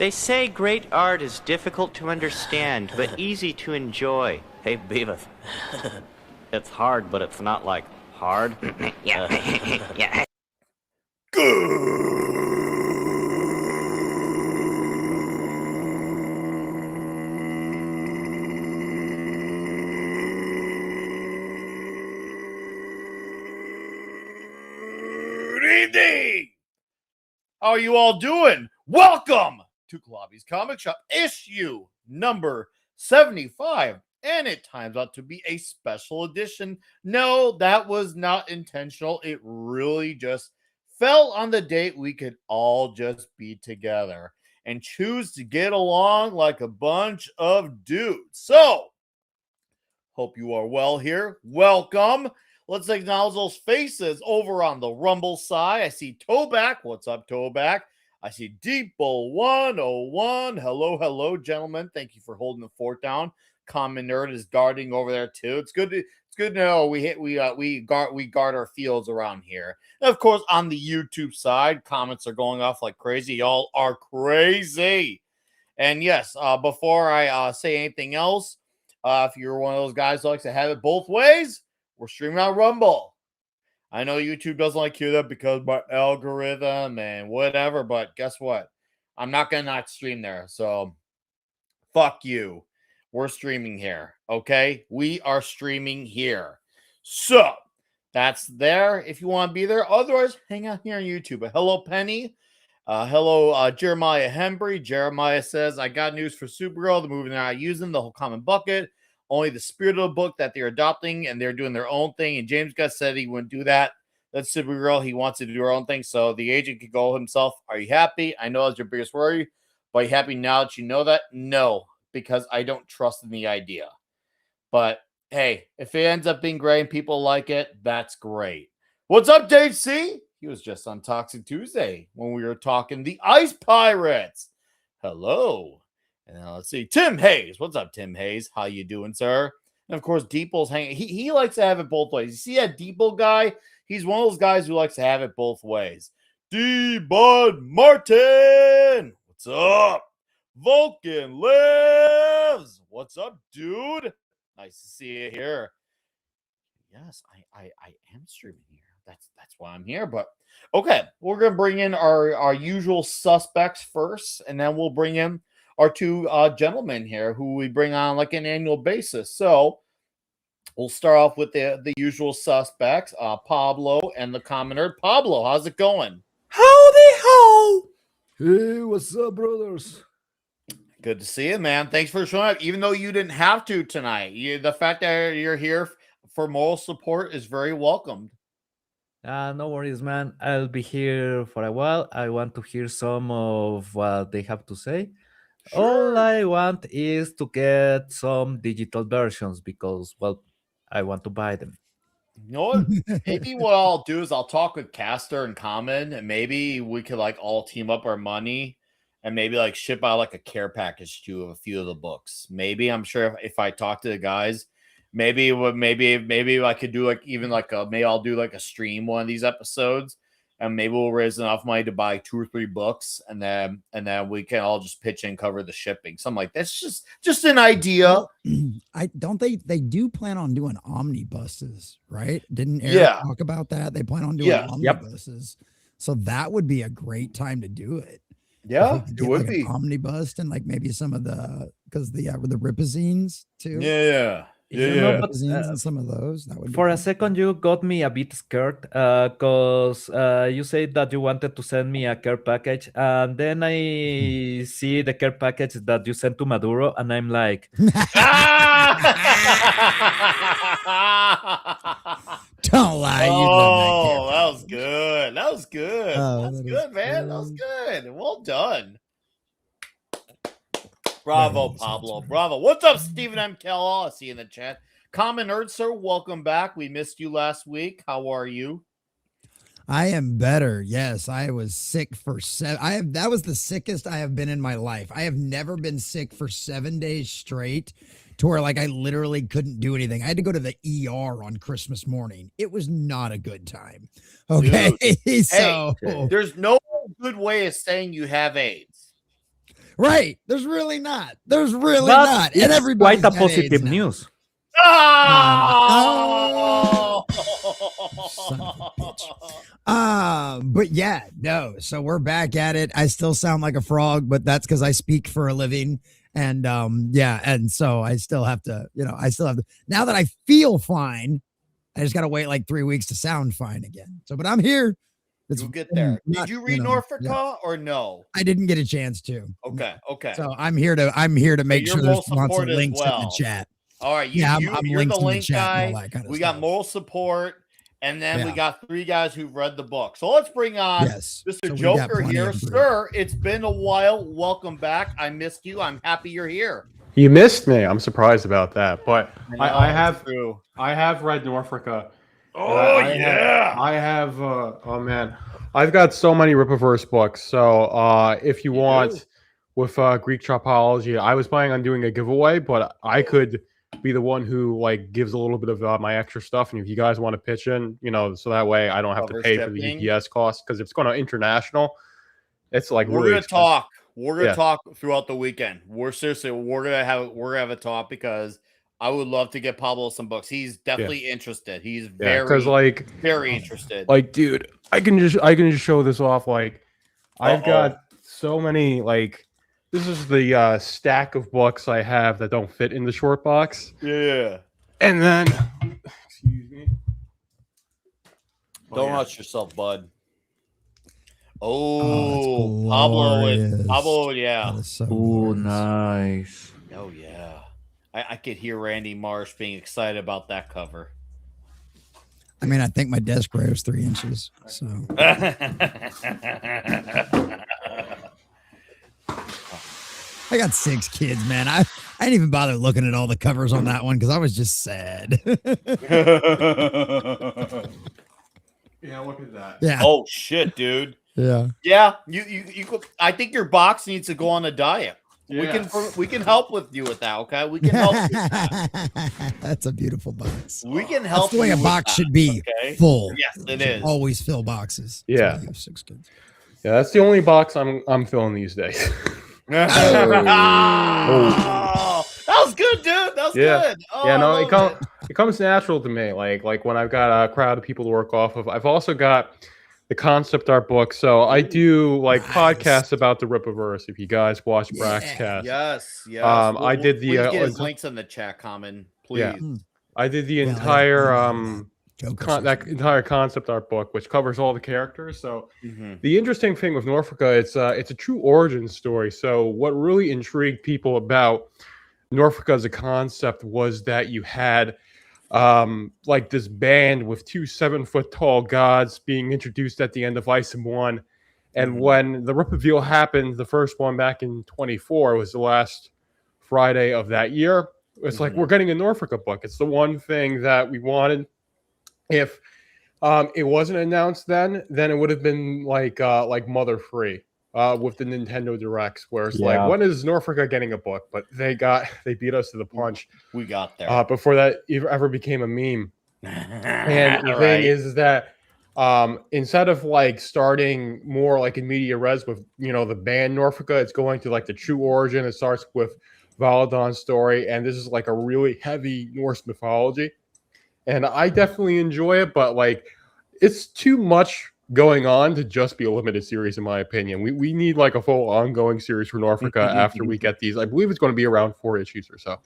They say great art is difficult to understand, but easy to enjoy. Hey, Beavis. It's hard, but it's not like hard. Yeah. Good evening. How are you all doing? Welcome to Clobby's Comic Shop, issue number 75. And it times out to be a special edition. No, that was not intentional. It really just fell on the date we could all just be together and choose to get along like a bunch of dudes. So, hope you are well here. Welcome. Let's acknowledge those faces over on the Rumble side. I see Toback. What's up, Toback? I see Deep Bull 101. Hello, hello, gentlemen. Thank you for holding the fort down. Common Nerd is guarding over there too. It's good to know we guard our fields around here. And of course, on the YouTube side, comments are going off like crazy. Y'all are crazy. And yes, before I say anything else, if you're one of those guys who likes to have it both ways, we're streaming on Rumble. I know YouTube doesn't like to hear that because my algorithm and whatever, but guess what? I'm not going to not stream there. So, fuck you. We're streaming here, okay? We are streaming here. So, that's there if you want to be there. Otherwise, hang out here on YouTube. But hello, Penny. Hello, Jeremiah Hembry. Jeremiah says, I got news for Supergirl, the movie they're not using, the whole common bucket. Only the spirit of the book that they're adopting, and they're doing their own thing. And James Gunn said he wouldn't do that. That's Supergirl. He wants to do her own thing, so the agent could go himself. Are you happy? I know that's your biggest worry, but are you happy now that you know that? No, because I don't trust in the idea. But hey, if it ends up being great and people like it, that's great. What's up, Dave C? He was just on Toxic Tuesday when we were talking the Ice Pirates. Hello. And now let's see. Tim Hayes. What's up, Tim Hayes? How you doing, sir? And of course, Deeple's hanging. He likes to have it both ways. You see that Deeple guy? He's one of those guys who likes to have it both ways. D-Bud Martin. What's up? Vulcan lives. What's up, dude? Nice to see you here. Yes, I am streaming here. That's why I'm here. But okay, we're gonna bring in our usual suspects first, and then we'll bring in our two gentlemen here who we bring on like an annual basis. So we'll start off with the usual suspects, Pablo and the commoner. Pablo, how's it going? Howdy ho! Hey, what's up, brothers? Good to see you, man. Thanks for showing up, even though you didn't have to tonight. The fact that you're here for moral support is very welcomed. No worries, man. I'll be here for a while. I want to hear some of what they have to say. Sure. All I want is to get some digital versions because, well, I want to buy them. You know what? Maybe what I'll do is I'll talk with Caster and Common, and maybe we could like all team up our money and maybe like ship out like a care package to a few of the books. Maybe I'm sure if I talk to the guys, maybe I could do like even like maybe I'll do like a stream one of these episodes. And maybe we'll raise enough money to buy 2 or 3 books, and then we can all just pitch in, cover the shipping. Something like that's just an idea. I don't they do plan on doing omnibuses, right? Didn't Eric talk about that? They plan on doing omnibuses. So that would be a great time to do it. Yeah, it would like be an omnibus and like maybe some of the with the Ripazines too. Yeah. And some of those. That would for a second, you got me a bit scared because you said that you wanted to send me a care package, and then I see the care package that you sent to Maduro, and I'm like, don't lie. Oh, that was good. That was good. That's good, man. That was good. Well done. Bravo, Pablo. Bravo. What's up, Stephen M. Kellogg? I see you in the chat. Common Nerd, sir, welcome back. We missed you last week. How are you? I am better. Yes, I was sick for that was the sickest I have been in my life. I have never been sick for 7 days straight to where like I literally couldn't do anything. I had to go to the ER on Christmas morning. It was not a good time. Okay. Dude, so hey, there's no good way of saying you have AIDS. Right. There's really not. There's really But not. it's And everybody's quite a got AIDS positive now. news. Oh! Son of a bitch. But yeah, no. So we're back at it. I still sound like a frog, but that's because I speak for a living. And yeah, and so I still have to, now that I feel fine, I just gotta wait like 3 weeks to sound fine again. So, but I'm here. You'll get there. not, Did you read know, Norfrica yeah. or no? I didn't get a chance to. Okay, okay. So I'm here to make you're sure there's moral lots of support as links in well. the chat. All right, Yeah, I'm you're linked the in the link chat and guy. all that kind of We got stuff. moral support, and then we Yeah. got 3 guys who've read the book. So let's bring on Yes. Mr. So we got Joker plenty here. of proof. Sir, it's been a while. Welcome back. I missed you. I'm happy you're here. You missed me. I'm surprised about that, but I it's have true. I have read Norfrica. Oh, I have oh man, I've got so many Rippaverse books. So if you want with Greek topology, I was planning on doing a giveaway, but I could be the one who like gives a little bit of my extra stuff. And if you guys want to pitch in, so that way I don't have to Cover pay for the shipping. UPS cost, because if it's going to international, it's like We're really gonna expensive. talk. We're gonna Yeah. talk throughout the weekend. We're gonna have a talk because I would love to get Pablo some books. He's definitely interested. He's Yeah, because like very interested. Like, dude, I can just show this off. Like, I've got so many. Like, this is the stack of books I have that don't fit in the short box. Yeah. And then, excuse me. Don't rush yourself, bud. Oh, Pablo, yeah. That is so Oh, glorious. nice. Oh, yeah. I could hear Randy Marsh being excited about that cover. I mean, I think my desk grows 3 inches. So I got 6 kids, man. I didn't even bother looking at all the covers on that one because I was just sad. Yeah, look at that. Yeah. Oh shit, dude. Yeah. Yeah, you could, I think your box needs to go on a diet. Yeah. We can help with you with that, okay? We can help you with that. That's a beautiful box. We can help That's the way you a with box that, should be. okay? Full. Yes, it Should is. Always fill boxes. That's Yeah. why you have 6 kids. Yeah, that's the only box I'm filling these days. That was good, dude. That was Yeah. good. Oh, Yeah, no, I love it comes natural to me. Like when I've got a crowd of people to work off of. I've also got the concept art book. So I do like Nice. podcasts about the Rippaverse. If you guys watch Braxcast, Yes, yes. I did the, please get his uh, links in the chat, Common. Please. Yeah. I did the Yeah, I entire Joker that says- entire concept art book, which covers all the characters. So Mhm. the interesting thing with Norfrica, it's a true origin story. So what really intrigued people about Norfrica as a concept was that you had like this band with 2 7-foot-tall gods being introduced at the end of Item 1. And when the Rip reveal happened, the first one back in 24 was the last Friday of that year. It's like, we're getting a Norfrica book. It's the one thing that we wanted. If it wasn't announced then it would have been like Mother Free with the Nintendo Directs, where it's like, when is Norfrica getting a book? But they beat us to the punch. We got there. Before that ever became a meme. And the thing is that instead of like starting more like in media res with the band Norfrica, it's going to like the true origin. It starts with Valadon's story, and this is like a really heavy Norse mythology. And I definitely enjoy it, but like it's too much going on to just be a limited series, in my opinion. We need like a full ongoing series for Norfrica after we get these. I believe it's going to be around 4 issues or so.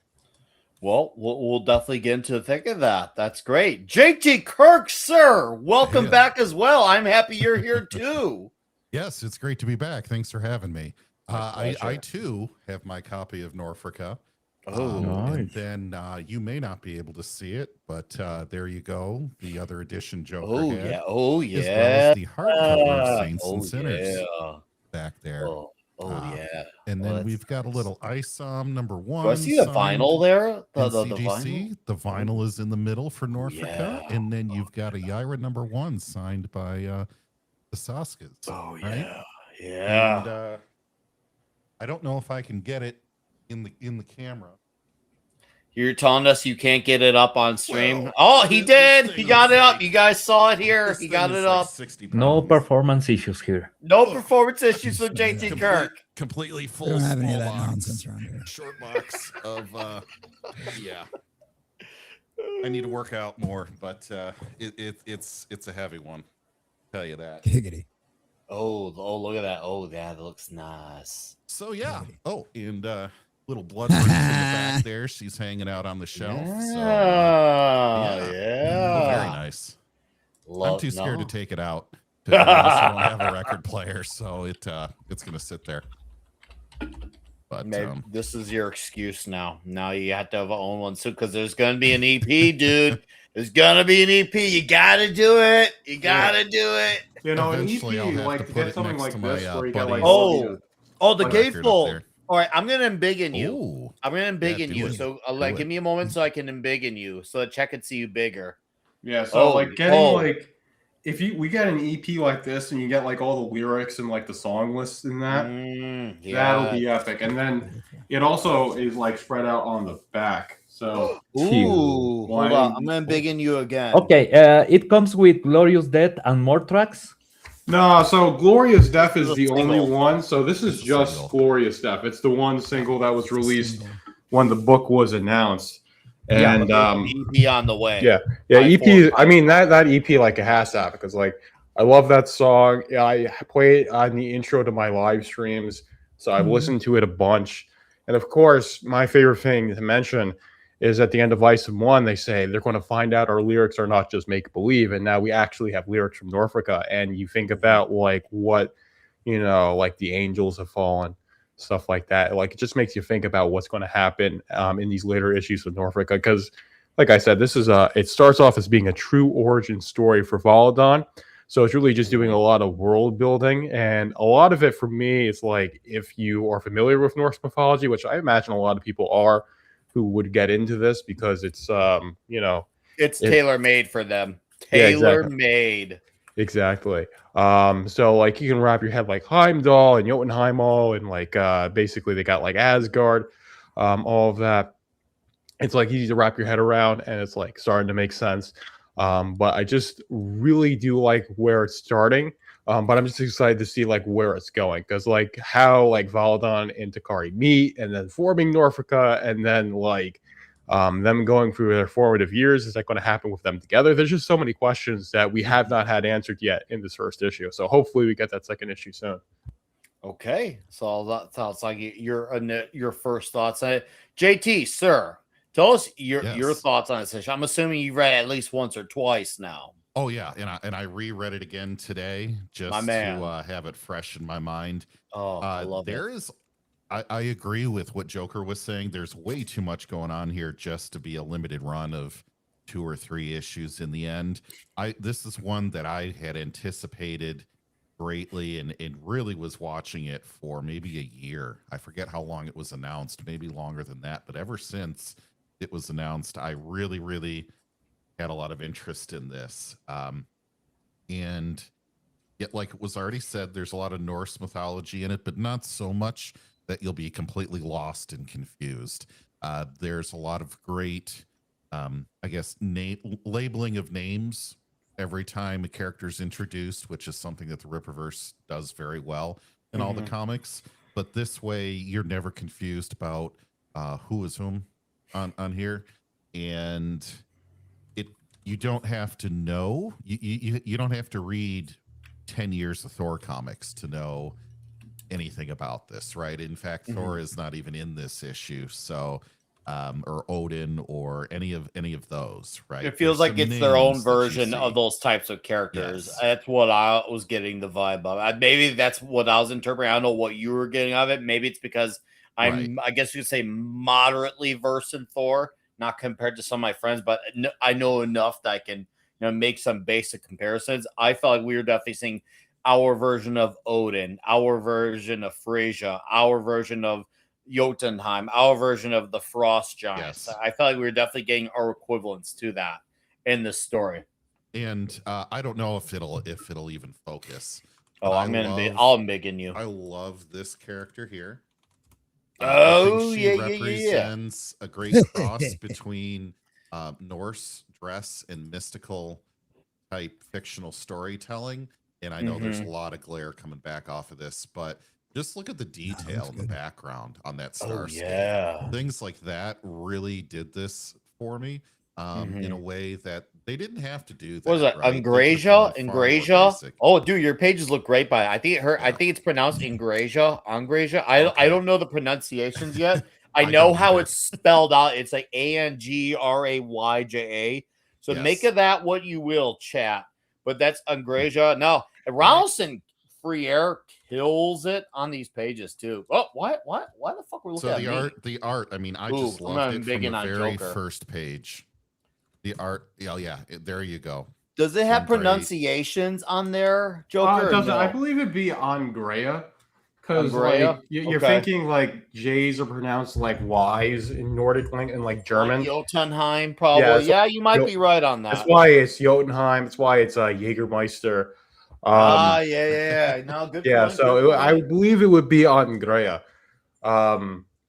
Well, we'll definitely get into the thick of that. That's great. JT Kirk, sir, welcome back as well. I'm happy you're here too. Yes, it's great to be back. Thanks for having me. I too have my copy of Norfrica. And then you may not be able to see it, but there you go. The other edition Joker. Oh had, yeah. Oh as well yeah. as the hardcover of Saints and Sinners Yeah. back there. Oh yeah. And Well, then we've got a little ISOM #1. Do I see the signed vinyl there? The NCGC. vinyl? The vinyl is in the middle for Norfrica. Yeah. And then you've got a Yaira #1 signed by the Saskas. Oh right? yeah. Yeah. And I don't know if I can get it in the camera. You're telling us you can't get it up on stream? Oh, he did. He got it up. You guys saw it here. He got it up. 60 No pounds. performance issues here. No performance issues with JT Kirk. completely We full. don't have any of small that box, nonsense around here. Short box of yeah. I need to work out more, but it's a heavy one. Tell you that. Giggity. Oh, look at that. Oh, yeah, that looks nice. So yeah. Oh, and little blood in the back there. She's hanging out on the shelf. So Yeah. Oh, very nice. I'm too scared to No. take it out because I also don't have a record player, so it's gonna sit there. But Maybe this is your excuse now. Now you have to have own one soon because there's gonna be an EP, dude. There's gonna be an EP. You gotta do it. You gotta do it. You know, eventually I'll an EP, have like to to put get it something next like to this my where you got buddy. like the record up gatefold. there. All right, I'm gonna embiggen you. Ooh. I'm gonna embiggen do you. it. So Do give it. me a moment so I can embiggen you so that Check can see you bigger. Yeah, so like getting oh. like if we get an EP like this and you get like all the lyrics and like the song lists in that, that'll be epic. And then it also is like spread out on the back. So Ooh, hold on. I'm gonna embiggen you again. Okay, it comes with Glorious Death and more tracks. no, so Glorious Death This is is the a only single. one. So this is It's a just single. Glorious Death. It's the one single that was released when the book was announced. Yeah, And but there's an EP on the way. yeah, By EP. four- I mean that EP like it has to have because like I love that song. Yeah, I play it on the intro to my live streams, so I've listened to it a bunch. And of course, my favorite thing to mention is at the end of Item 1, they say they're going to find out our lyrics are not just make believe, and now we actually have lyrics from Norfrica. And you think about like what like the angels have fallen, stuff like that. Like it just makes you think about what's going to happen in these later issues of Norfrica because. Like I said, this is it starts off as being a true origin story for Voladon. So it's really just doing a lot of world building. And a lot of it for me is like if you are familiar with Norse mythology, which I imagine a lot of people are who would get into this because it's It's tailor made for them. Yeah, Tailor exactly. made. Exactly. So like you can wrap your head like Heimdall and Jotunheimdall and like basically they got like Asgard, all of that. It's like easy to wrap your head around and it's like starting to make sense. But I just really do like where it's starting. But I'm just excited to see like where it's going because like how like Valadon and Takari meet and then forming Norfrica and then like them going through their formative years. Is that going to happen with them together? There's just so many questions that we have not had answered yet in this first issue. So hopefully we get that second issue soon. Okay, so that sounds like your first thoughts on it. JT, sir, tell us your thoughts on this issue. I'm assuming you read it at least once or twice now. Oh yeah, and I reread it again today just to have it fresh in my mind. Oh, I love it. I agree with what Joker was saying. There's way too much going on here just to be a limited run of 2 or 3 issues in the end. This is one that I had anticipated greatly and really was watching it for maybe a year. I forget how long it was announced, maybe longer than that, but ever since it was announced, I really had a lot of interest in this. And yet, like it was already said, there's a lot of Norse mythology in it, but not so much that you'll be completely lost and confused. There's a lot of great, I guess, labeling of names every time a character's introduced, which is something that the Rippaverse does very well in all the comics. But this way, you're never confused about who is whom on here, and you don't have to know. You don't have to read 10 years of Thor comics to know anything about this, right? In fact, Thor is not even in this issue, so or Odin or any of those, right? It feels like it's their own version of those types of characters. Yes. That's what I was getting the vibe of. Maybe that's what I was interpreting. I don't know what you were getting of it. Maybe it's because I guess you could say moderately versed in Thor, not compared to some of my friends, but I know enough that I can make some basic comparisons. I felt like we were definitely seeing our version of Odin, our version of Frasier, our version of Jotunheim, our version of the Frost Giants. Yes. I felt like we were definitely getting our equivalents to that in this story. And I don't know if it'll even focus. Oh, I'll embiggen you. I love this character here. Oh, she represents a great cross between Norse dress and mystical type fictional storytelling. And I know there's a lot of glare coming back off of this, but Just look at the detail in the background on that star yeah. things like that really did this for me in a way that they didn't have to do that. What is that? Right? They could have gone far more basic. Oh, dude, your pages look great. By I think I think it's pronounced Ingrasia. Angrasia. I don't know the pronunciations yet. I know how it's spelled out. It's like Angrayja. So make of that what you will, chat. But that's Angrasia. No, Ronaldson Free Air kills it on these pages too. Oh, why the fuck are we looking at the art. I mean, I just loved it from the very Joker. first page. The art, there you go. Does it have pronunciations on there, Joker? It doesn't. I believe it'd be Angrea, because like you're thinking like J's are pronounced like Y's in Nordic and like German. Like Jotunheim, probably. Yeah, you might be right on that. That's why it's Jotunheim. That's why it's Jägermeister. No, good. Yeah, point, so I believe it would be Angrea.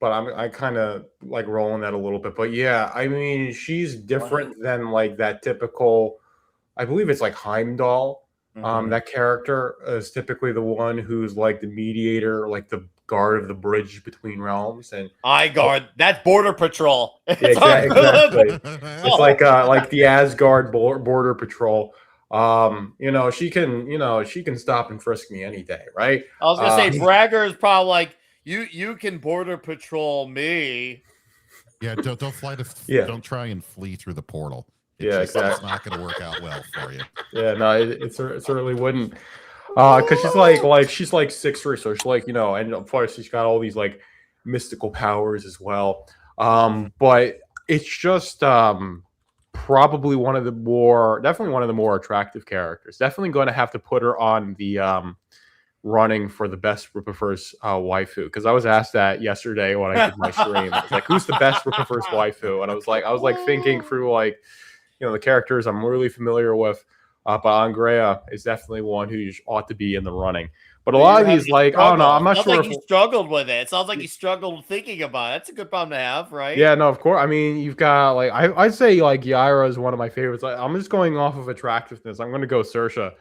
But I kind of like rolling that a little bit. But yeah, I mean, she's different than like that typical, I believe it's like Heimdall. That character is typically the one who's like the mediator, like the guard of the bridge between realms. And I guard that's Border Patrol. Exactly. It's like the Asgard Border Patrol. She can stop and frisk me any day, right? I was gonna say Bragger is probably like, You can Border Patrol me. Yeah, don't fly to. Don't try and flee through the portal. Exactly. It's not going to work out well for you. Yeah, no, it certainly wouldn't. Because she's like 6'3", so she's like, and of course she's got all these like mystical powers as well. But it's just probably definitely one of the more attractive characters. Definitely going to have to put her on the running for the best Rippaverse waifu, because I was asked that yesterday when I did my stream. It's like, who's the best Rippaverse waifu? And I was like thinking through like, the characters I'm really familiar with, but Angrea is definitely one who ought to be in the running. But a lot of these, like, I don't know, I'm not sure. Like you struggled with it. It sounds like you struggled thinking about it. That's a good problem to have, right? Yeah, no, of course. I mean, you've got like I'd say like Yaira is one of my favorites. I'm just going off of attractiveness. I'm going to go Saoirse.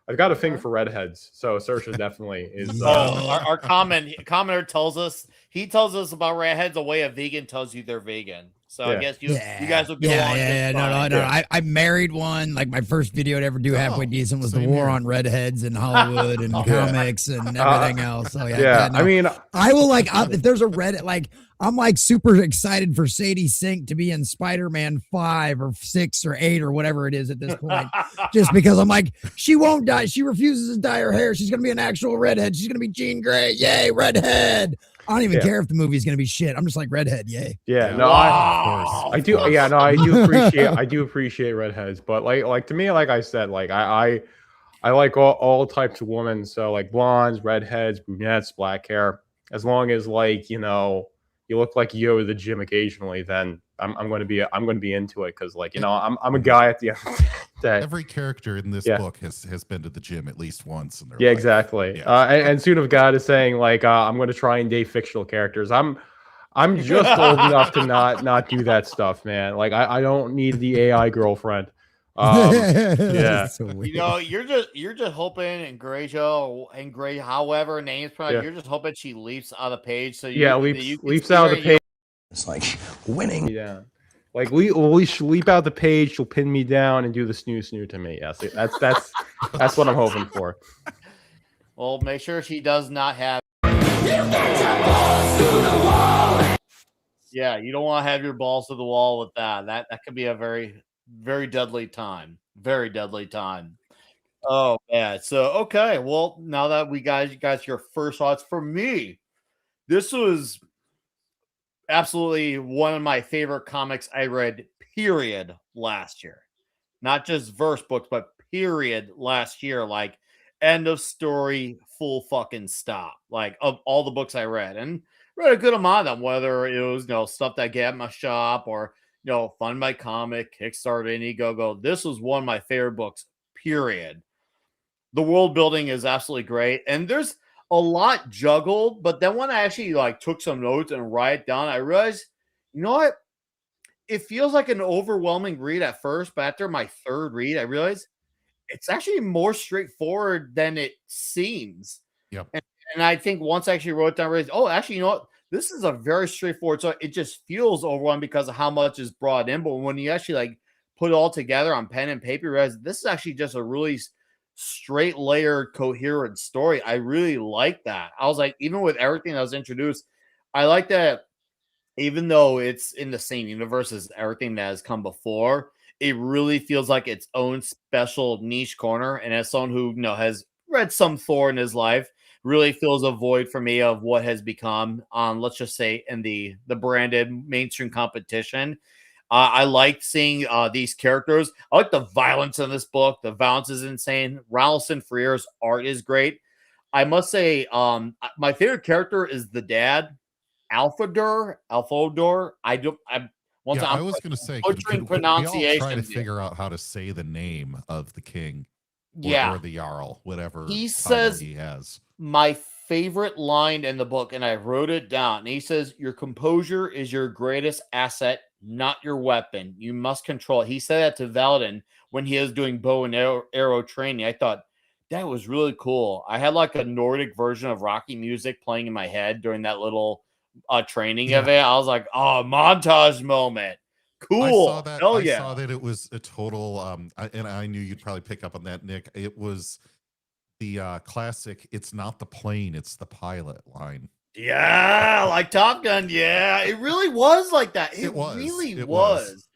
I've got a thing for redheads, so Saoirse definitely is. Our commenter tells us about redheads the way a vegan tells you they're vegan. So I guess you guys will get along. No. I married one. Like my first video to ever do halfway decent was the war on redheads in Hollywood and comics and everything else. So I mean, I will if there's a Reddit, like I'm like super excited for Sadie Sink to be in Spider-Man 5 or 6 or 8 or whatever it is at this point. Just because I'm like, she won't die. She refuses to dye her hair. She's gonna be an actual redhead. She's gonna be Jean Grey. Yay, redhead. I don't even care if the movie's gonna be shit. I'm just like redhead, yay. Yeah, no, I do. Yeah, no, I do appreciate redheads, but like to me, like I said, like I like all types of women. So like blondes, redheads, brunettes, black hair. As long as like you look like you go to the gym occasionally, then I'm going to be into it, because like I'm a guy at the end of the day. Every character in this book has been to the gym at least once in their life. Exactly. Yeah. And Suit of God is saying like I'm going to try and date fictional characters. I'm just old enough to not do that stuff, man. Like I don't need the AI girlfriend. Yeah. So you're just hoping, and Gray, however her name's pronounced, you're just hoping she leaps out of the page. So leaps out of the page. It's like winning. Yeah. Like she'll leap out the page, she'll pin me down and do the snoo to me. Yes, that's what I'm hoping for. Well, make sure she does not have. Yeah, you don't want to have your balls to the wall with that. That could be a very, very deadly time. Very deadly time. Oh yeah. So okay. Well, now that you guys your first thoughts, for me, this was absolutely one of my favorite comics I read, period, last year. Not just verse books, but period last year. Like end of story, full fucking stop. Like of all the books I read, and read a good amount of them, whether it was stuff that get at my shop or Fund My Comic, Kickstarter, Indiegogo. This was one of my favorite books, period. The world building is absolutely great, and there's a lot juggled, but then when I actually took some notes and write it down, I realized, you know what? It feels like an overwhelming read at first, but after my third read, I realized it's actually more straightforward than it seems. Yep. And And I think once I actually wrote down, oh, actually, you know what? This is a very straightforward. So it just feels overwhelming because of how much is brought in. But when you actually like put it all together on pen and paper, you realize this is actually just a really straight layered, coherent story. I really like that. I was like, even with everything that was introduced, I like that. Even though it's in the same universe as everything that has come before, it really feels like its own special niche corner. And as someone who has read some Thor in his life, really fills a void for me of what has become, let's just say, in the branded mainstream competition. I like seeing these characters. I like the violence in this book. The violence is insane. Ralston Freer's art is great. I must say, my favorite character is the dad, Alfodor. I was going to say, butchering we all try to pronunciations. figure out how to say the name of the king, Yeah, or the jarl, whatever he title says he has. my favorite line in the book, and I wrote it down. And he says, "Your composure is your greatest asset, not your weapon. You must control it." He said that to Valadin when he was doing bow and arrow training. I thought that was really cool. I had like a Nordic version of Rocky music playing in my head during that little training of it. I was like, oh, montage moment. Cool. I saw that. Hell I yeah. saw that it was a total. And I knew you'd probably pick up on that, Nick. It was the classic. It's not the plane, it's the pilot line. Yeah, like Top Gun. Yeah, it really was like that. It really was.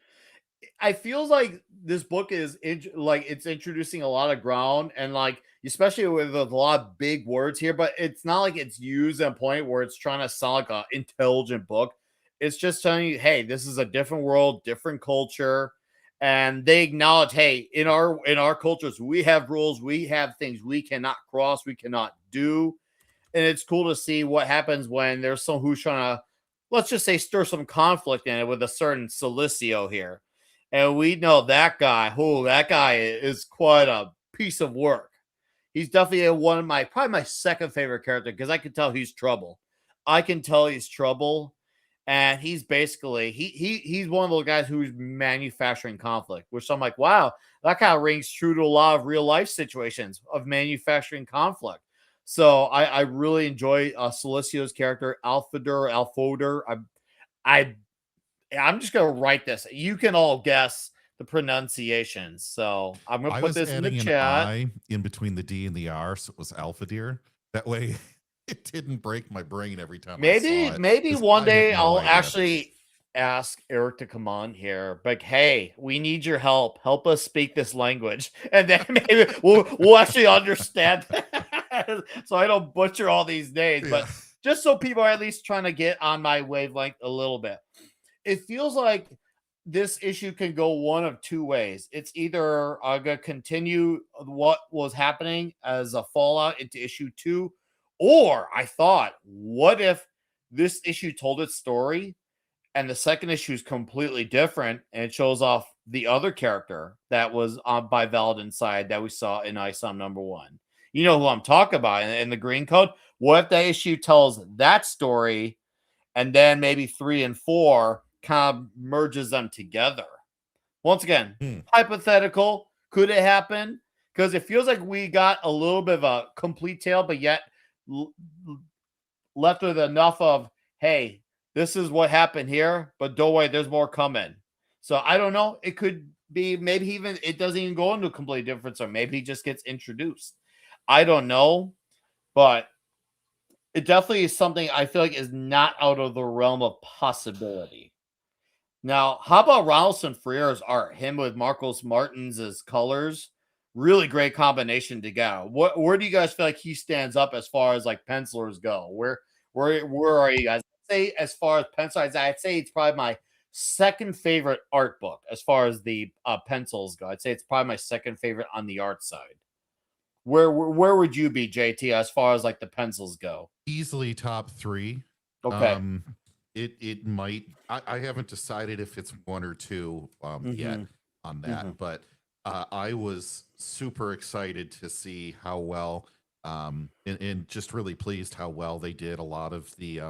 I feel like this book is it's introducing a lot of ground, and like especially with a lot of big words here, but it's not like it's used at a point where it's trying to sound like an intelligent book. It's just telling you, hey, this is a different world, different culture, and they acknowledge, hey, in our cultures, we have rules, we have things we cannot cross, we cannot do, and it's cool to see what happens when there's someone who's trying to, let's just say, stir some conflict in it with a certain Silicio here. And we know that guy, that guy is quite a piece of work. He's definitely probably my second favorite character because I can tell he's trouble. I can tell he's trouble. And he's basically, he's one of those guys who's manufacturing conflict, which I'm like, wow, that kind of rings true to a lot of real life situations of manufacturing conflict. So I really enjoy Silicio's character, Alfodor. I'm just gonna write this. You can all guess the pronunciations. So I'm gonna put this in the chat. I in between the D and the R, so it was Alpha Deer. That way, it didn't break my brain every time. Maybe one day I'll actually ask Eric to come on here. But hey, we need your help. Help us speak this language, and then maybe we'll actually understand. So I don't butcher all these names, but just so people are at least trying to get on my wavelength a little bit. It feels like this issue can go one of two ways. It's either going to continue what was happening as a fallout into issue 2, or I thought, what if this issue told its story and the second issue is completely different and it shows off the other character that was on by Valadin's side that we saw in ISOM #1. You know who I'm talking about in the green code. What if that issue tells that story and then maybe 3 and 4 kind of merges them together? Once again, hypothetical. Could it happen? Because it feels like we got a little bit of a complete tale, but yet left with enough of, hey, this is what happened here, but don't worry, there's more coming. So I don't know. It could be maybe even it doesn't even go into a complete difference, or maybe he just gets introduced. I don't know, but it definitely is something I feel like is not out of the realm of possibility. Now, how about Ralston Freer's art? Him with Marcos Martins as colors. Really great combination together. Where do you guys feel like he stands up as far as like pencilers go? Where are you guys? I'd say as far as pencilers, I'd say it's probably my second favorite art book as far as the pencils go. I'd say it's probably my second favorite on the art side. Where would you be, JT, as far as like the pencils go? Easily top 3. Okay. It might. I haven't decided if it's 1 or 2 yet on that, but I was super excited to see how well and just really pleased how well they did a lot of the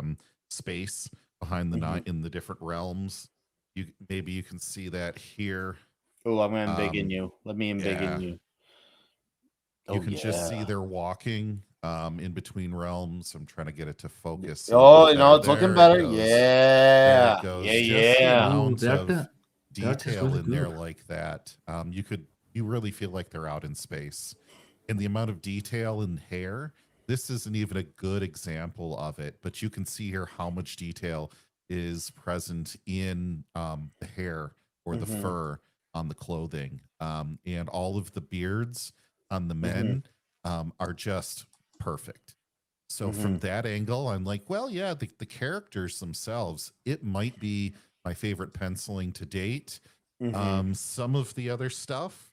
space behind the night in the different realms. Maybe you can see that here. Oh, I'm gonna embiggen you. Let me embiggen you. You can just see they're walking in between realms. I'm trying to get it to focus. Oh, There- it's looking there it better. goes. There Yeah. it goes. Yeah, Just the yeah. amount Ooh, of that is detail really in there good. like that. You really feel like they're out in space. And the amount of detail in hair, this isn't even a good example of it, but you can see here how much detail is present in the hair or the fur on the clothing. And all of the beards on the men are just perfect. So from that angle, I'm like, well, yeah, the characters themselves, it might be my favorite penciling to date. Some of the other stuff,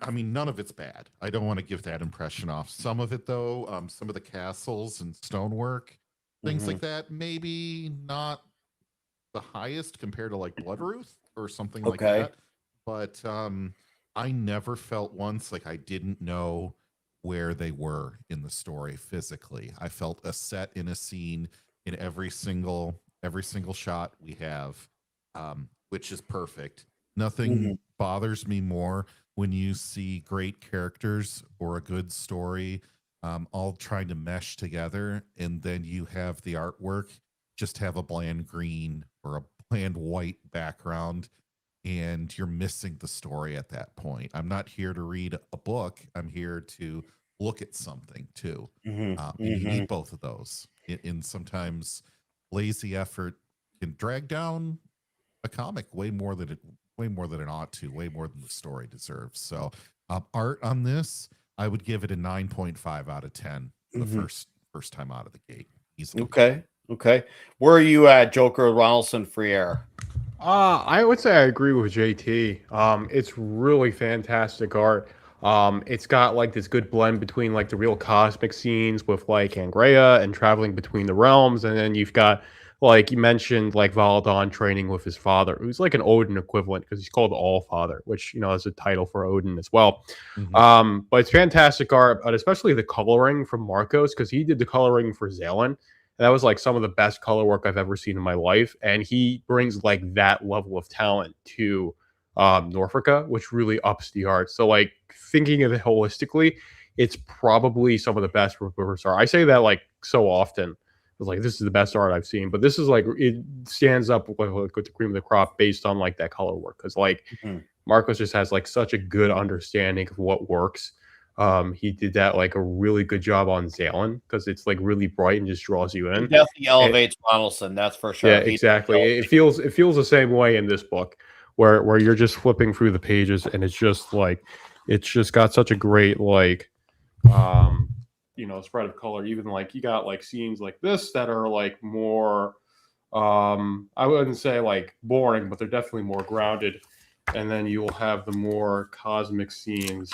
I mean, none of it's bad. I don't want to give that impression off. Some of it, though, some of the castles and stonework, things like that, maybe not the highest compared to like Bloodruth or something like that. But I never felt once like I didn't know where they were in the story physically. I felt a set in a scene in every single shot we have, which is perfect. Nothing bothers me more when you see great characters or a good story all trying to mesh together, and then you have the artwork just have a bland green or a bland white background, and you're missing the story at that point. I'm not here to read a book. I'm here to look at something too. And you need both of those. In sometimes lazy effort can drag down a comic way more than it ought to, way more than the story deserves. So art on this, I would give it a 9.5 out of 10 the first time out of the gate. Easily. Okay. Where are you at, Joker Ronaldson Friere? I would say I agree with JT. It's really fantastic art. It's got like this good blend between like the real cosmic scenes with like Angrea and traveling between the realms, and then you've got, like you mentioned, like Valadon training with his father, who's like an Odin equivalent because he's called Allfather, which is a title for Odin as well. But it's fantastic art, but especially the coloring from Marcos, because he did the coloring for Zalen. And that was like some of the best color work I've ever seen in my life. And he brings like that level of talent to Norfrica, which really ups the art. So like thinking of it holistically, it's probably some of the best Rippaverse art. I say that like so often. It's like, this is the best art I've seen, but this is like, it stands up with the cream of the crop based on like that color work. Cause like Marcos just has like such a good understanding of what works. He did that like a really good job on Zalen because it's like really bright and just draws you in. He definitely elevates Ronaldson, that's for sure. Yeah, exactly. It feels the same way in this book where you're just flipping through the pages and it's just got such a great like spread of color. Even like you got like scenes like this that are like more I wouldn't say like boring, but they're definitely more grounded. And then you will have the more cosmic scenes.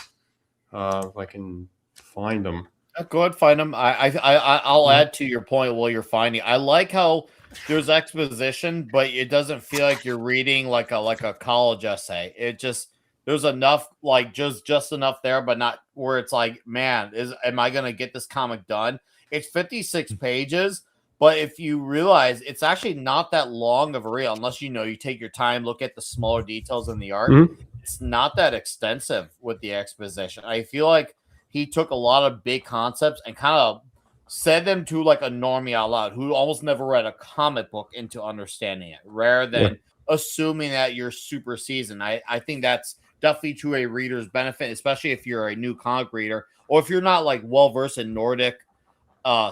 If I can find them. Go ahead, find them. I'll add to your point while you're finding. I like how there's exposition, but it doesn't feel like you're reading like a college essay. It just there's enough, like just enough there, but not where it's like, man, am I gonna get this comic done? It's 56 pages, but if you realize it's actually not that long of a read, unless you take your time, look at the smaller details in the art. It's not that extensive with the exposition. I feel like he took a lot of big concepts and kind of said them to like a normie out loud who almost never read a comic book into understanding it, rather than assuming that you're super seasoned. I think that's definitely to a reader's benefit, especially if you're a new comic reader or if you're not like well versed in Nordic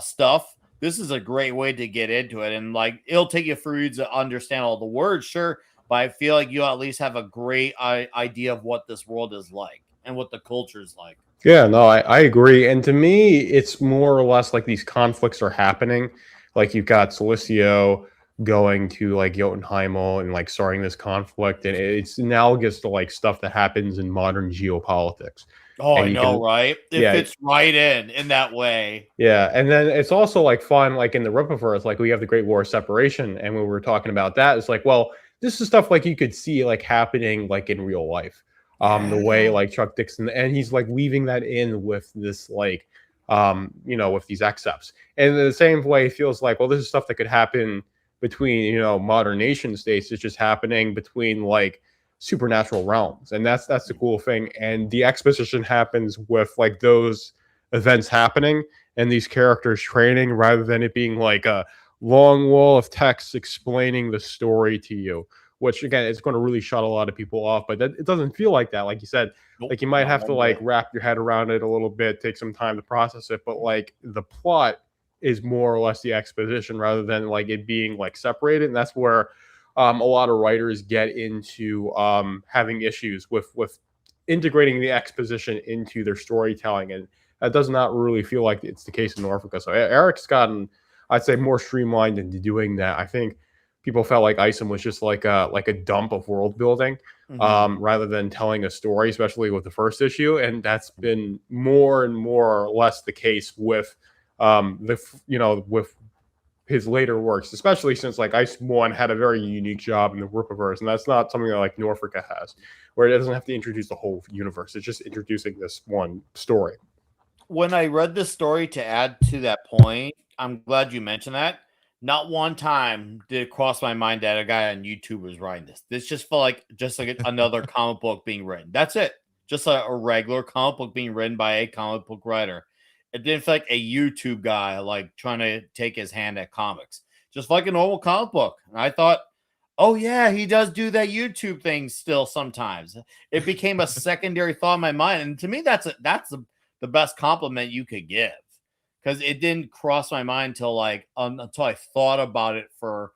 stuff. This is a great way to get into it, and like it'll take you for you to understand all the words, sure. But I feel like you at least have a great idea of what this world is like and what the culture is like. Yeah, no, I agree. And to me, it's more or less like these conflicts are happening. Like you've got Celicio going to like Jotunheimel and like starting this conflict. And it's analogous to like stuff that happens in modern geopolitics. Oh, I know, right? It fits right in that way. Yeah, and then it's also like fun, like in the Rippaverse, like we have the Great War of Separation. And when we were talking about that, it's like, well, this is stuff like you could see like happening like in real life. The way like Chuck Dixon, and he's like weaving that in with this like with these excepts. And in the same way it feels like, well, this is stuff that could happen between modern nation states. It's just happening between like supernatural realms, and that's the cool thing. And the exposition happens with like those events happening and these characters training, rather than it being like a long wall of text explaining the story to you, which again, it's going to really shut a lot of people off. But it doesn't feel like that. Like you said, like you might have to like wrap your head around it a little bit, take some time to process it. But like the plot is more or less the exposition rather than like it being like separated. And that's where a lot of writers get into having issues with integrating the exposition into their storytelling. And that does not really feel like it's the case in Norfrica. So Eric's gotten, I'd say, more streamlined into doing that. I think people felt like Isom was just like a dump of world building, rather than telling a story, especially with the first issue. And that's been more and more or less the case with with his later works, especially since like Isom 1 had a very unique job in the Rippaverse, and that's not something that like Norfrica has, where it doesn't have to introduce the whole universe. It's just introducing this one story. When I read this story, to add to that point, I'm glad you mentioned that. Not one time did it cross my mind that a guy on YouTube was writing this. This just felt like another comic book being written. That's it. Just a regular comic book being written by a comic book writer. It didn't feel like a YouTube guy like trying to take his hand at comics. Just like a normal comic book. And I thought, oh yeah, he does do that YouTube thing still sometimes. It became a secondary thought in my mind. And to me, that's the best compliment you could give. Because it didn't cross my mind until I thought about it for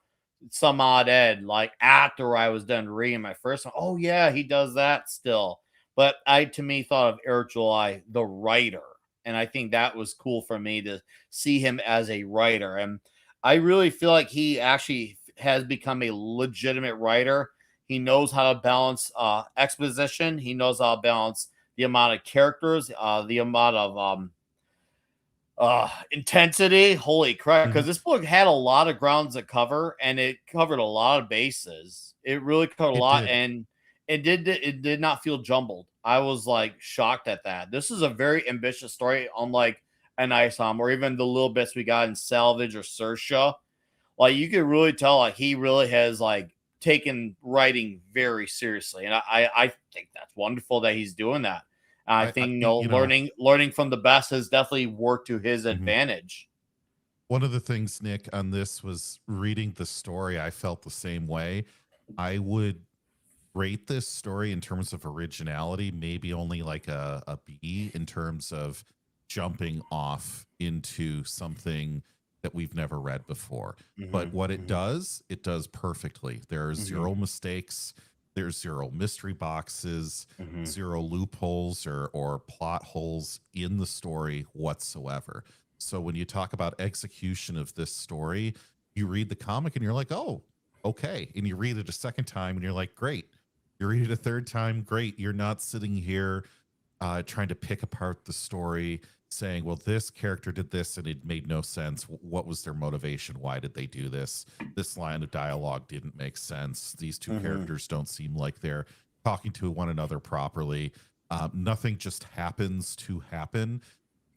some odd end, like after I was done reading my first one. Oh yeah, he does that still. But I, to me, thought of Eric July, the writer, and I think that was cool for me to see him as a writer. And I really feel like he actually has become a legitimate writer. He knows how to balance exposition. He knows how to balance the amount of characters, the amount of intensity. Holy crap, because this book had a lot of grounds to cover, and it covered a lot of bases. It really covered a lot, and it did not feel jumbled. I was like shocked at that. This is a very ambitious story, unlike an Isom or even the little bits we got in Salvage or Sersha. Like you could really tell like he really has like taken writing very seriously, and I think that's wonderful that he's doing that. I think learning from the best has definitely worked to his advantage. One of the things, Nick, on this was reading the story. I felt the same way. I would rate this story in terms of originality, maybe only like a B in terms of jumping off into something that we've never read before. But what it does perfectly. There are zero mistakes. There's zero mystery boxes, zero loopholes or plot holes in the story whatsoever. So when you talk about execution of this story, you read the comic and you're like, oh, okay. And you read it a second time and you're like, great. You read it a third time, great. You're not sitting here trying to pick apart the story, saying, well, this character did this and it made no sense. What was their motivation? Why did they do this? This line of dialogue didn't make sense. These two characters don't seem like they're talking to one another properly. Nothing just happens to happen.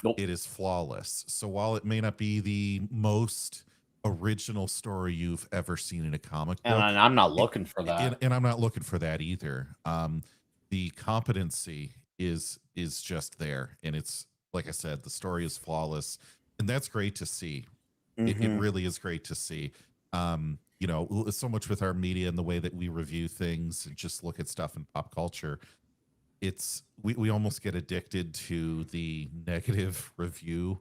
Nope. It is flawless. So while it may not be the most original story you've ever seen in a comic book, and I'm not looking for that, and I'm not looking for that either. The competency is just there, and it's, like I said, the story is flawless, and that's great to see. It really is great to see. So much with our media and the way that we review things and just look at stuff in pop culture, we almost get addicted to the negative review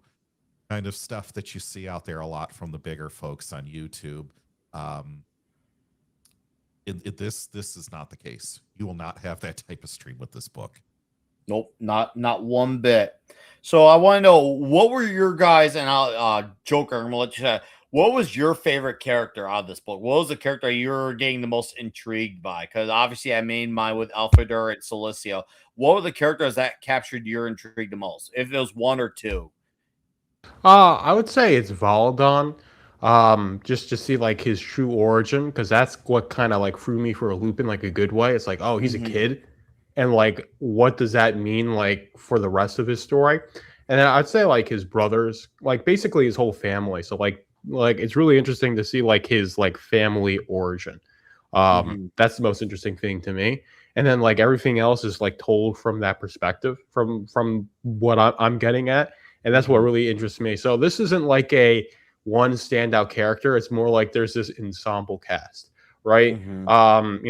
kind of stuff that you see out there a lot from the bigger folks on YouTube. This is not the case. You will not have that type of stream with this book. Nope, not one bit. So I want to know, what were your guys, and Joker, I'm gonna let you what was your favorite character out of this book? What was the character you're getting the most intrigued by? Because obviously I made mine with Alfredur and Celicio. What were the characters that captured your intrigue the most? If it was one or two. I would say it's Valadon. Just to see like his true origin, because that's what kind of like threw me for a loop in like a good way. It's like, oh, he's a kid, and like, what does that mean like for the rest of his story? And then I'd say like his brothers, like basically his whole family. So like it's really interesting to see like his like family origin. That's the most interesting thing to me. And then like everything else is like told from that perspective, from what I'm getting at. and that's what really interests me. So this isn't like a one standout character. It's more like there's this ensemble cast, right? You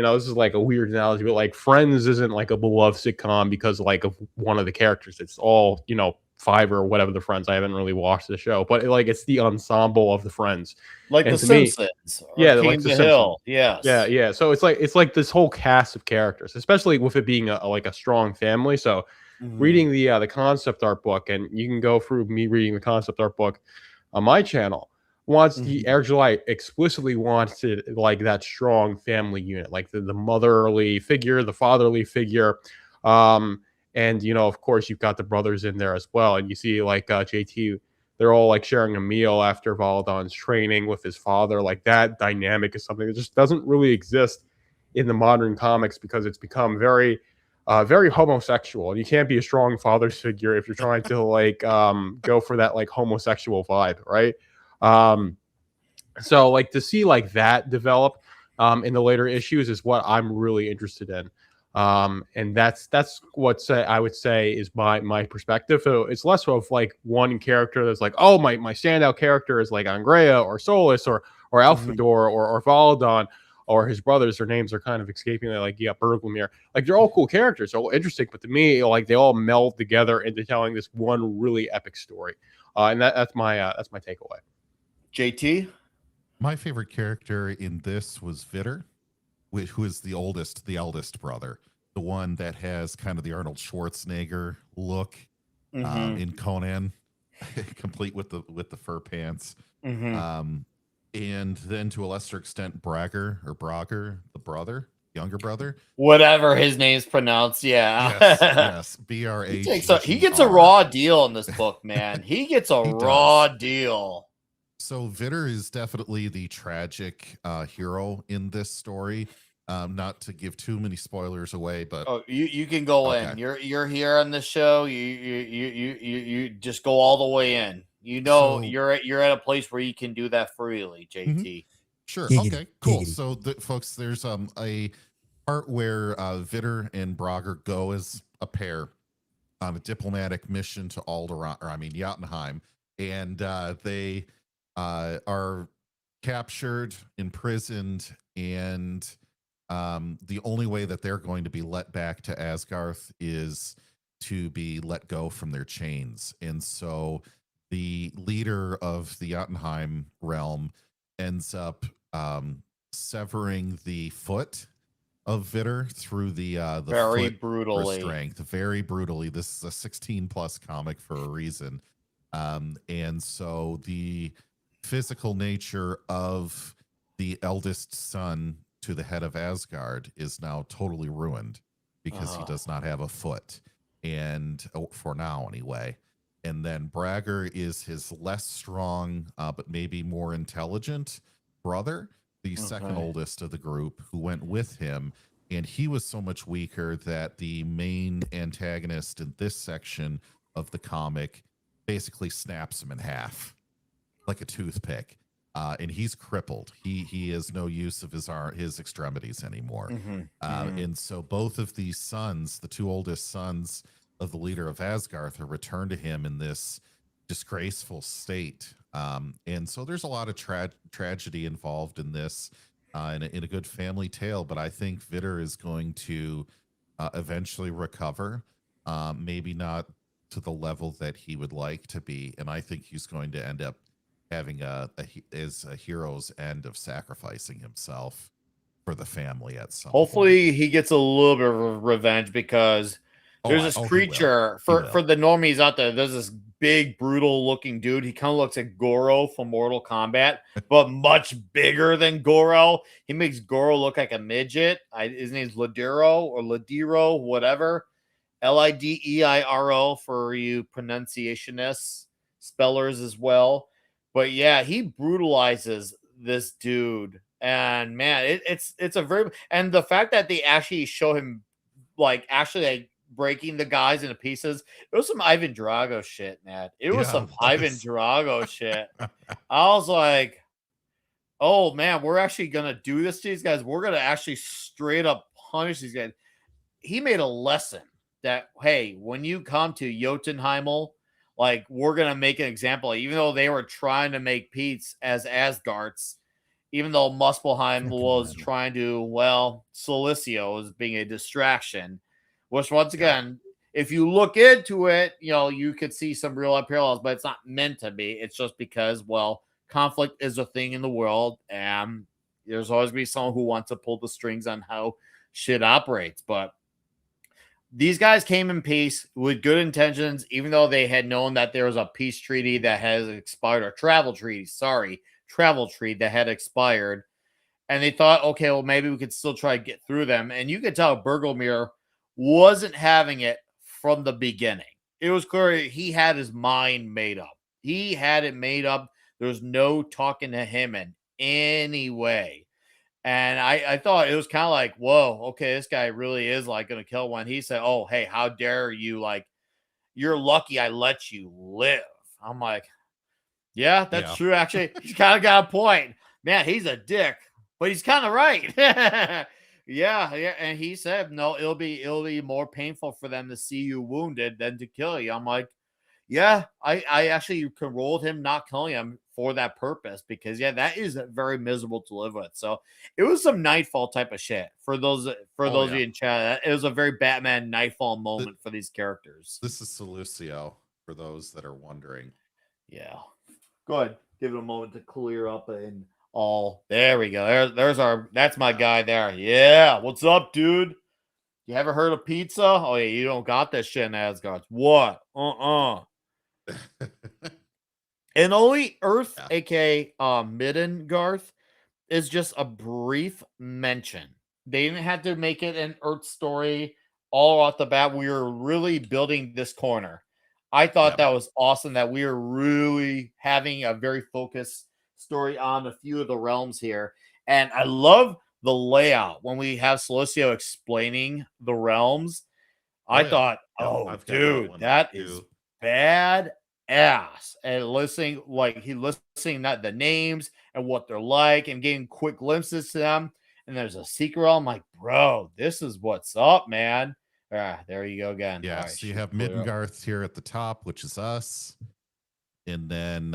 know, this is like a weird analogy, but like Friends isn't like a beloved sitcom because like of one of the characters. It's all, you know, 5 or whatever the Friends. I haven't really watched the show, but like it's the ensemble of the Friends, like and the to me, Simpsons. Or yeah, King like of the the Simpsons. Hill. Yes. Yeah. So it's like this whole cast of characters, especially with it being like a strong family. So reading the concept art book, and you can go through me reading the concept art book on my channel. Ergilite explicitly wanted like that strong family unit, like the motherly figure, the fatherly figure, and you know, of course, you've got the brothers in there as well, and you see like JT, they're all like sharing a meal after Valadon's training with his father. Like that dynamic is something that just doesn't really exist in the modern comics because it's become very very homosexual, and you can't be a strong father figure if you're trying to like go for that like homosexual vibe, right? So like to see like that develop in the later issues is what I'm really interested in. And that's what I would say is my perspective. So it's less of like one character that's like, oh, my standout character is like Angrea or Solus or Alfador or Valadon, or his brothers. Their names are kind of escaping me, like Berglamir. Like they're all cool characters, all interesting, but to me, like they all meld together into telling this one really epic story. And that's my takeaway. JT? My favorite character in this was Vitter, who is the eldest brother, the one that has kind of the Arnold Schwarzenegger look in Conan, complete with the fur pants. And then to a lesser extent, Bragger, the younger brother. Whatever his name's pronounced, yeah. Yes. BRA. He gets a raw deal in this book, man. He gets a raw deal. So Vitter is definitely the tragic hero in this story. Not to give too many spoilers away, but you can go in. You're here on the show. You just go all the way in. You know, you're at a place where you can do that freely, JT. Sure. Okay. Cool. So folks, there's a part where Vitter and Brogger go as a pair on a diplomatic mission to Jotunheim, and they are captured, imprisoned, and the only way that they're going to be let back to Asgarth is to be let go from their chains. And so the leader of the Jotunheim realm ends up severing the foot of Vitter through the very foot brutally. Strength, very brutally. This is a 16+ comic for a reason. And so the physical nature of the eldest son to the head of Asgard is now totally ruined because he does not have a foot, and for now anyway. And then Bragger is his less strong, but maybe more intelligent brother, the second oldest of the group, who went with him. And he was so much weaker that the main antagonist in this section of the comic basically snaps him in half like a toothpick. And he's crippled. He has no use of his extremities anymore. And so both of these sons, the two oldest sons of the leader of Asgarth, are returned to him in this disgraceful state. And so there's a lot of tragedy involved in this, in a good family tale. But I think Vitter is going to eventually recover, maybe not to the level that he would like to be. And I think he's going to end up having a hero's end of sacrificing himself for the family at some Hopefully point. he gets a little bit of revenge, because there's this creature for the normies out there. There's this big, brutal looking dude. He kind of looks like Goro from Mortal Kombat, but much bigger than Goro. He makes Goro look like a midget. His name's Ladiro, whatever. Lideiro for you pronunciationists, spellers as well. But yeah, he brutalizes this dude, and man, it's a very, and the fact that they actually show him like breaking the guys into pieces, it was some Ivan Drago shit, man. It was some Ivan Drago shit. I was like, oh man, we're actually gonna do this to these guys. We're gonna actually straight up punish these guys. He made a lesson that, hey, when you come to Jotunheim, like we're gonna make an example. Even though they were trying to make Pete's as Asgards, even though Muspelheim was trying to, well, Silicio was being a distraction, which once again, if you look into it, you know, you could see some real life parallels, but it's not meant to be. It's just because, well, conflict is a thing in the world, and there's always be someone who wants to pull the strings on how shit operates. But these guys came in peace with good intentions, even though they had known that there was a peace treaty that has expired, or travel treaty that had expired. And they thought, okay, well, maybe we could still try to get through them. And you could tell Bergelmir wasn't having it from the beginning. It was clear he had his mind made up. He had it made up. There was no talking to him in any way. And I thought it was kind of like, whoa, okay, this guy really is like going to kill one. He said, oh, hey, how dare you? Like, you're lucky I let you live. I'm like, yeah, that's true. Actually, he's kind of got a point. Man, he's a dick, but he's kind of right. Yeah. And he said, no, it'll be more painful for them to see you wounded than to kill you. I'm like, yeah, I actually controlled him not killing him for that purpose, because that is very miserable to live with. So it was some Nightfall type of shit for those of you in chat. It was a very Batman Nightfall moment for these characters. This is Silicio for those that are wondering. Yeah. Go ahead. Give it a moment to clear up and all. There we go. That's my guy there. Yeah. What's up, dude? You ever heard of pizza? Oh, yeah, you don't got that shit in Asgard. What? And only Earth, aka Middengarth, is just a brief mention. They didn't have to make it an Earth story all off the bat. We were really building this corner. I thought that was awesome, that we were really having a very focused story on a few of the realms here. And I love the layout when we have Silicio explaining the realms. I thought, dude, that is bad ass. And listening that the names and what they're like and getting quick glimpses to them. And there's a secret realm. I'm like, bro, this is what's up, man. There you go again. Yeah, right, so you have Middengarth here at the top, which is us. And then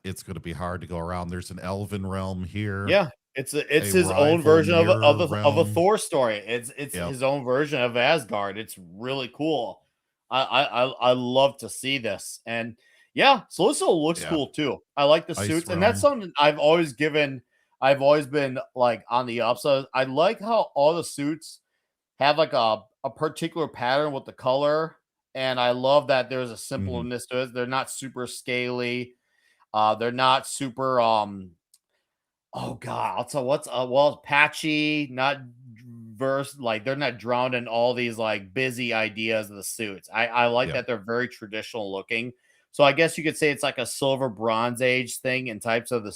it's going to be hard to go around. There's an Elven realm here. Yeah, it's his own version of a Thor story. It's his own version of Asgard. It's really cool. I love to see this. And yeah, Silicio looks cool too. I like the suits, and that's something I've always been like on the upside. I like how all the suits have like a particular pattern with the color, and I love that there's a simpleness to it. They're not super scaly. They're not super oh god, I'll tell what's patchy, not verse, like they're not drowned in all these like busy ideas of the suits. I like that they're very traditional looking. So I guess you could say it's like a silver bronze age thing in types of the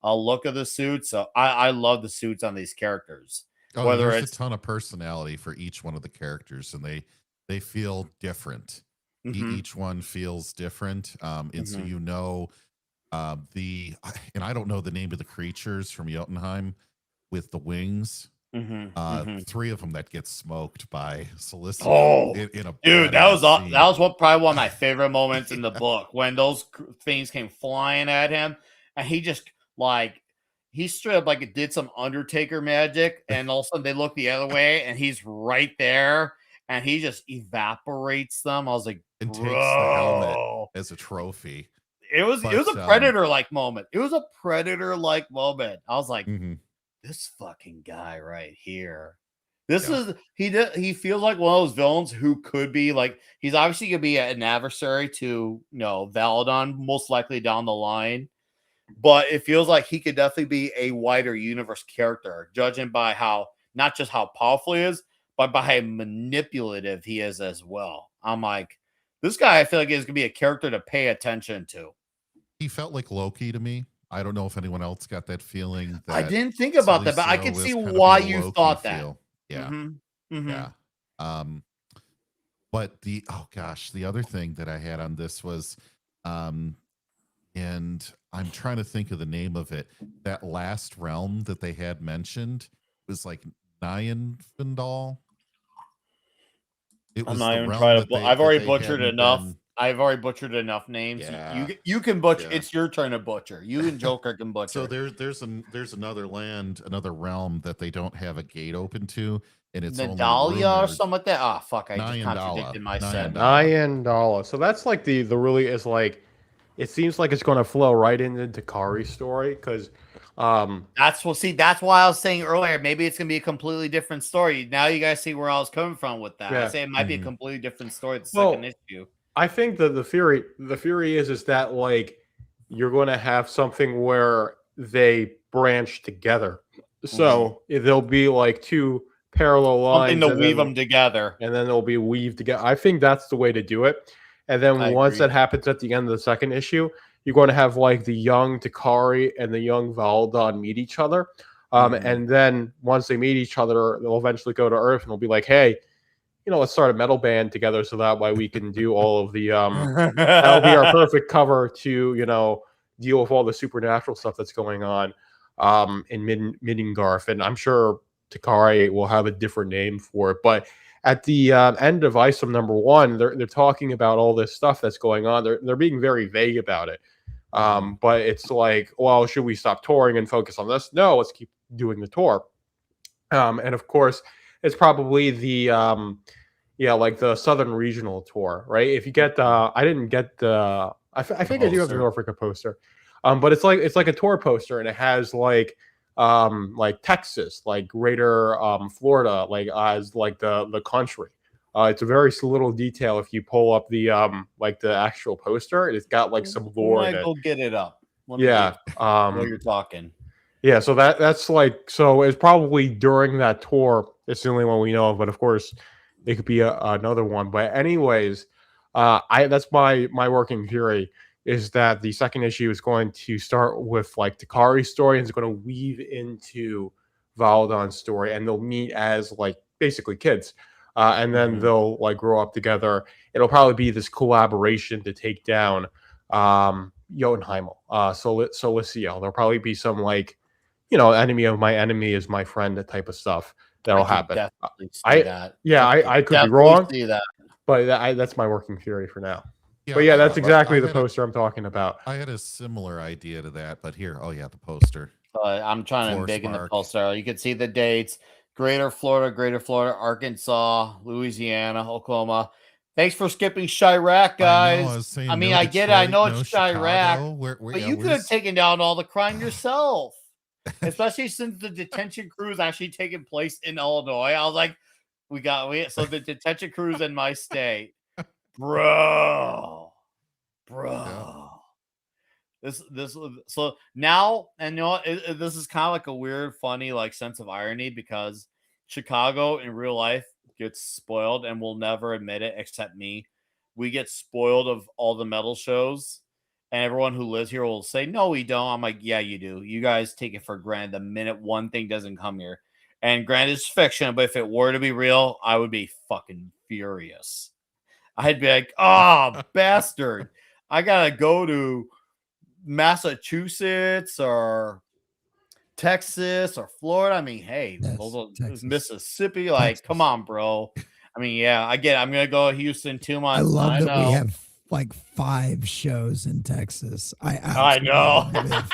look of the suits. So I love the suits on these characters. Whether it's a ton of personality for each one of the characters, and they feel different. Each one feels different. And so and I don't know the name of the creatures from Jotunheim with the wings. Three of them that get smoked by Silicio. Oh, dude, that was probably one of my favorite moments in the book, when those things came flying at him, and he just he straight up like it did some Undertaker magic, and all of a sudden they look the other way, and he's right there, and he just evaporates them. I was like, and takes the helmet as a trophy. It was a Predator-like moment. It was a Predator-like moment. I was like, this fucking guy right here. This is he feels like one of those villains who could be like, he's obviously gonna be an adversary to Valadon, most likely down the line. But it feels like he could definitely be a wider universe character, judging by not just how powerful he is, but by how manipulative he is as well. I'm like, this guy, I feel like is going to be a character to pay attention to. He felt like Loki to me. I don't know if anyone else got that feeling. I didn't think about that, but I can see why you thought that. Yeah. Yeah. But the other thing that I had on this was, and I'm trying to think of the name of it. That last realm that they had mentioned was like Nyanfindal. It was I'm not even trying to. I've already butchered enough. I've already butchered enough names. Yeah. You can butcher. Yeah. It's your turn to butcher. You and Joker can butcher. So there's another land, another realm that they don't have a gate open to, and it's only Nadalia or rumored. something like that. Oh fuck! I just Nyandala. contradicted myself. Nyandala. So that's like the really is like, it seems like it's going to flow right into Takari's story because. That's why I was saying earlier. Maybe it's gonna be a completely different story. Now you guys see where I was coming from with that. Yeah. I say it might be a completely different story. The second issue. I think that the theory is that like you're going to have something where they branch together. So there'll be like two parallel lines. Something to weave them together. And then they'll be weaved together. I think that's the way to do it. And then once that happens at the end of the second issue, you're going to have like the young Takari and the young Valdon meet each other. And then once they meet each other, they'll eventually go to Earth and they'll be like, hey, let's start a metal band together so that way we can do all of the that'll be our perfect cover to deal with all the supernatural stuff that's going on in Middengarth. And I'm sure Takari will have a different name for it, but at the end of Isom #1, they're talking about all this stuff that's going on. They're being very vague about it, but it's like, well, should we stop touring and focus on this? No, let's keep doing the tour. And of course, it's probably the like the Southern Regional tour, right? If you get I didn't get the I think I do have the Norfrica poster, but it's like a tour poster, and it has like Texas, like greater Florida, like as like the country. It's a very little detail if you pull up the the actual poster. It's got like some lore in it. Go get it up. While you're talking. Yeah, so that's like, so it's probably during that tour. It's the only one we know of, but of course it could be another one. But anyways, that's my working theory is that the second issue is going to start with like Takari's story and it's going to weave into Valdon's story, and they'll meet as like basically kids, and then they'll like grow up together. It'll probably be this collaboration to take down Jotunheimel, Solicio. There'll probably be some like, enemy of my enemy is my friend, that type of stuff that'll happen. I could be wrong, but that's my working theory for now. Yeah, but that's exactly the poster I'm talking about. I had a similar idea to that, but here, the poster. I'm trying to dig in the poster. You can see the dates: Greater Florida, Arkansas, Louisiana, Oklahoma. Thanks for skipping Chirac, guys. I get it. I know it's Chirac, but you could have taken down all the crime yourself. Especially since the detention crew is actually taking place in Illinois. I was like, so the detention crew is in my state. Bro. Yeah. This so now, and this is kind of like a weird, funny, like sense of irony, because Chicago in real life gets spoiled, and will never admit it except me. We get spoiled of all the metal shows, and everyone who lives here will say, no, we don't. I'm like, yeah, you do. You guys take it for granted the minute one thing doesn't come here. And granted, it's fiction, but if it were to be real, I would be fucking furious. I'd be like, oh, bastard. I got to go to Massachusetts or Texas or Florida. I mean, hey, Mississippi. Like, Texas. Come on, bro. I mean, yeah, I get it. I'm going to go to Houston 2 months. I love that we have like 5 shows in Texas. I know.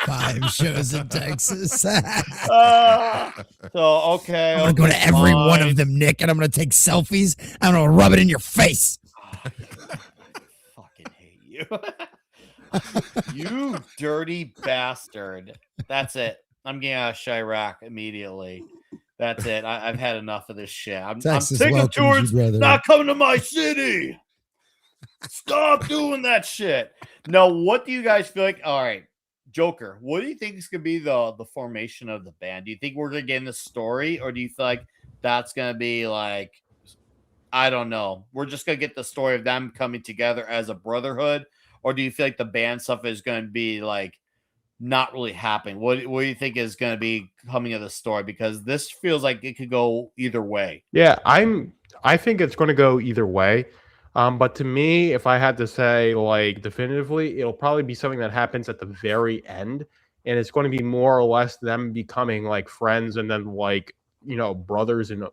5 shows in Texas. So, okay. I'm going to go to every one of them, Nick, and I'm going to take selfies. I'm going to rub it in your face. I fucking hate you. You dirty bastard. That's it. I'm getting out of Chirac immediately. That's it. I've had enough of this shit. I'm taking tours, not coming to my city. Stop doing that shit. Now, what do you guys feel like? All right, Joker, what do you think is going to be the formation of the band? Do you think we're going to get in the story, or do you feel like that's going to be like, I don't know, we're just going to get the story of them coming together as a brotherhood? Or do you feel like the band stuff is going to be like not really happening? What do you think is going to be coming of the story? Because this feels like it could go either way. Yeah, I think it's going to go either way. But to me, if I had to say like definitively, it'll probably be something that happens at the very end, and it's going to be more or less them becoming like friends, and then like brothers, and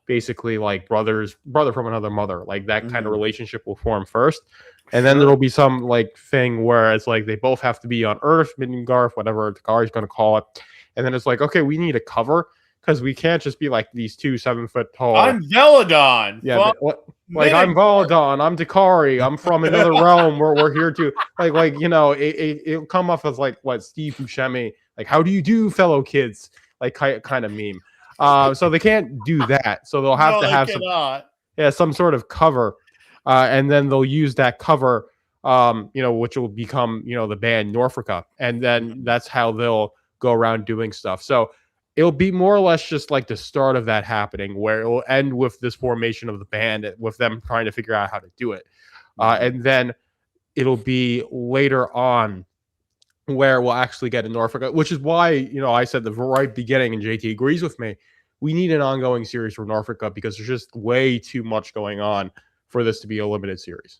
basically like brother from another mother, like that kind of relationship will form first, and then Sure. there'll be some like thing where it's like they both have to be on Earth, Midgard, whatever Takari's going to call it, and then it's like, okay, we need a cover because we can't just be like these 2 7-foot tall. I'm Veladon. Yeah, like I'm Voladon, I'm Dakari, I'm from another realm where we're here to like you know, it'll come off as like what Steve Buscemi, like how do you do, fellow kids, like kind of meme. So they can't do that. So they'll have to have some sort of cover, and then they'll use that cover, you know, which will become, you know, the band Norfrica, and then that's how they'll go around doing stuff. So it'll be more or less just like the start of that happening, where it will end with this formation of the band, with them trying to figure out how to do it. And then it'll be later on where we'll actually get a Norfrica, which is why, you know, I said the right beginning, and JT agrees with me, we need an ongoing series for Norfrica because there's just way too much going on for this to be a limited series.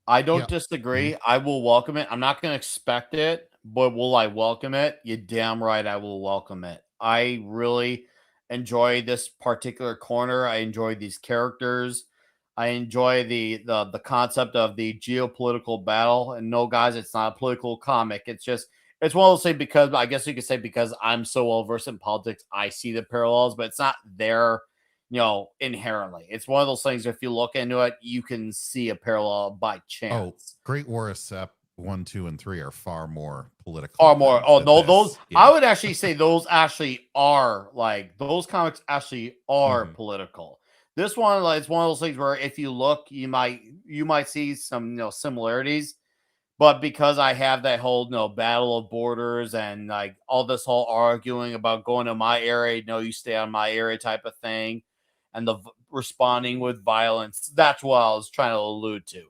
I don't disagree. I will welcome it. I'm not going to expect it, but will I welcome it? You're damn right I will welcome it. I really enjoy this particular corner. I enjoy these characters. I enjoy the concept of the geopolitical battle. And no, guys, it's not a political comic. It's one of those things, because I guess you could say because I'm so well versed in politics, I see the parallels, but it's not there, you know, inherently. It's one of those things, if you look into it, you can see a parallel by chance. Great War of Sep 1, 2, and 3 are far more political. Far more. Oh no, those I would actually say those actually are like those comics actually are political. This one, like, it's one of those things where if you look, you might see some, you know, similarities, but because I have that whole, you know, battle of borders and like all this whole arguing about going to my area, no, you stay on my area type of thing, and the responding with violence, that's what I was trying to allude to.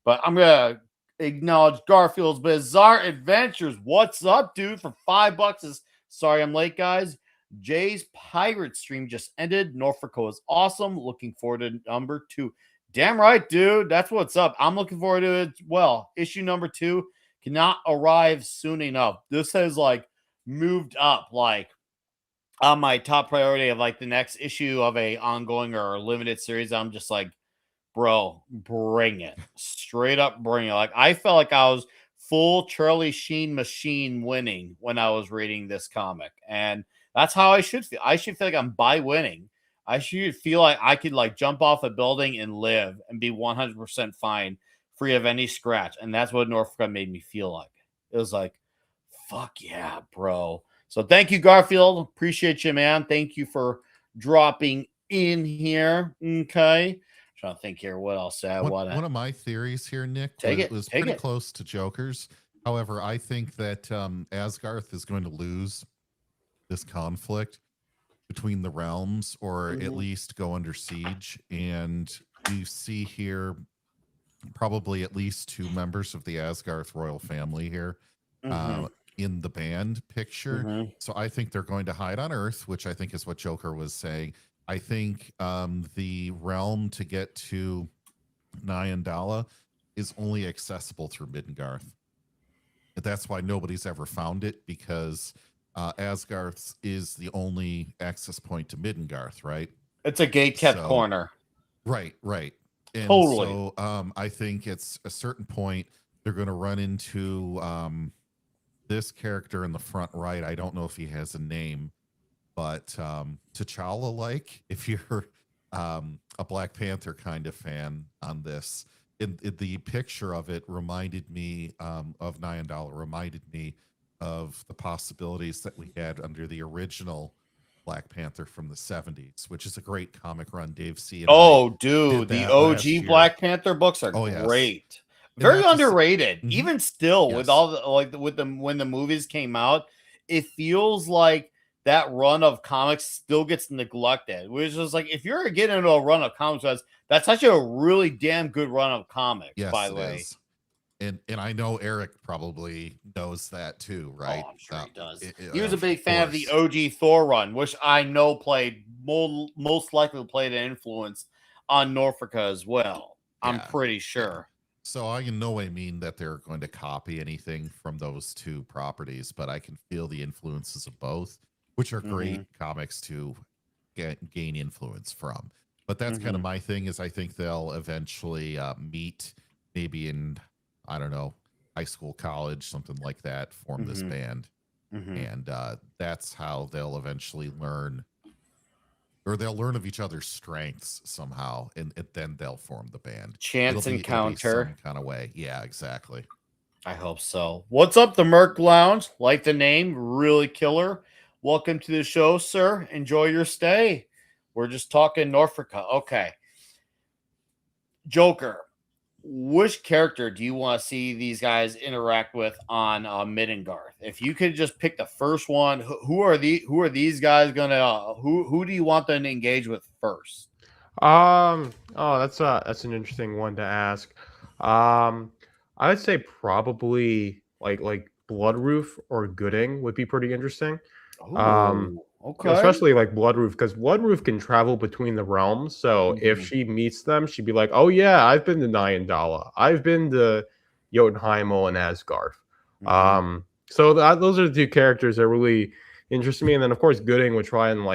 But I'm gonna acknowledge Garfield's Bizarre Adventures. What's up, dude? For $5 sorry I'm late, guys. Jay's Pirate stream just ended. Norfrica is awesome. Looking forward to number 2. Damn right, dude. That's what's up. I'm looking forward to it. Well, issue number 2 cannot arrive soon enough. This has like moved up like on my top priority of like the next issue of a ongoing or limited series. I'm just like, bro, bring it. Straight up bring it. Like, I felt like I was full Charlie Sheen machine winning when I was reading this comic. And that's how I should feel. I should feel like I'm by winning. I should feel like I could like jump off a building and live and be 100% fine, free of any scratch. And that's what Norfrica made me feel like. It was like, fuck yeah, bro. So thank you, Garfield. Appreciate you, man. Thank you for dropping in here. Okay. Trying to think here what else I want. One of my theories here, Nick, was pretty close to Joker's. However, I think that Asgarth is going to lose this conflict between the realms, or at least go under siege. And you see here probably at least 2 members of the Asgarth royal family here in the band picture. So I think they're going to hide on Earth, which I think is what Joker was saying. I think the realm to get to Nyandala is only accessible through Midgard. That's why nobody's ever found it, because Asgarth is the only access point to Midgard, right? It's a gate-kept corner. Right. And totally. So I think it's a certain point they're going to run into this character in the front right. I don't know if he has a name, but T'Challa-like, if you're a Black Panther kind of fan on this, the picture of it reminded me of Nyandala, reminded me of the possibilities that we had under the original Black Panther from the 70s, which is a great comic run. Dave C. Dude, the OG Black Panther books are great. Very underrated. Even still, with all the when the movies came out, it feels like that run of comics still gets neglected. Which is like, if you're getting into a run of comics, that's actually a really damn good run of comics, by the way. And I know Eric probably knows that too, right? Oh, I'm sure he does. He was a big fan of the OG Thor run, which I know most likely played an influence on Norfrica as well. I'm pretty sure. So I in no way mean that they're going to copy anything from those 2 properties, but I can feel the influences of both, which are great comics to gain influence from. But that's kind of my thing. Is I think they'll eventually meet, maybe in, I don't know, high school, college, something like that, form this band, and that's how they'll eventually learn, or they'll learn of each other's strengths somehow, and then they'll form the band. Chance It'll be encounter. some kind of way. Yeah, exactly. I hope so. What's up, the Merc Lounge? Like the name, really killer. Welcome to the show, sir. Enjoy your stay. We're just talking Norfrica. Okay. Joker, which character do you want to see these guys interact with on Middengarth? If you could just pick the first one, who are these guys gonna who do you want them to engage with first? Oh, that's an interesting one to ask. I would say probably like Bloodroof or Gooding would be pretty interesting. Okay. Especially like Bloodroof, because Bloodroof can travel between the realms. So if she meets them, she'd be like, "Oh yeah, I've been to Nyandala. I've been to Jotunheimel and Asgarth." So those are the two characters that really interest me. And then of course Gooding would try and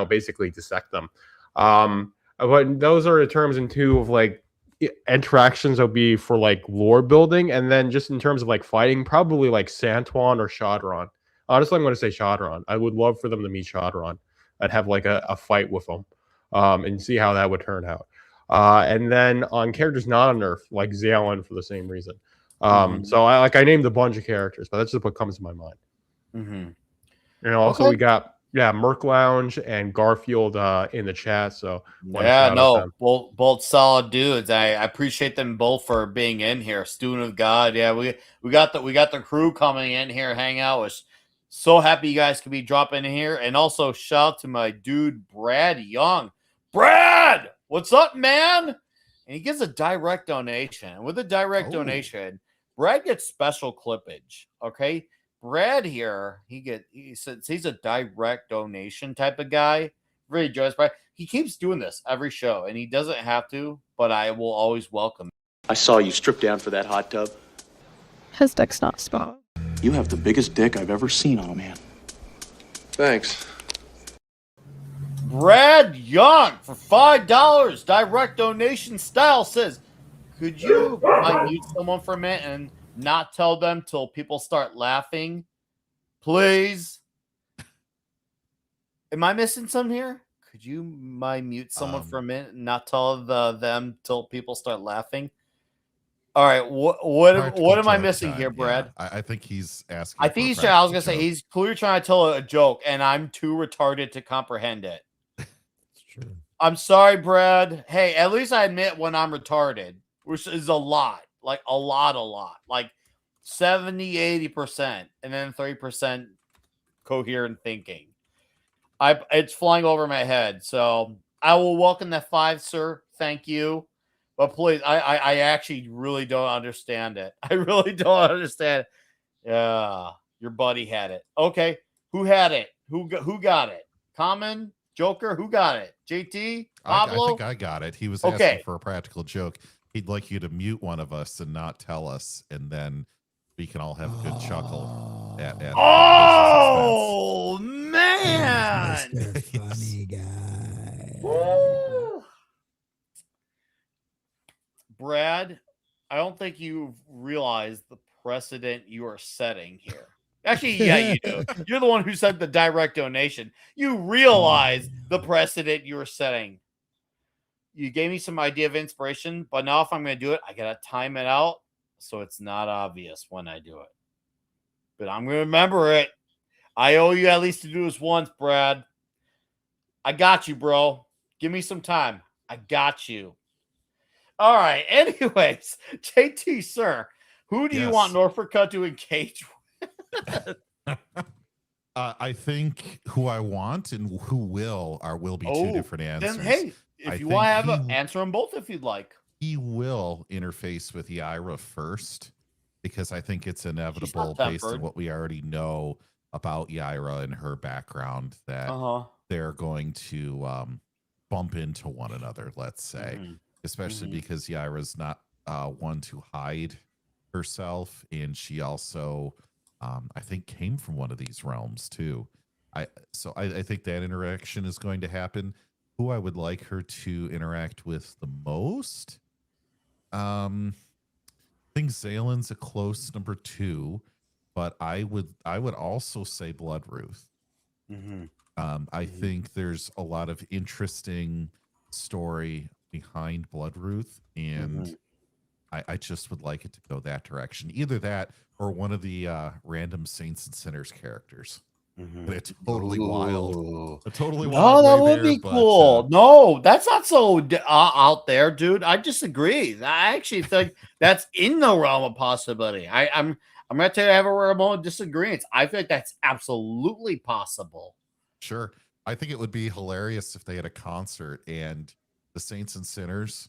basically dissect them. But those are the terms in two of like interactions that would be for like lore building, and then just in terms of like fighting, probably like Santuan or Shodron. Honestly, I'm going to say Shodron. I would love for them to meet Shodron. I'd have like a fight with them and see how that would turn out. And then on characters not on Nerf, like Zealon for the same reason. So I named a bunch of characters, but that's just what comes to my mind. Also we got Merc Lounge and Garfield in the chat. So both solid dudes. I appreciate them both for being in here. Student of God, we got the crew coming in here, hang out. Was so happy you guys could be dropping in here, and also shout out to my dude Brad Young. Brad, what's up, man? And he gives a direct donation. With a direct donation, Brad gets special clippage. Okay. Brad here, he says he's a direct donation type of guy. Really enjoys Brad. He keeps doing this every show, and he doesn't have to, but I will always welcome. I saw you strip down for that hot tub. His dick's not small. You have the biggest dick I've ever seen on a man. Thanks. Brad Young for $5, direct donation style, says, could you mute someone for a minute and not tell them till people start laughing, please? Am I missing something here? Could you mute someone for a minute and not tell them till people start laughing? All right, what am I missing here, Brad? Yeah, I think he's asking. I think I was gonna say he's clearly trying to tell a joke, and I'm too retarded to comprehend it. It's true. I'm sorry, Brad. Hey, at least I admit when I'm retarded, which is a lot. Like a lot, like 70-80%, and then 30% coherent thinking. It's flying over my head, so I will welcome that 5, sir. Thank you, but please, I actually really don't understand it. I really don't understand it. Yeah, your buddy had it. Okay, who had it? Who got it? Common, Joker. Who got it? JT, Pablo. I think I got it. He was asking for a practical joke. He'd like you to mute one of us and not tell us, and then we can all have a good chuckle. Oh, man! Mr. Funny Guy. Brad, I don't think you realize the precedent you are setting here. Actually, yeah, you do. You're the one who said the direct donation. You realize the precedent you are setting. You gave me some idea of inspiration, but now if I'm going to do it, I got to time it out so it's not obvious when I do it. But I'm going to remember it. I owe you at least to do this once, Brad. I got you, bro. Give me some time. I got you. All right. Anyways, JT, sir, who do you want Norfrica to engage with? I think who I want and who will be two different answers. Then, hey, if you want to have answer them both if you'd like. He will interface with Yaira first, because I think it's inevitable based on what we already know about Yaira and her background that they're going to bump into one another, let's say, especially because Yaira's not one to hide herself, and she also I think came from one of these realms too. I think that interaction is going to happen. Who I would like her to interact with the most? I think Zalen's a close number 2, but I would also say Bloodruth. I think there's a lot of interesting story behind Bloodruth, and I just would like it to go that direction. Either that or one of the random Saints and Sinners characters. It's totally wild. A totally wild. No, that would be cool. No, that's not so out there, dude. I disagree. I actually think that's in the realm of possibility. I'm going to tell you, I have a realm of disagreements. I think that's absolutely possible. Sure. I think it would be hilarious if they had a concert and the Saints and Sinners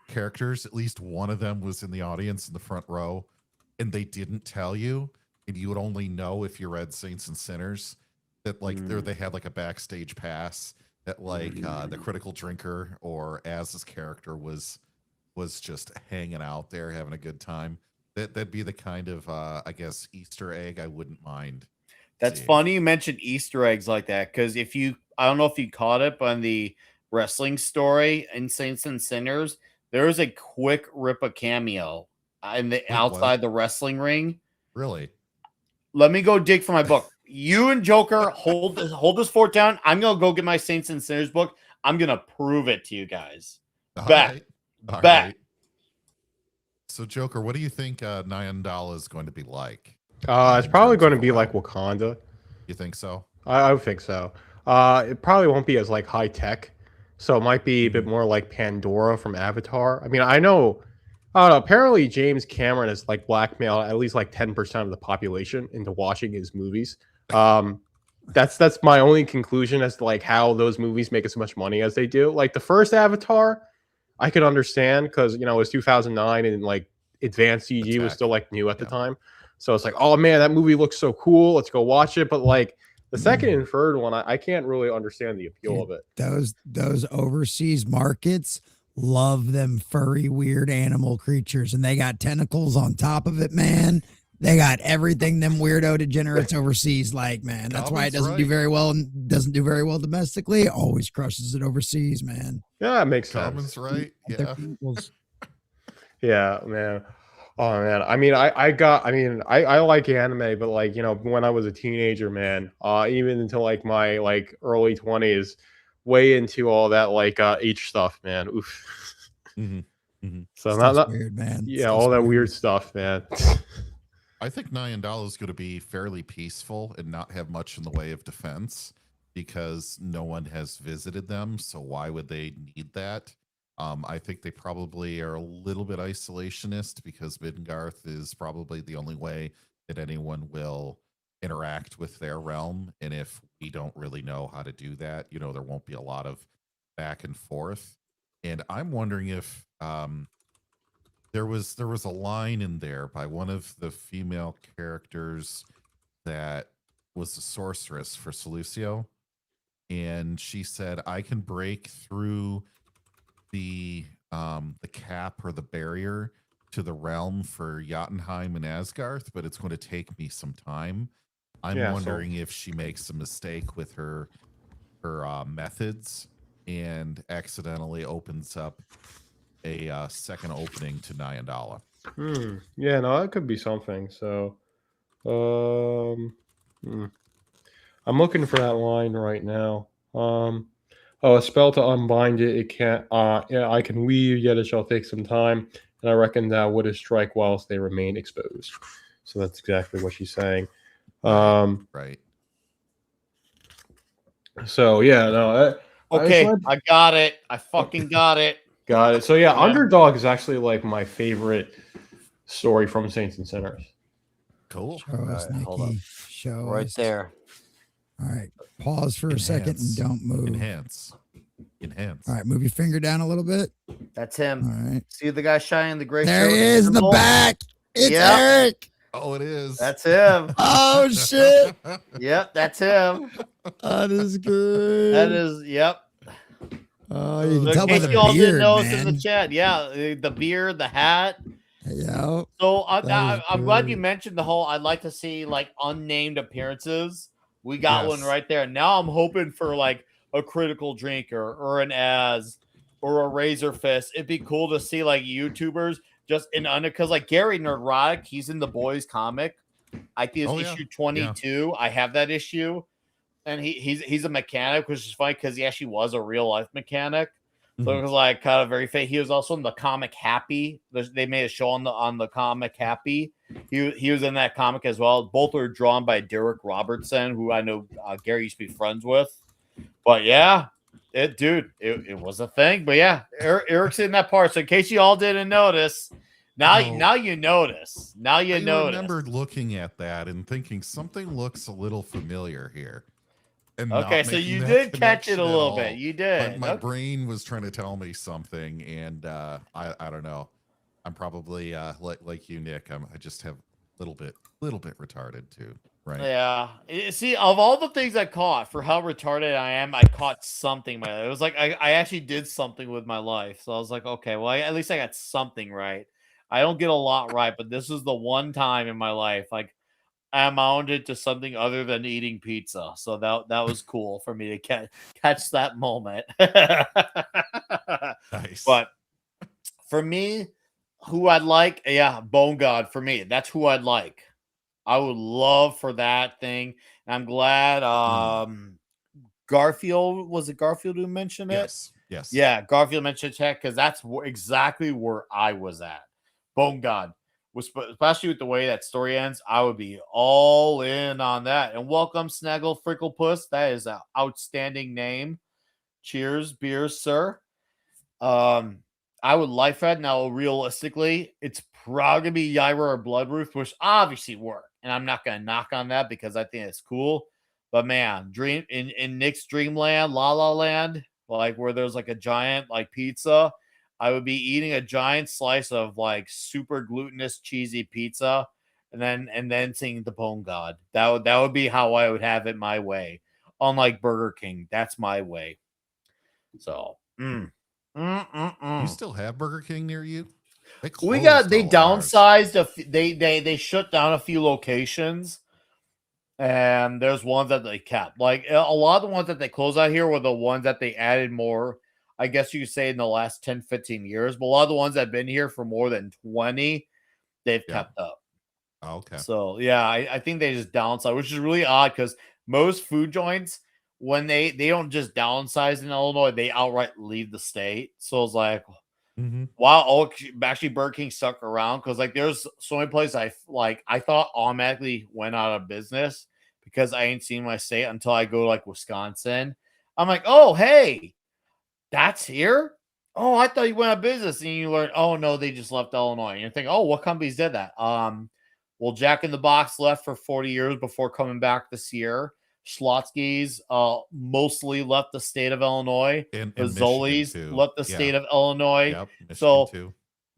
characters, at least one of them was in the audience in the front row, and they didn't tell you, and you would only know if you read Saints and Sinners that like they had like a backstage pass that like the Critical Drinker or Az's character was just hanging out there having a good time. That'd be the kind of I guess Easter egg I wouldn't mind. That's funny you mentioned Easter eggs like that, because I don't know if you caught it, but on the wrestling story in Saints and Sinners, there was a quick Rippa cameo outside the wrestling ring. Really? Let me go dig for my book. You and Joker hold this fort down. I'm gonna go get my Saints and Sinners book. I'm gonna prove it to you guys. All Bet. right. So Joker, what do you think Nyandala is going to be like? It's probably going to be like Wakanda. You think so? I would think so. It probably won't be as like high tech, so it might be a bit more like Pandora from Avatar. I mean, I don't know. Apparently, James Cameron has like blackmailed at least like 10% of the population into watching his movies. That's my only conclusion as to like how those movies make as much money as they do. Like the first Avatar, I could understand because it was 2009 and like advanced CG was still like new at the time. So it's like, oh man, that movie looks so cool. Let's go watch it. But like the second and third one, I can't really understand the appeal of it. Those overseas markets love them furry, weird animal creatures, and they got tentacles on top of it, man. They got everything them weirdo degenerates overseas like, man. That's why it doesn't do very well and doesn't do very well domestically. It always crushes it overseas, man. Yeah, that makes sense. Commons right. Yeah. Yeah, man. Oh man, I mean, I like anime, but like when I was a teenager, man, even into like my like early 20s, way into all that like H stuff, man. Oof. So not weird, man. Yeah, all that weird stuff, man. I think Nyandala is going to be fairly peaceful and not have much in the way of defense because no one has visited them. So why would they need that? I think they probably are a little bit isolationist because Midgarth is probably the only way that anyone will interact with their realm. And if we don't really know how to do that, there won't be a lot of back and forth. And I'm wondering if there was a line in there by one of the female characters that was the sorceress for Solucio. And she said, I can break through the cap or the barrier to the realm for Jotunheim and Asgarth, but it's going to take me some time. I'm wondering if she makes a mistake with her methods and accidentally opens up a second opening to Nyandala. Yeah, no, that could be something. So I'm looking for that line right now. Oh, a spell to unbind it. It can't. Yeah, I can weave, yet it shall take some time. And I reckon thou wouldst strike whilst they remain exposed. So that's exactly what she's saying. Right. So yeah, no. Okay, I got it. I fucking got it. Got it. So yeah, Underdog is actually like my favorite story from Saints and Sinners. Cool. Show us, Nikki. Hold up. Show Right us. there. All right. Pause for a second and don't move. Enhance. All right. Move your finger down a little bit. That's him. All right. See the guy shining the gray There shirt he is in the back. It's Eric. Oh, it is. That's him. Oh, shit. Yep, that's him. That is good. That is, yep. Oh, you can In tell by case the you all didn't beard, notice in man. the chat. Yeah, the beard, the hat. Yeah. So I'm That is glad good. you mentioned the whole. I'd like to see like unnamed appearances We got one Yes. right there. Now I'm hoping for like a Critical Drinker or an Az or a Razor Fist. It'd be cool to see like YouTubers just in under, because like Gary Nerdrotic, he's in the Boys comic. I think it's issue 22. I have that issue, and he's a mechanic, which is funny because he actually was a real life mechanic. So it was like kind of very fake. He was also in the comic Happy. They made a show on the comic Happy. He was in that comic as well. Both are drawn by Derek Robertson, who I know Gary used to be friends with. But yeah, it was a thing. But yeah, Eric's in that part. So in case you all didn't notice, now you notice. Now you notice. I remembered looking at that and thinking something looks a little familiar here. And okay, so you did catch it a little bit. You did. My brain was trying to tell me something, and I don't know. I'm probably like you, Nick. I just have a little bit retarded too, right? Yeah. See, of all the things I caught, for how retarded I am, I caught something. It was like I actually did something with my life. So I was like, okay, well, at least I got something right. I don't get a lot right, but this is the one time in my life like I amounted to something other than eating pizza. So that was cool for me to catch that moment. Nice. But for me, who I'd like, Bone God for me. That's who I'd like. I would love for that thing. And I'm glad Garfield, was it Garfield who mentioned it? Yes. Yeah, Garfield mentioned Tech because that's exactly where I was at. Bone God. Especially with the way that story ends, I would be all in on that. And welcome, Snaggle Fricklepuss. That is an outstanding name. Cheers, beers, sir. I would like that. Now, realistically, it's probably gonna be Yaira or Bloodroof, which obviously work. And I'm not gonna knock on that because I think it's cool. But man, dream in Nick's Dreamland, La La Land, like where there's like a giant like pizza. I would be eating a giant slice of like super glutinous cheesy pizza, and then seeing the Bone God. That would be how I would have it my way. Unlike Burger King, that's my way. So, You still have Burger King near you? they downsized. They shut down a few locations, and there's ones that they kept. Like a lot of the ones that they closed out here were the ones that they added more. I guess you could say in the last 10, 15 years, but a lot of the ones that have been here for more than 20, they've kept up. Oh, okay. So yeah, I think they just downsize, which is really odd because most food joints, when they don't just downsize in Illinois, they outright leave the state. So it's like, wow, actually Burger King stuck around because like there's so many places I thought automatically went out of business because I ain't seen my state until I go to like Wisconsin. I'm like, oh hey, that's here? Oh, I thought you went out of business. And you learn, oh no, they just left Illinois. And you think, oh, what companies did that? Well, Jack in the Box left for 40 years before coming back this year. Schlotsky's mostly left the state of Illinois. And Zoli's left the state of Illinois. Yep, so too.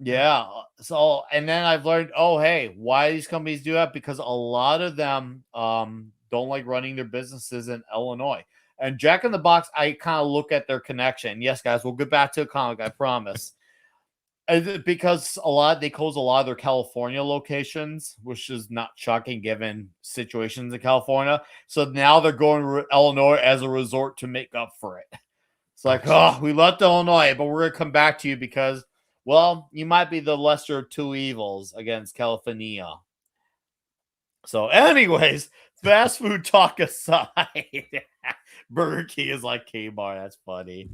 yeah. So and then I've learned, oh hey, why these companies do that? Because a lot of them don't like running their businesses in Illinois. And Jack in the Box, I kind of look at their connection. Yes, guys, we'll get back to a comic, I promise. Because they close a lot of their California locations, which is not shocking given situations in California. So now they're going to Illinois as a resort to make up for it. It's like, oh, we left Illinois, but we're going to come back to you because, well, you might be the lesser of two evils against California. So anyways, fast food talk aside, Burger King is like Kmart. That's funny.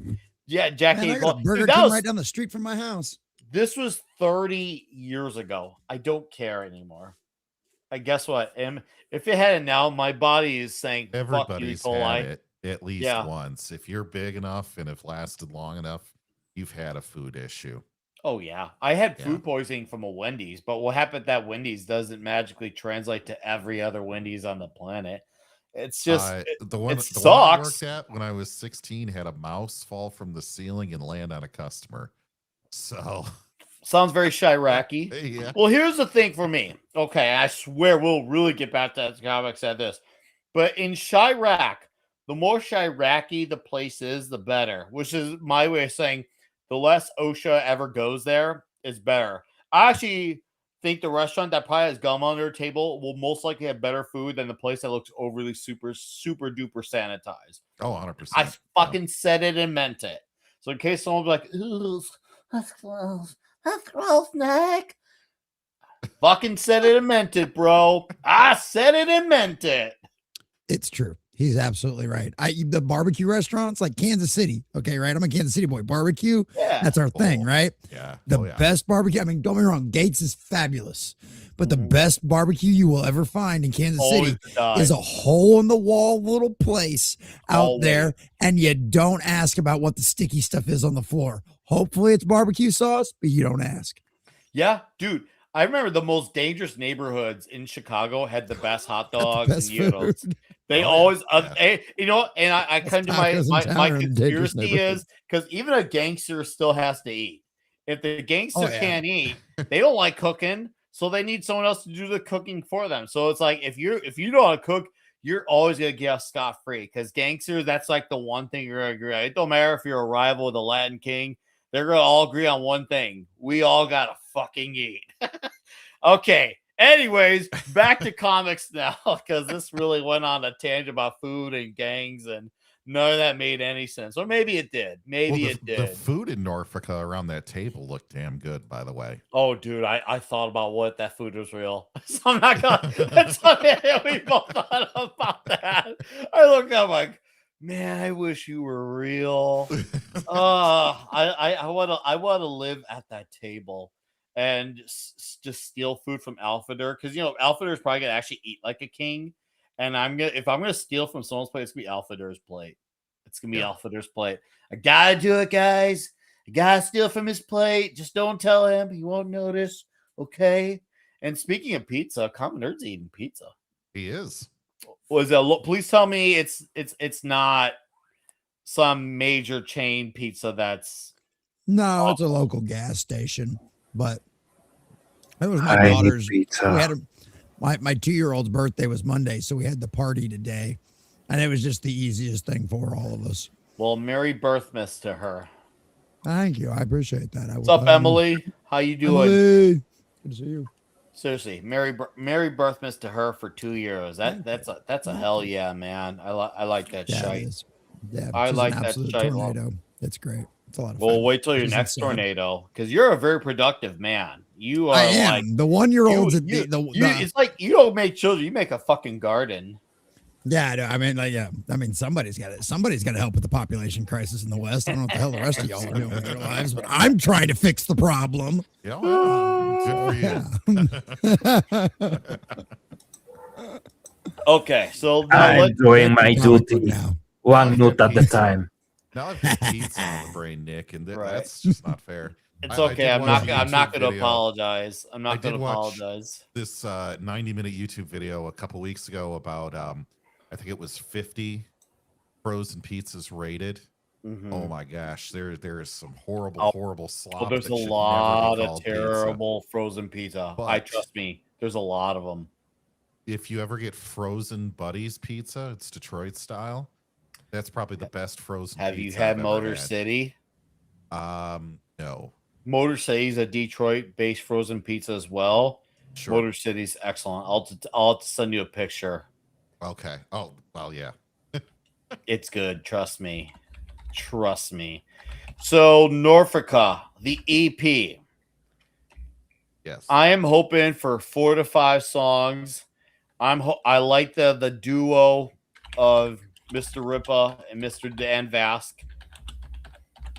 Yeah, Jackie. Man, I got a Burger King right down the street from my house. This was 30 years ago. I don't care anymore. I guess what? If it had it now, my body is saying, everybody's fuck you, had it at least once. If you're big enough and have lasted long enough, you've had a food issue. Oh, yeah. I had food poisoning from a Wendy's, but what happened at that Wendy's doesn't magically translate to every other Wendy's on the planet. It's just, the one sucks. I worked at when I was 16 had a mouse fall from the ceiling and land on a customer. So sounds very Chiraqy. Yeah. Well, here's the thing for me. Okay, I swear we'll really get back to that comics at this. But in Chirac, the more Chiraqy the place is, the better. Which is my way of saying the less OSHA ever goes there is better. I actually think the restaurant that probably has gum on their table will most likely have better food than the place that looks overly super duper sanitized. Oh, 100%. I fucking said it and meant it. So in case someone's like, "Ooh, that's gross. That's gross, Nick." Fucking said it and meant it, bro. I said it and meant it. It's true. He's absolutely right. The barbecue restaurants like Kansas City. Okay, right? I'm a Kansas City boy. Barbecue. Yeah. That's our thing, right? Yeah. The best barbecue. I mean, don't get me wrong, Gates is fabulous. But the best barbecue you will ever find in Kansas City is a hole in the wall little place out there, and you don't ask about what the sticky stuff is on the floor. Hopefully it's barbecue sauce, but you don't ask. Yeah, dude. I remember the most dangerous neighborhoods in Chicago had the best hot dogs. And, they always, and I come to my conspiracy is because even a gangster still has to eat. If the gangster can't eat, they don't like cooking, so they need someone else to do the cooking for them. So it's like if you don't want to cook, you're always gonna get off scot-free because gangsters, that's like the one thing you're gonna agree on. It don't matter if you're a rival with the Latin King. They're going to all agree on one thing. We all got to fucking eat. Okay. Anyways, back to comics now because this really went on a tangent about food and gangs and none of that made any sense. Or maybe it did. Maybe it did. The food in Norfrica around that table looked damn good, by the way. Oh, dude, I thought about what that food was real. So I'm not going to. We both thought about that. I looked up like, man, I wish you were real. I want to live at that table and just steal food from Alfeder because Alfeder is probably gonna actually eat like a king, and if I'm gonna steal from someone's plate, it's gonna be Alfeder's plate. It's gonna be Alfeder's plate. I gotta do it, guys. I gotta steal from his plate. Just don't tell him; he won't notice. Okay. And speaking of pizza, Common Nerd's eating pizza. He is. Was it? Please tell me it's not some major chain pizza. It's a local gas station, but it was my daughter's pizza. We had my 2-year-old's birthday was Monday, so we had the party today, and it was just the easiest thing for all of us. Well, Merry Birthmas to her. Thank you, I appreciate that. What's up, Emily? How you doing? Emily. Good to see you. Seriously, Merry Birthmas to her for 2 years. That's a hell yeah, man. I like that shite. Yeah, I like that shite. Tornado. It's great. It's a lot of fun. Well, wait till your next tornado because you're a very productive man. You are. I am. Like the 1-year-olds. It's like you don't make children. You make a fucking garden. Yeah, I mean, somebody's got to help with the population crisis in the West. I don't know what the hell the rest of y'all are doing with their lives, but I'm trying to fix the problem. Yeah, good for you. Okay, so I'm doing my duty. Now. One note at a time. Now I've got pizza on the brain, Nick, and that's just not fair. It's okay. I'm not going to apologize. I'm not going to apologize. This 90-minute YouTube video a couple weeks ago about I think it was 50 frozen pizzas rated. Mm-hmm. Oh my gosh, there is some horrible slop. There's a lot of terrible frozen pizza. Trust me, there's a lot of them. If you ever get frozen Buddies pizza, it's Detroit style. That's probably the best frozen. Have you had Motor City? No. Motor City's a Detroit-based frozen pizza as well. Sure. Motor City's excellent. I'll have to send you a picture. Okay. Oh, well, yeah. It's good. Trust me. So Norfrica, the EP. Yes. I am hoping for 4 to 5 songs. I like the duo of Mr. Rippa and Mr. Dan Vask.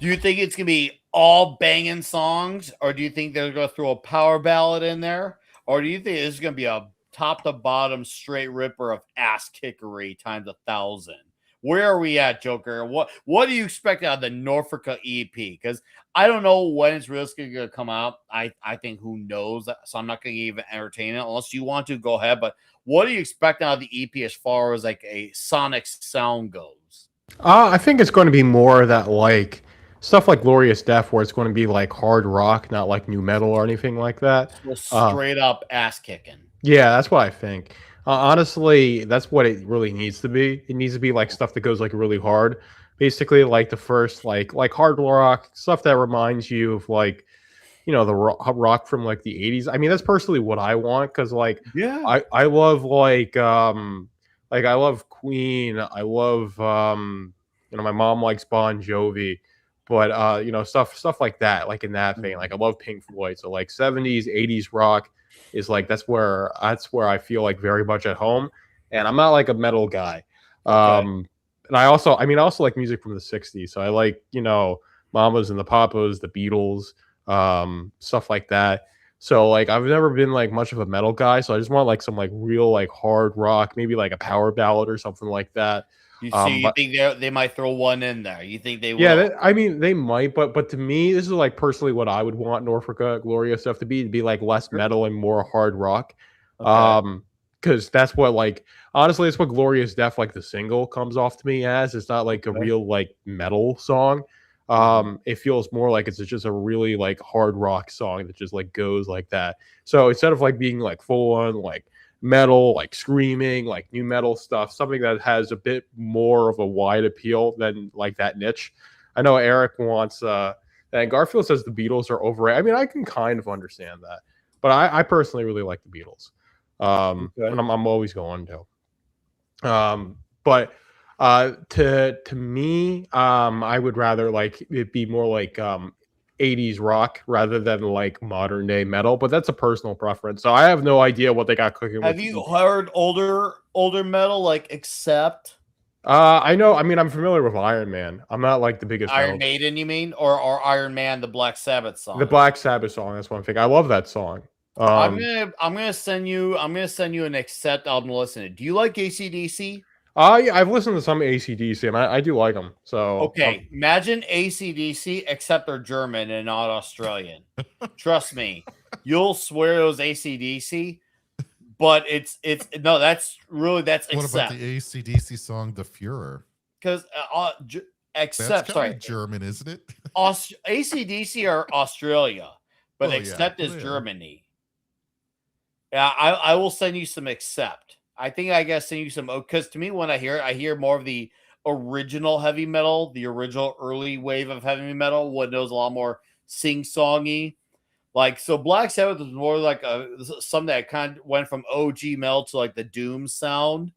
Do you think it's gonna be all banging songs, or do you think they're gonna throw a power ballad in there, or do you think it's gonna be a top to bottom straight ripper of ass kickery times 1,000? Where are we at, Joker? What do you expect out of the Norfrica EP? Because I don't know when it's realistically going to come out. I think who knows, so I'm not going to even entertain it unless you want to. Go ahead, but what do you expect out of the EP as far as like a sonic sound goes? I think it's going to be more that like stuff like Glorious Death, where it's going to be like hard rock, not like new metal or anything like that. Well, straight up ass kicking. Yeah, that's what I think. Honestly, that's what it really needs to be. It needs to be like stuff that goes like really hard. Basically, like the first like hard rock stuff that reminds you of like you know, the rock from like the 80s. I mean, that's personally what I want, because like Yeah. I love like I love Queen. I love you know, my mom likes Bon Jovi, but you know, stuff like that, like in that vein. Like I love Pink Floyd. So like 70s, 80s rock is like that's where I feel like very much at home. And I'm not like a metal guy. And I also like music from the 60s. So I like, you know, Mamas and the Papas, the Beatles, stuff like that. So like I've never been like much of a metal guy, so I just want like some like real like hard rock, maybe like a power ballad or something like that. You see, you think they might throw one in there? You think they will? Yeah, I mean they might, but to me, this is like personally what I would want Norfrica Gloria stuff to be like less metal and more hard rock. Because that's what like honestly, it's what Gloria's Death, like the single, comes off to me as. It's not like a real like metal song. It feels more like it's just a really like hard rock song that just like goes like that. So instead of like being like full on like metal, like screaming, like new metal stuff, something that has a bit more of a wide appeal than like that niche. I know Eric wants and Garfield says the Beatles are overrated. I mean, I can kind of understand that, but I personally really like the Beatles. And I'm always going to. But to me, I would rather like it be more like 80s rock rather than like modern day metal, but that's a personal preference. So I have no idea what they got cooking. Have you heard older metal like Accept? I know. I mean, I'm familiar with Iron Man. I'm not like the biggest Iron Maiden, you mean, or Iron Man, the Black Sabbath song? The Black Sabbath song. That's one thing. I love that song. I'm gonna send you an Accept album to listen to. Do you like AC/DC? Yeah, I've listened to some AC/DC and I do like them. So okay, imagine AC/DC except they're German and not Australian. Trust me, you'll swear it was AC/DC, but it's no. That's Accept. What about the AC/DC song "The Führer"? Because Accept, that's kind of German, isn't it? AC/DC are Australia, but Accept is Germany. Yeah, I will send you some Accept. I think I gotta send you some, because to me, when I hear it, I hear more of the original heavy metal, the original early wave of heavy metal, when it was a lot more sing-songy. Like, so Black Sabbath was more like something that kind of went from OG metal to like the doom sound.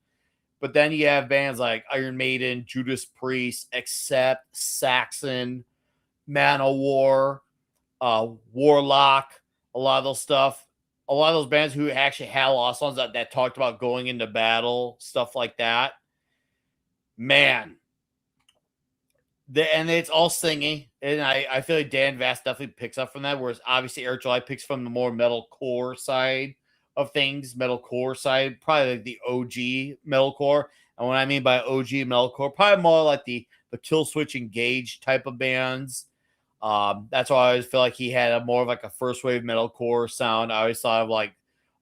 But then you have bands like Iron Maiden, Judas Priest, Accept, Saxon, Manowar, Warlock, a lot of those stuff. A lot of those bands who actually had a lot of songs that talked about going into battle, stuff like that. Man. And it's all singing. And I feel like Dan Vast definitely picks up from that, whereas obviously Eric July picks from the more metalcore side of things. Metalcore side, probably like the OG metalcore. And what I mean by OG metalcore, probably more like the Killswitch Engage type of bands. That's why I always feel like he had a more of like a first wave metalcore sound. I always thought of like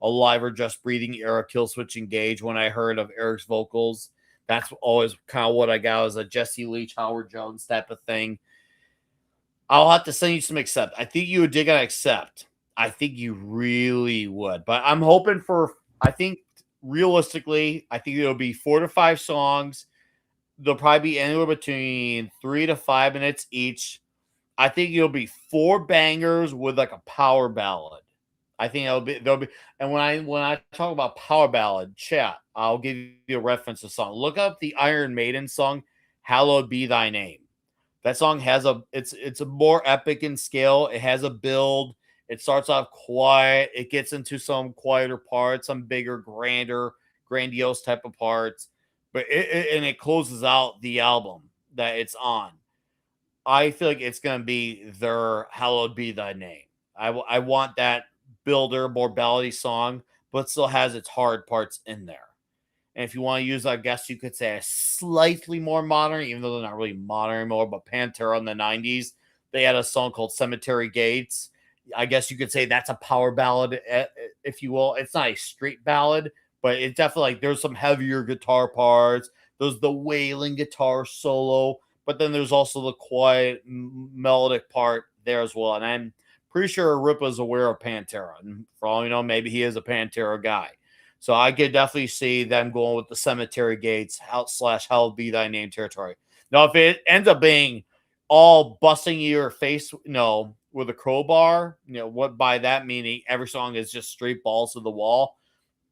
a Live or Just Breathing era Killswitch Engage when I heard of Eric's vocals. That's always kind of what I got, as a Jesse Leach, Howard Jones type of thing. I'll have to send you some Accept. I think you would dig on Accept. I think you really would. But I'm hoping for, I think realistically, I think it'll be 4 to 5 songs. They'll probably be anywhere between 3 to 5 minutes each. I think it'll be 4 bangers with like a power ballad. I think there'll be, and when I talk about power ballad, chat, I'll give you a reference to the song. Look up the Iron Maiden song, "Hallowed Be Thy Name." That song has it's a more epic in scale. It has a build. It starts off quiet. It gets into some quieter parts, some bigger, grandiose type of parts, but it closes out the album that it's on. I feel like it's going to be their "Hallowed Be Thy Name." I want that builder, more ballady song, but still has its hard parts in there. And if you want to use, I guess you could say, a slightly more modern, even though they're not really modern anymore, but Pantera in the 90s, they had a song called "Cemetery Gates." I guess you could say that's a power ballad, if you will. It's not a straight ballad, but it's definitely like there's some heavier guitar parts. There's the wailing guitar solo, but then there's also the quiet melodic part there as well. And I'm pretty sure Rippa is aware of Pantera. And for all you know, maybe he is a Pantera guy. So I could definitely see them going with the Cemetery Gates / Hallowed Be Thy Name territory. Now, if it ends up being all busting your face, with a crowbar, what by that meaning every song is just straight balls to the wall.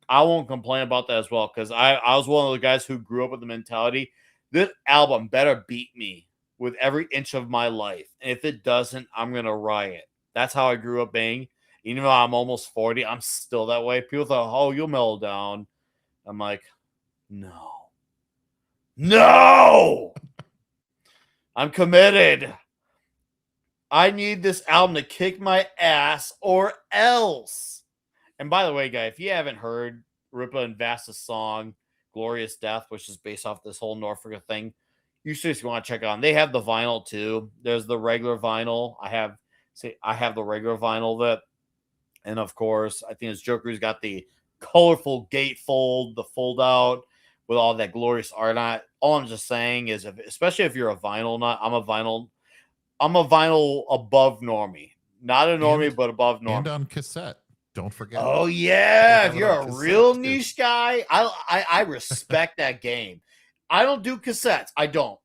I won't complain about that as well, because I was one of the guys who grew up with the mentality, this album better beat me with every inch of my life. And if it doesn't, I'm going to riot. That's how I grew up being. Even though I'm almost 40, I'm still that way. People thought, oh, you'll mellow down. I'm like, no. I'm committed. I need this album to kick my ass or else. And by the way, guy, if you haven't heard Rippa and Vasta's song, Glorious Death, which is based off this whole Norfrica thing, you seriously want to check it out. They have the vinyl too. There's the regular vinyl. I have the regular vinyl of it. And of course, I think it's Joker who's got the colorful gatefold, the fold out with all that glorious art on it. All I'm just saying is, especially if you're a vinyl nut, I'm a vinyl above normie. Not a normie, but above normie. And on cassette. Don't forget. Oh, yeah. If you're a real niche guy, I respect that game. I don't do cassettes. I don't.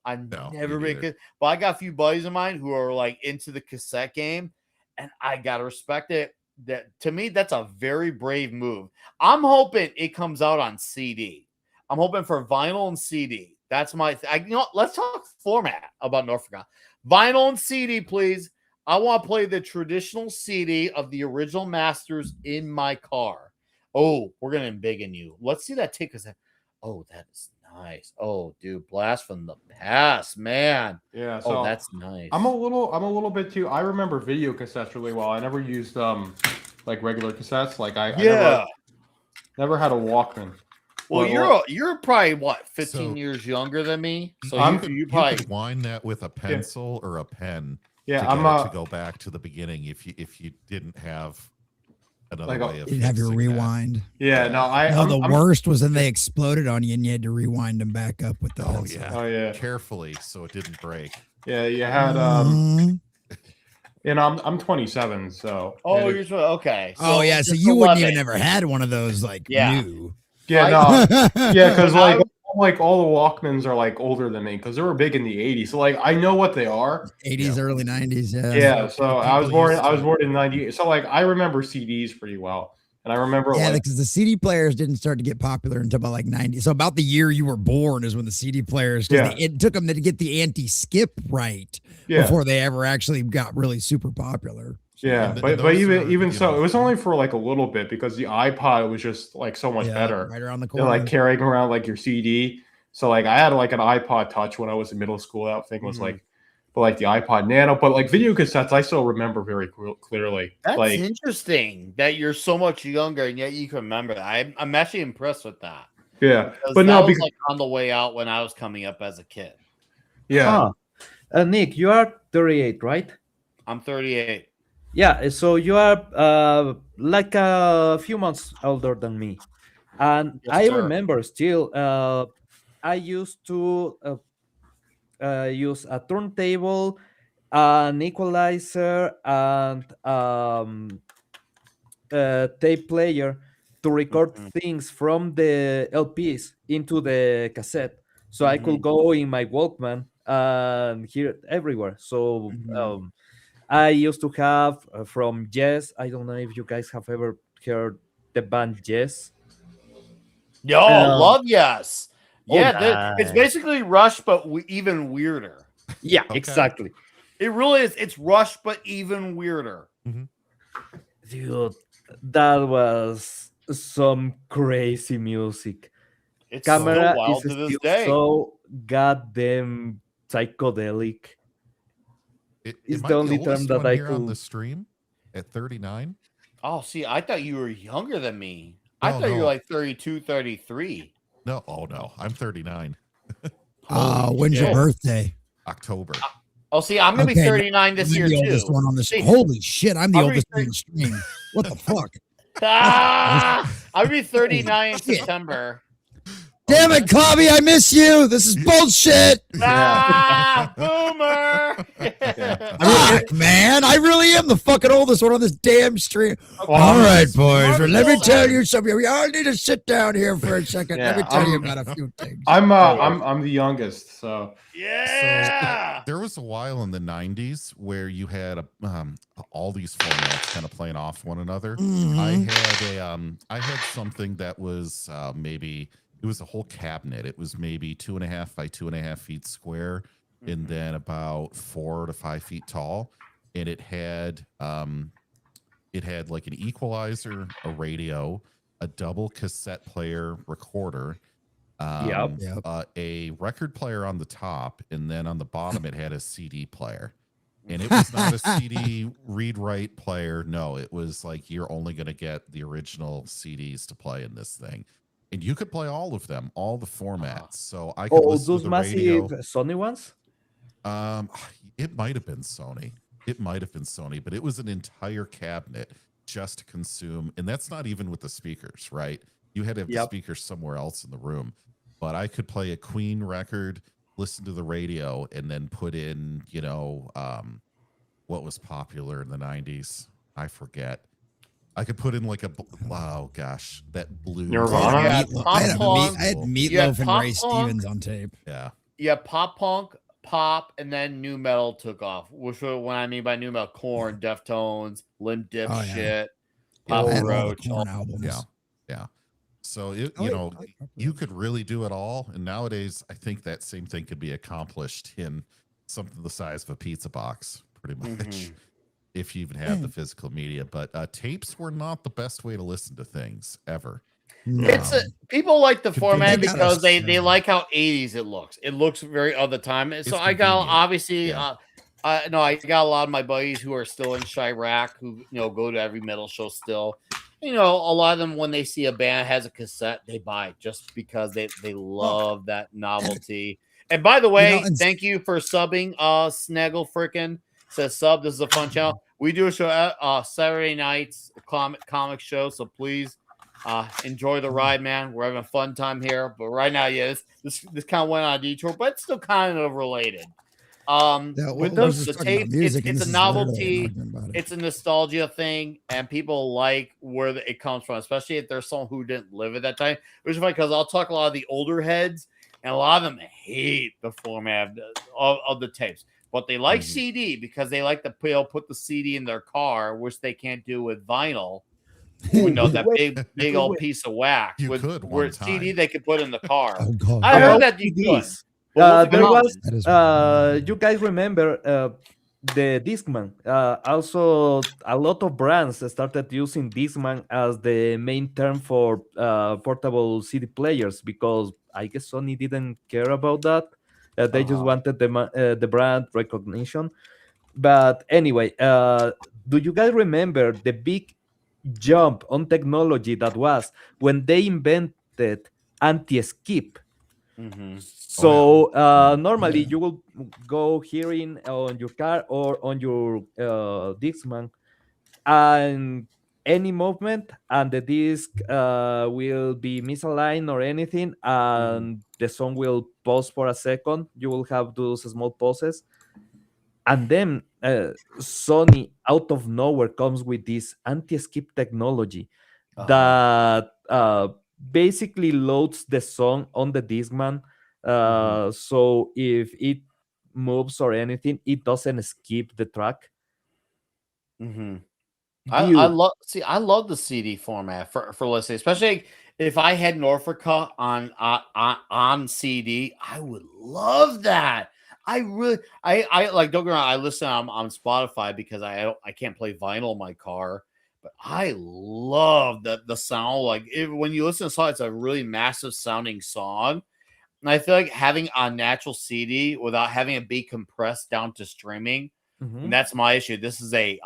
Never make it. But I got a few buddies of mine who are like into the cassette game, and I got to respect it. That to me, that's a very brave move. I'm hoping it comes out on CD. I'm hoping for vinyl and CD. That's my let's talk format about Norfrica. Vinyl and CD, please. I want to play the traditional CD of the original masters in my car. Oh, we're going to embiggen you. Let's see that take us. Oh, that is nice. Oh, dude, blast from the past, man. Yeah. So that's nice. I'm a little bit too. I remember video cassettes really well. I never used like regular cassettes. Like I never had a Walkman. Well, you're probably what, 15 years younger than me. So you probably could wind that with a pencil or a pen. Yeah, to go back to the beginning if you didn't have another way of. You didn't have your rewind. Yeah, no, the worst was when they exploded on you and you had to rewind them back up with the. Oh yeah, carefully so it didn't break. Yeah, you had and I'm 27, so. Oh, you're okay. So so you wouldn't even ever had one of those new. Yeah, no, yeah, because like all the Walkmans are like older than me because they were big in the 80s. So like I know what they are. 80s, early 90s, yeah. Yeah, so I was born in 98. So like I remember CDs pretty well. And I remember because the CD players didn't start to get popular until about like 90. So about the year you were born is when the CD players it took them to get the anti-skip right before they ever actually got really super popular. Yeah, but even so, it was only for like a little bit because the iPod was just like so much better. Right around the corner. Like carrying around like your CD. So like I had like an iPod Touch when I was in middle school. That thing was like, but like the iPod Nano. But like video cassettes, I still remember very clearly. That's like, interesting that you're so much younger and yet you can remember that. I'm actually impressed with that. Yeah, but that was like on the way out when I was coming up as a kid. Yeah. Nick, you are 38, right? I'm 38. Yeah, so you are like a few months older than me. And I remember still, I used to use a turntable, an equalizer, and tape player to record things from the LPs into the cassette. So I could go in my Walkman and hear it everywhere. So I used to have from Yes. I don't know if you guys have ever heard the band Yes. Yo, love Yes. Yeah, it's basically Rush, but even weirder. Yeah, exactly. It really is. It's Rush, but even weirder. Dude, that was some crazy music. It's Camera so wild is to this still day. so goddamn psychedelic. It's the only term that I could on the stream at 39. Oh, see, I thought you were younger than me. I thought you were like 32, 33. No, I'm 39. When's your birthday? October. Oh, see, I'm gonna be 39 this year the too. Oldest one on the Holy shit, I'm the oldest one on the stream. What the fuck? I'll be 39 in September. Damn it, Clobby, I miss you. This is bullshit. Boomer. Fuck, man. I really am the fucking oldest one on this damn stream. Okay. All right, boys. Smart Let me boy. tell you something. We all need to sit down here for a second. Let me tell you about a few things. I'm the youngest, so Yeah. So there was a while in the 90s where you had all these formats kind of playing off one another. I had something that was maybe it was a whole cabinet. It was maybe 2.5 by 2.5 feet square, and then about 4 to 5 feet tall, and it had like an equalizer, a radio, a double cassette player recorder, a record player on the top, and then on the bottom it had a CD player. And it was not a CD read-write player. No, it was like you're only going to get the original CDs to play in this thing. And you could play all of them, all the formats. So I could listen to the radio. Massive Sony ones? It might have been Sony. It might have been Sony, but it was an entire cabinet just to consume. And that's not even with the speakers, right? You had to have the speakers somewhere else in the room. But I could play a Queen record, listen to the radio, and then put in, what was popular in the 90s. I forget. I could put in like that blue. Nirvana? I had Meatloaf and Ray Stevens on tape. Yeah, pop punk, pop, and then new metal took off. Which is what I mean by new metal: Korn, Deftones, Limp Bizkit, Papa Roach, Korn albums. Yeah. So you could really do it all. And nowadays, I think that same thing could be accomplished in something the size of a pizza box, pretty much, if you even have the physical media. But tapes were not the best way to listen to things ever. People like the format because they like how 80s it looks. It looks very of the time. So I got obviously I got a lot of my buddies who are still in Chirac who go to every metal show still. A lot of them, when they see a band has a cassette, they buy it just because they love that novelty. And by the way, thank you for subbing. Snaggle frickin' says sub. This is a fun channel. We do a show Saturday nights, comic show. So please enjoy the ride, man. We're having a fun time here. But right now, this kind of went on a detour, but it's still kind of related. With the tape, it's a novelty, it's a nostalgia thing, and people like where it comes from, especially if there's someone who didn't live at that time. Which is funny because I'll talk a lot of the older heads, and a lot of them hate the format of the tapes, but they like CD because they like to put the CD in their car, which they can't do with vinyl. That big old piece of wax with CD they could put in the car. I heard that you could. There was, you guys remember the Discman. Also, a lot of brands started using Discman as the main term for portable CD players because I guess Sony didn't care about that. They just wanted the brand recognition. But anyway, do you guys remember the big jump on technology that was when they invented anti-skip? So normally you will go hearing on your car or on your Discman, and any movement and the disc will be misaligned or anything, and the song will pause for a second. You will have those small pauses, and then Sony out of nowhere comes with this anti-skip technology that basically loads the song on the Discman, so if it moves or anything, it doesn't skip the track. I love the CD format for listening, especially if I had Norfrica on CD. I would love that. I like, don't get me wrong, I listen on Spotify because I can't play vinyl in my car. But I love the sound. Like when you listen to a song, it's a really massive sounding song. And I feel like having a natural CD without having it be compressed down to streaming, and that's my issue. This is a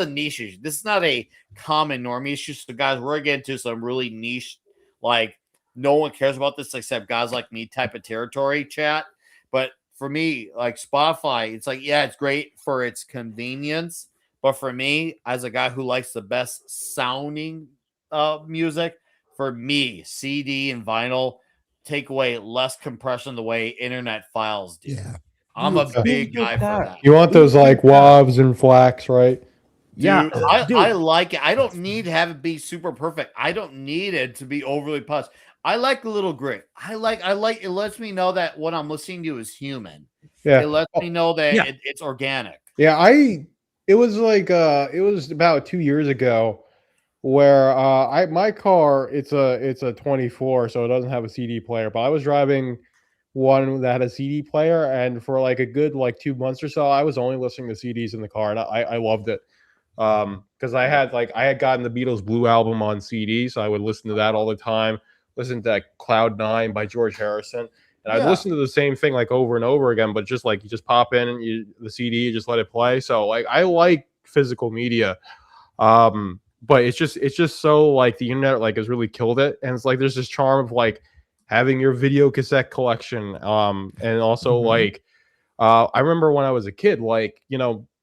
niche issue. This is not a common normie issue. So guys, we're getting into some really niche, like no one cares about this except guys like me type of territory chat. But for me, like Spotify, it's like, yeah, it's great for its convenience. But for me, as a guy who likes the best sounding music, for me, CD and vinyl take away less compression the way internet files do. Yeah. I'm a big guy for that. You want those like WAVs and FLACs, right? Dude, I like it. I don't need to have it be super perfect. I don't need it to be overly polished. I like a little grit. I like it lets me know that what I'm listening to is human. Yeah. It lets me know that it's organic. Yeah, it was like it was about 2 years ago where my car it's a 24, so it doesn't have a CD player, but I was driving one that had a CD player, and for like a good like 2 months or so, I was only listening to CDs in the car, and I loved it. Because I had gotten the Beatles Blue album on CD, so I would listen to that all the time. Listen to Cloud 9 by George Harrison, and I'd listen to the same thing like over and over again. But just like you just pop in and the CD, you just let it play. So like I like physical media, but it's just so like the internet like has really killed it, and it's like there's this charm of like having your video cassette collection, and also like I remember when I was a kid, like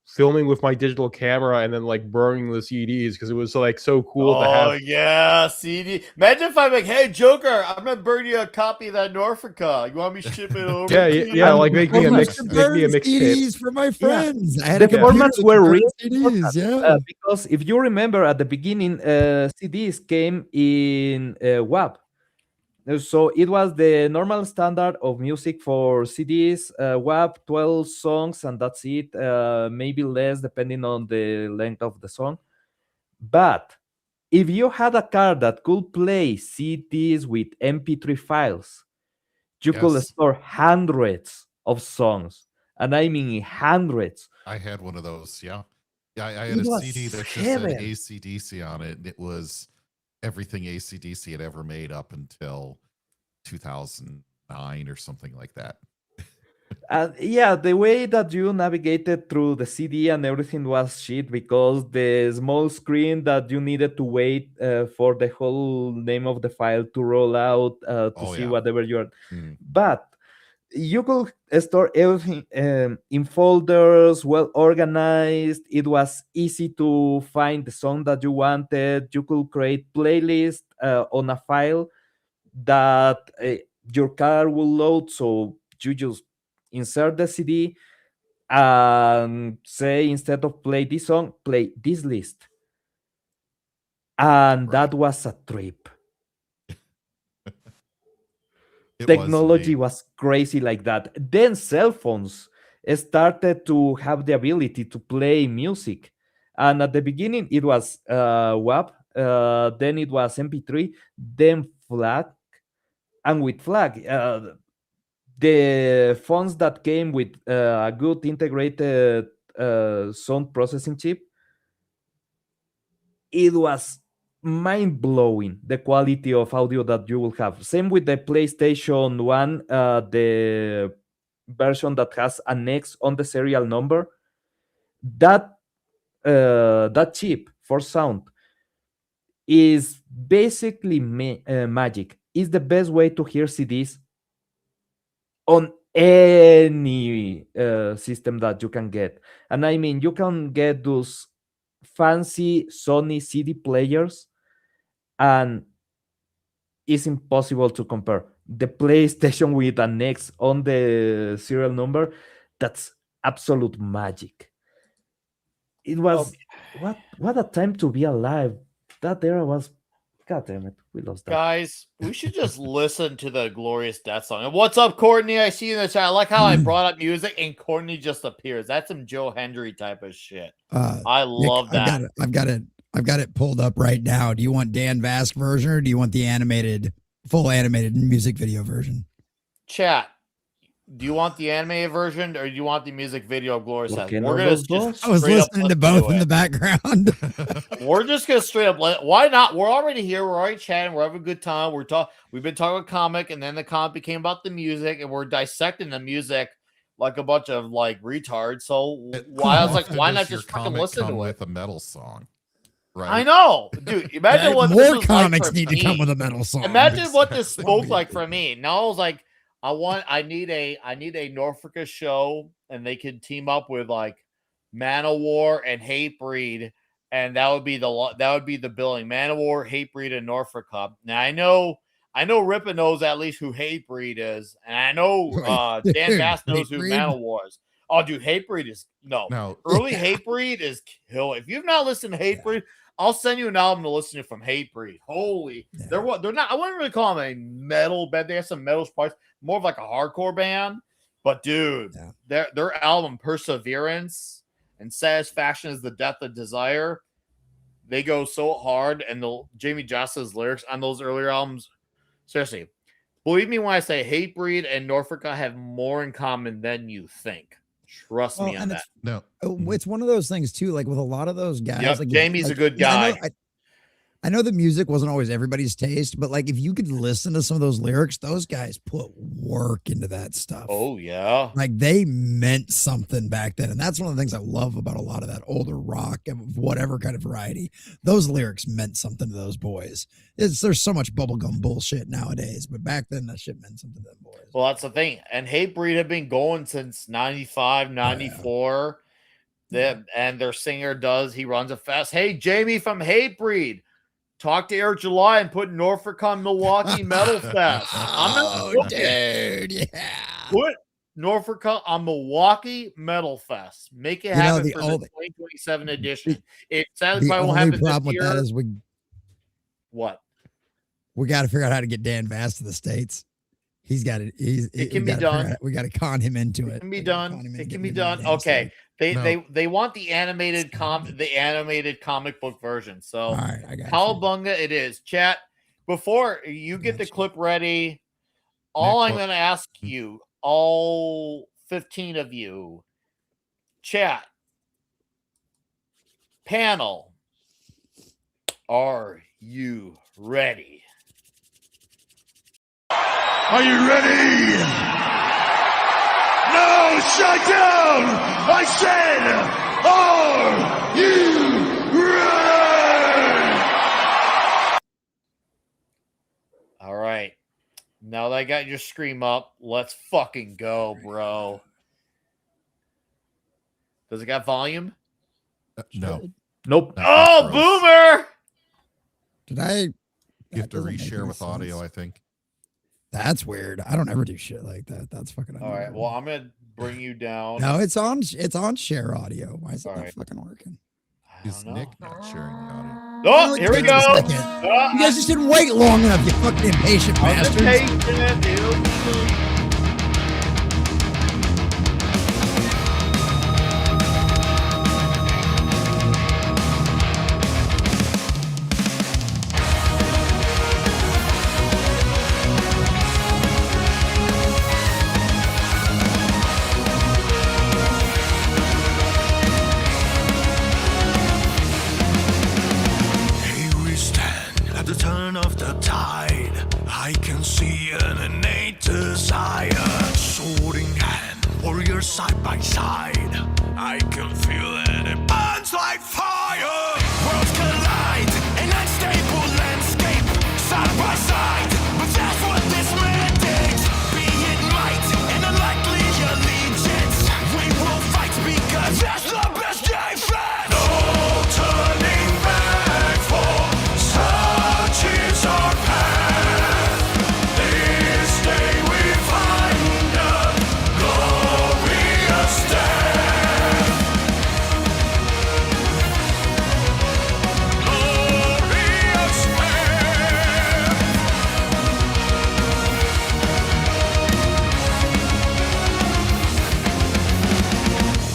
filming with my digital camera and then like burning the CDs because it was like so cool to have. Oh yeah, CD. Imagine if I'm like, hey Joker, I'm gonna burn you a copy of that Norfrica. You want me to ship it over? Yeah, like make me a mixtape CDs for my friends. Yeah. The formats were really CDs, because if you remember at the beginning, CDs came in WAP. So it was the normal standard of music for CDs, WAP, 12 songs, and that's it. Maybe less depending on the length of the song. But if you had a car that could play CDs with MP3 files, you could store hundreds of songs. And I mean hundreds. I had one of those, yeah. I had a CD that just said AC/DC on it, and it was everything AC/DC had ever made up until 2009 or something like that. Yeah, the way that you navigated through the CD and everything was shit because the small screen that you needed to wait for the whole name of the file to roll out to see whatever you're. But you could store everything in folders, well organized. It was easy to find the song that you wanted. You could create playlists on a file that your car will load. So you just insert the CD and say, instead of play this song, play this list. And that was a trip. Technology was crazy like that. Then cell phones started to have the ability to play music. And at the beginning, it was WAP, then it was MP3, then FLAC. And with FLAC, the phones that came with a good integrated sound processing chip, it was mind-blowing, the quality of audio that you will have. Same with the PlayStation 1, the version that has an X on the serial number. That chip for sound is basically magic. It's the best way to hear CDs on any system that you can get. And I mean, you can get those fancy Sony CD players, and it's impossible to compare. The PlayStation with an X on the serial number, that's absolute magic. It was what a time to be alive. That era was, god damn it, we lost that. Guys, we should just listen to the Glorious Death song. And what's up, Courtney? I see you in the chat. I like how I brought up music and Courtney just appears. That's some Joe Hendry type of shit. I love that. I've got it pulled up right now. Do you want Dan Vasc version, or do you want the full animated music video version? Chat. Do you want the animated version, or do you want the music video of Glorious Death? I was listening to both in the background. We're just gonna straight up why not? We're already here. We're already chatting. We're having a good time. We've been talking about comic, and then the comic became about the music, and we're dissecting the music like a bunch of like retards. So I was like, why not just fucking listen to it with a metal song? Right. I know, dude. Imagine what more comics need to come with a metal song. Imagine what this spoke like for me. Now I was like, I need a Norfrica show, and they can team up with like Manowar and Hatebreed, and that would be the billing. Manowar, Hatebreed, and Norfrica. Now I know Rippa knows at least who Hatebreed is, and I know Dan Bass knows who Manowar is. Oh, dude, Hatebreed is no. Early Hatebreed is kill. If you've not listened to Hatebreed, I'll send you an album to listen to from Hatebreed. Holy, they're not. I wouldn't really call them a metal band. They have some metal parts, more of like a hardcore band. But dude, their album Perseverance and Satisfaction is the Death of Desire. They go so hard, and Jamie Joss's lyrics on those earlier albums. Seriously, believe me when I say Hatebreed and Norfrica have more in common than you think. Trust me on that. It's one of those things too. Like with a lot of those guys, like Jamie's a good guy. I know the music wasn't always everybody's taste, but like if you could listen to some of those lyrics, those guys put work into that stuff. Oh yeah, like they meant something back then, and that's one of the things I love about a lot of that older rock of whatever kind of variety. Those lyrics meant something to those boys. There's so much bubblegum bullshit nowadays, but back then that shit meant something to them boys. Well, that's the thing. And Hatebreed have been going since 95, 94. And their singer he runs a fest. Hey, Jamie from Hatebreed. Talk to Eric July and put Norfrica on Milwaukee Metal Fest. Dude, yeah. Put Norfrica on Milwaukee Metal Fest. Make it happen for the 2027 edition. It sadly probably won't happen this year. The only problem with that is what? We got to figure out how to get Dan Bass to the States. He's got it. It can be done. We got to con him into it. It can be done. It can be done. Okay. They want the animated comic book version. So all right, I got Cowabunga it is. Chat, before you get the clip ready, I'm going to ask you, all 15 of you, chat, panel, are you ready? Are you ready? No, shut down! I said, are you ready? All right. Now that I got your scream up, let's fucking go, bro. Does it got volume? No. Nope. Oh, boomer! You have to reshare with audio, I think. That's weird. I don't ever do shit like that. That's fucking all right. Well, I'm gonna bring you down. No, it's on share audio. Why is it not fucking working? Is Nick not sharing the audio? Oh, here we go. You guys just didn't wait long enough, you fucking impatient bastards. Side by side, I can feel it. It burns like fire. Worlds collide, an unstable landscape, side by side. But that's what this mandates. Be it might and unlikely allegiance, we will fight because that's the best defense. No turning back, for such is our path. This day we find a glorious death. Glorious death.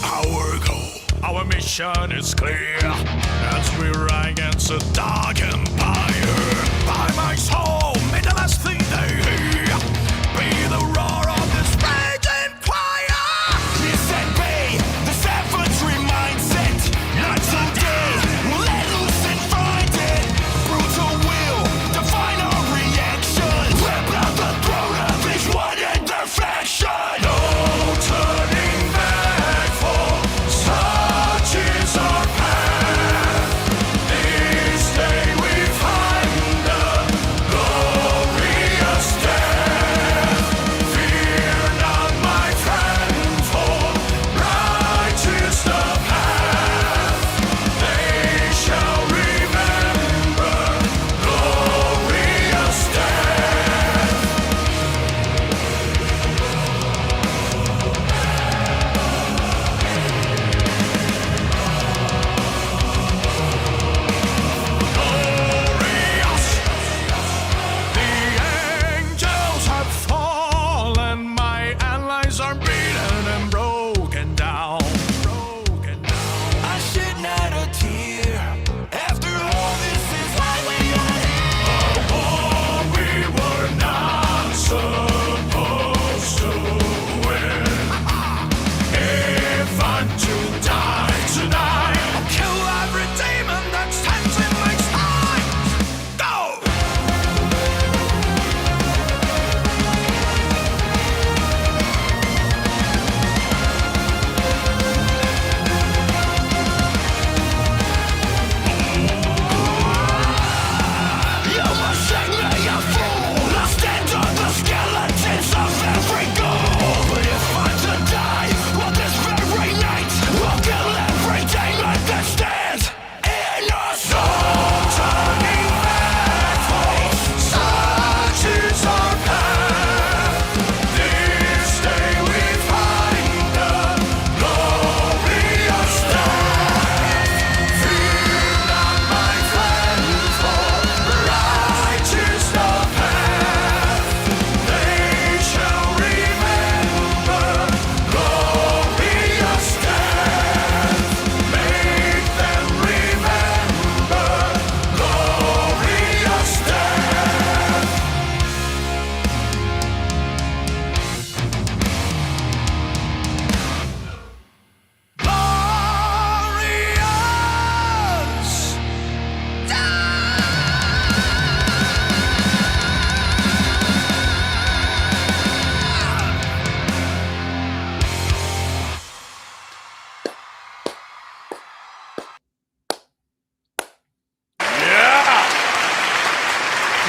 Our goal, our mission is clear as we ride against the dark empire. By my soul, may the last thing they hear be the roar of this raging fire. Disobey the savagery mindset. Not today, we'll let loose and find it. Brutal will define our reaction. Rip out the throat of each one in their fashion. No turning back, for such is our path.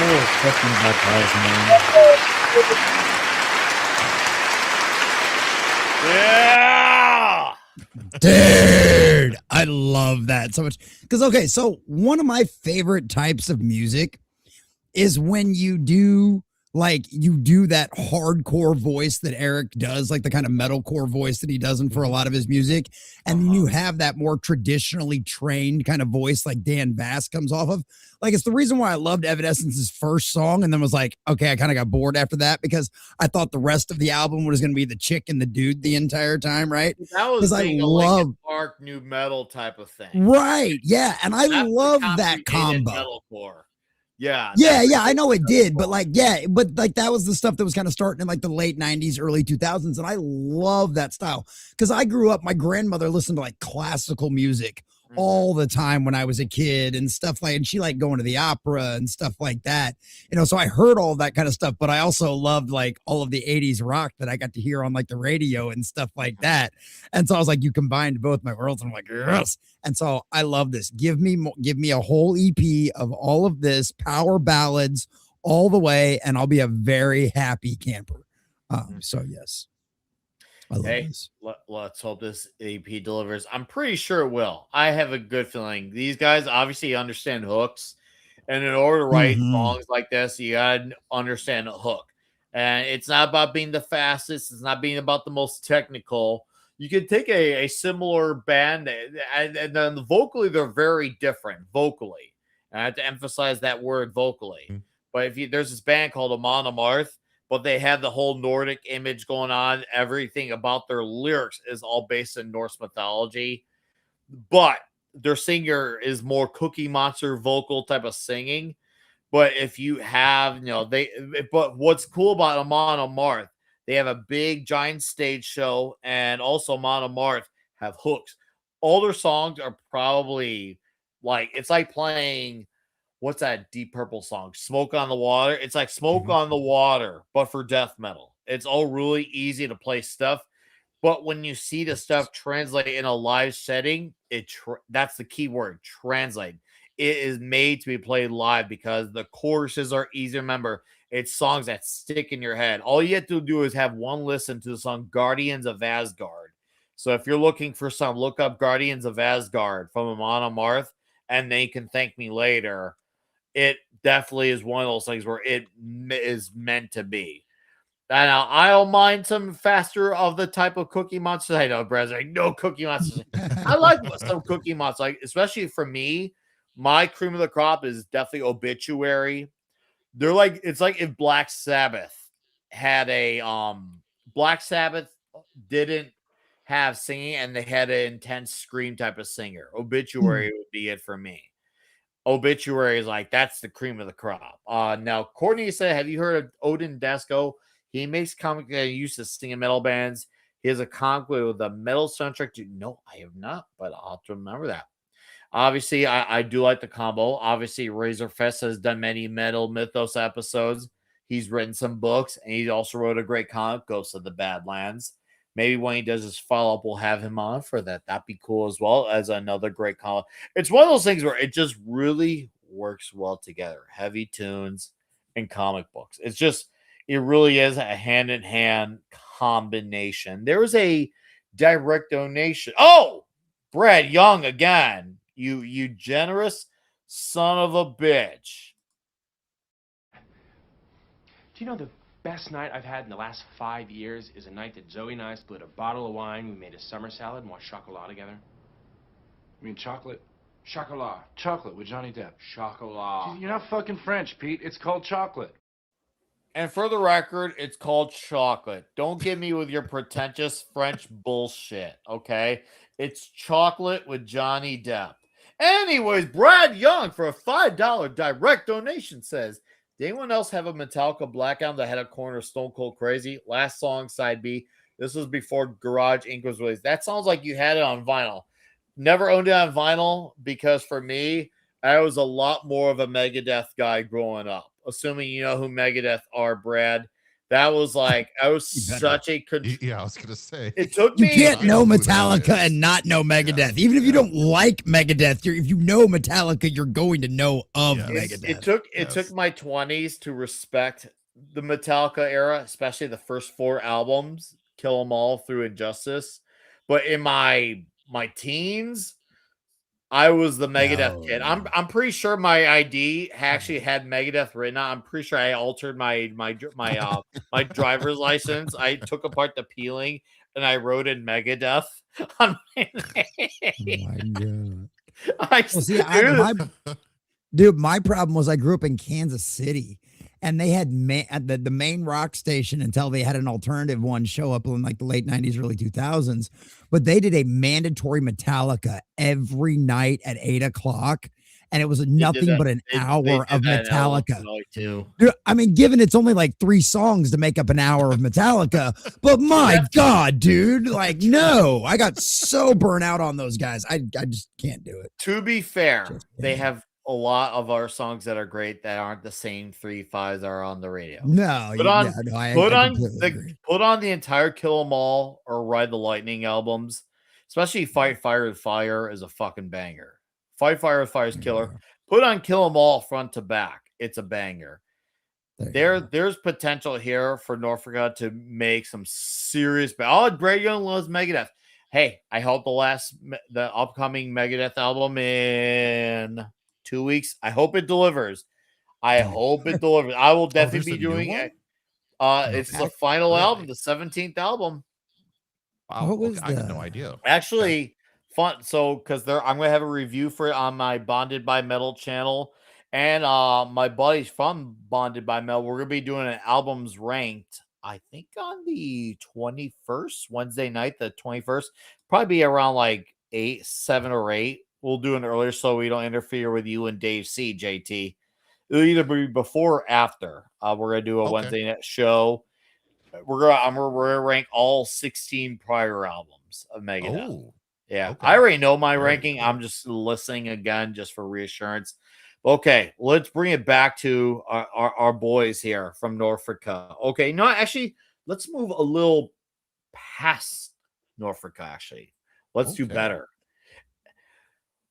Oh, fucking bad guys, man. Yeah. Dude, I love that so much. Because, okay, so one of my favorite types of music is when you do that hardcore voice that Eric does, like the kind of metalcore voice that he does for a lot of his music. And then you have that more traditionally trained kind of voice like Dan Bass comes off of. Like, it's the reason why I loved Evanescence's first song and then was like, okay, I kind of got bored after that because I thought the rest of the album was going to be the chick and the dude the entire time, right? That was I being a love dark new metal type of thing. Right. Yeah. And I That's love the that complicated combo. metalcore. Yeah. Yeah, I know it did, but that was the stuff that was kind of starting in like the late 90s, early 2000s. And I love that style because I grew up, my grandmother listened to like classical music all the time when I was a kid and stuff and she liked going to the opera and stuff like that, so I heard all that kind of stuff, but I also loved like all of the 80s rock that I got to hear on like the radio and stuff like that. And so I was like, you combined both my worlds. And I'm like, yes. And so I love this. Give me a whole EP of all of this power ballads all the way, and I'll be a very happy camper. So yes. I love this. Let's hope this EP delivers. I'm pretty sure it will. I have a good feeling. These guys obviously understand hooks, and in order to write songs like this, you gotta understand a hook. And it's not about being the fastest. It's not being about the most technical. You can take a similar band, and then vocally they're very different. Vocally, and I have to emphasize that word vocally. But there's this band called Amon Amarth, but they have the whole Nordic image going on. Everything about their lyrics is all based in Norse mythology. But their singer is more Cookie Monster vocal type of singing. But if you have, but what's cool about Amon Amarth, they have a big giant stage show, and also Amon Amarth have hooks. All their songs are probably it's like playing, what's that Deep Purple song? Smoke on the Water. It's like Smoke on the Water, but for death metal. It's all really easy to play stuff. But when you see the stuff translate in a live setting, that's the key word, translate. It is made to be played live because the choruses are easy to remember. It's songs that stick in your head. All you have to do is have one listen to the song Guardians of Asgard. So if you're looking for some, look up Guardians of Asgard from Amon Amarth, and then you can thank me later. It definitely is one of those things where it is meant to be. And I don't mind some faster of the type of Cookie Monsters. I know, Brad's like, no Cookie Monsters. I like some Cookie Monsters, like especially for me. My cream of the crop is definitely Obituary. They're like, it's like if Black Sabbath had Black Sabbath didn't have singing and they had an intense scream type of singer. Obituary would be it for me. Obituary is like, that's the cream of the crop. Now, Courtney said, have you heard of Odin Dasko? He makes comic that used to sing in metal bands. He has a comic with a metal soundtrack. No, I have not, but I'll have to remember that. Obviously, I do like the combo. Obviously, Razorfest has done many Metal Mythos episodes. He's written some books, and he also wrote a great comic, Ghosts of the Badlands. Maybe when he does his follow-up, we'll have him on for that. That'd be cool as well as another great comic. It's one of those things where it just really works well together. Heavy tunes and comic books. It's just, it really is a hand-in-hand combination. There was a direct donation. Oh, Brad Young again. You generous son of a bitch. Do you know the best night I've had in the last 5 years is a night that Zoe and I split a bottle of wine, we made a summer salad, and watched chocolat together? You mean chocolate? Chocolat. Chocolate with Johnny Depp. Chocolat. You're not fucking French, Pete. It's called chocolate. And for the record, it's called chocolate. Don't get me with your pretentious French bullshit, okay? It's chocolate with Johnny Depp. Anyways, Brad Young for a $5 direct donation says, did anyone else have a Metallica Black Album that had a corner of Stone Cold Crazy? Last song, side B. This was before Garage Inc. was released. That sounds like you had it on vinyl. Never owned it on vinyl because for me, I was a lot more of a Megadeth guy growing up. Assuming you know who Megadeth are, Brad. That was like, I was such a yeah, I was gonna say it took You me. can't know Metallica and not know Megadeth. Even if you don't like Megadeth, if you know Metallica, you're going to know of Megadeth. It took my 20s to respect the Metallica era, especially the first 4 albums, Kill 'Em All through Injustice. But in my teens, I was the Megadeth kid. I'm pretty sure my ID actually had Megadeth written on. I'm pretty sure I altered my driver's license. I took apart the peeling and I wrote in Megadeth on my name. Oh my God. My problem was I grew up in Kansas City, and they had the main rock station until they had an alternative one show up in like the late 90s, early 2000s. But they did a mandatory Metallica every night at 8 o'clock. And it was nothing but an hour of Metallica. Dude, I mean, given it's only like 3 songs to make up an hour of Metallica, but my God, dude, like, no, I got so burnt out on those guys. I just can't do it. To be fair, they have a lot of our songs that are great that aren't the same 3-5s that are on the radio. No, put on the entire Kill 'Em All or Ride the Lightning albums, especially Fight Fire with Fire is a fucking banger. Fight Fire with Fire is killer. Put on Kill 'Em All front to back. It's a banger. There's potential here for Norfrica to make some serious. Greg Young loves Megadeth. Hey, I hope the upcoming Megadeth album in 2 weeks. I hope it delivers. I will definitely be doing it. It's the final album, the 17th album. Wow, I had no idea. Actually, fun. So, because I'm gonna have a review for it on my Bonded by Metal channel, and my buddies from Bonded by Metal. We're gonna be doing an albums ranked. I think on the 21st, Wednesday night, the 21st, probably be around like 7 or 8. We'll do it earlier so we don't interfere with you and Dave C, JT. It'll either be before or after. We're gonna do a Wednesday night show. We're gonna rank all 16 prior albums of Megadeth. Oh, yeah, I already know my ranking. I'm just listening again just for reassurance. Okay, let's bring it back to our boys here from Norfrica. Okay, no, actually, let's move a little past Norfrica. Actually, let's do better.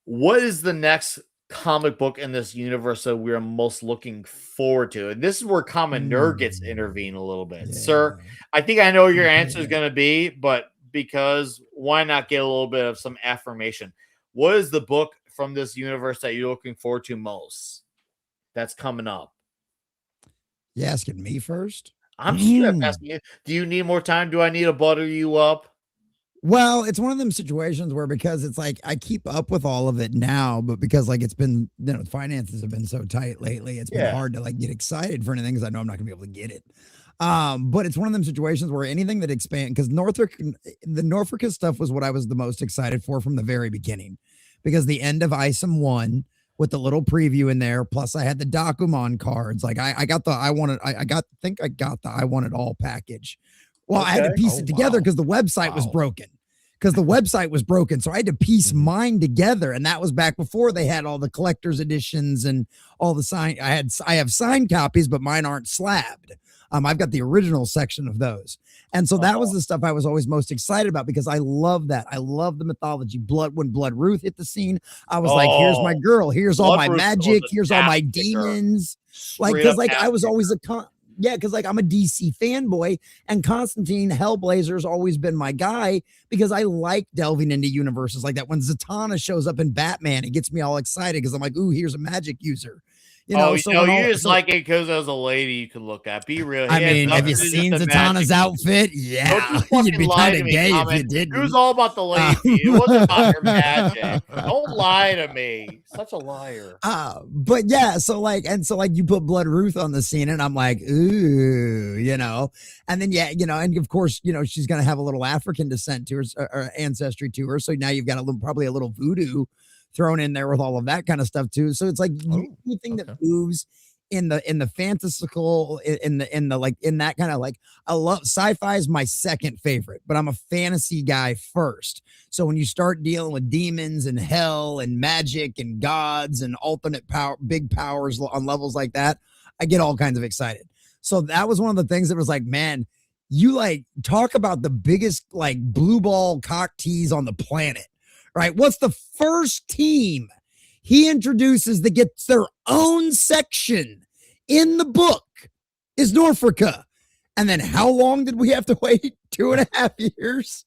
What is the next comic book in this universe that we're most looking forward to? And this is where Common Nerd gets to intervene a little bit. Sir, I think I know your answer is going to be, but because why not get a little bit of some affirmation? What is the book from this universe that you're looking forward to most that's coming up? You asking me first? I'm just asking you. Do you need more time? Do I need to butter you up? Well, it's one of them situations where, because it's like I keep up with all of it now, but because like it's been, finances have been so tight lately, it's been hard to like get excited for anything because I know I'm not gonna be able to get it. But it's one of them situations where anything that expands, because the Norfrica stuff was what I was the most excited for from the very beginning, because the end of Isom 1 with the little preview in there, plus I had the Dokumon cards. Like I got the I Want It All package. Well, I had to piece it together because the website was broken. So I had to piece mine together, and that was back before they had all the collector's editions and all the sign. I have signed copies, but mine aren't slabbed. I've got the original section of those, and so that was the stuff I was always most excited about because I love that. I love the mythology. When Blood Ruth hit the scene, I was like, "Here's my girl. Here's all my magic. Here's all my demons." Like, because like I was always because like I'm a DC fanboy, and Constantine Hellblazer's always been my guy because I like delving into universes like that. When Zatanna shows up in Batman, it gets me all excited because I'm like, ooh, here's a magic user. You just like it because as a lady you can look at. Be real. I mean, have you seen Zatanna's outfit? Yeah, you'd be kind of gay if you didn't. It was all about the lady. It wasn't about her magic. Don't lie to me. Such a liar. But yeah, so you put Blood Ruth on the scene, and I'm like, ooh, and then and of course, she's gonna have a little African descent to her or ancestry to her. So now you've got probably a little voodoo thrown in there with all of that kind of stuff too. So it's like anything that moves in the fantastical, in that kind of like, I love sci-fi is my second favorite, but I'm a fantasy guy first. So when you start dealing with demons and hell and magic and gods and alternate power, big powers on levels like that, I get all kinds of excited. So that was one of the things that was like, man, you like talk about the biggest like blue ball cock tease on the planet, right? What's the first team he introduces that gets their own section in the book is Norfrica. And then how long did we have to wait? 2.5 years,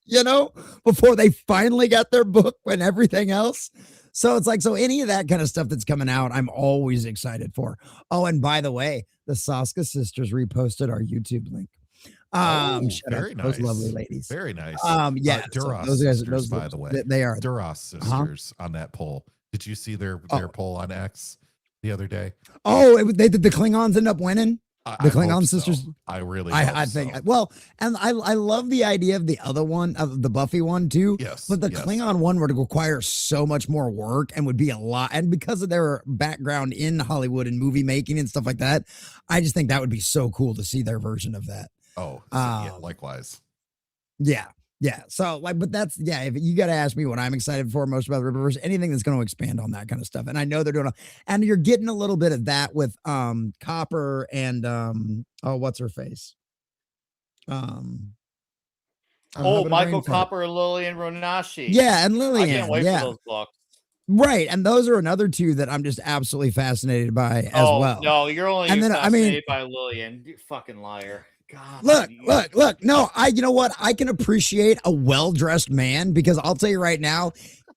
before they finally got their book and everything else. So it's like, so any of that kind of stuff that's coming out, I'm always excited for. Oh, and by the way, the Saska sisters reposted our YouTube link. Very nice. Those lovely ladies. Very nice. Yeah. Duras those guys, sisters, by the way. They are. Duras sisters on that poll. Did you see their poll on X the other day? Oh, they did the Klingons end up winning? The Klingon sisters. So. I really I think well, and I love the idea of the other one, of the Buffy one too. Yes. But the Klingon one would require so much more work and would be a lot. And because of their background in Hollywood and movie making and stuff like that, I just think that would be so cool to see their version of that. Oh, yeah, likewise. Yeah. Yeah. So but that's, if you got to ask me what I'm excited for most about the Rippaverse, anything that's going to expand on that kind of stuff. And I know they're doing and you're getting a little bit of that with Copper and what's her face? Michael Copper, Lillian Ronashi. Yeah, and Lillian. I can't wait for those books. Right, and those are another two that I'm just absolutely fascinated by as well. No, you're only fascinated by Lillian. You fucking liar. God, look. No, you know what? I can appreciate a well-dressed man because I'll tell you right now,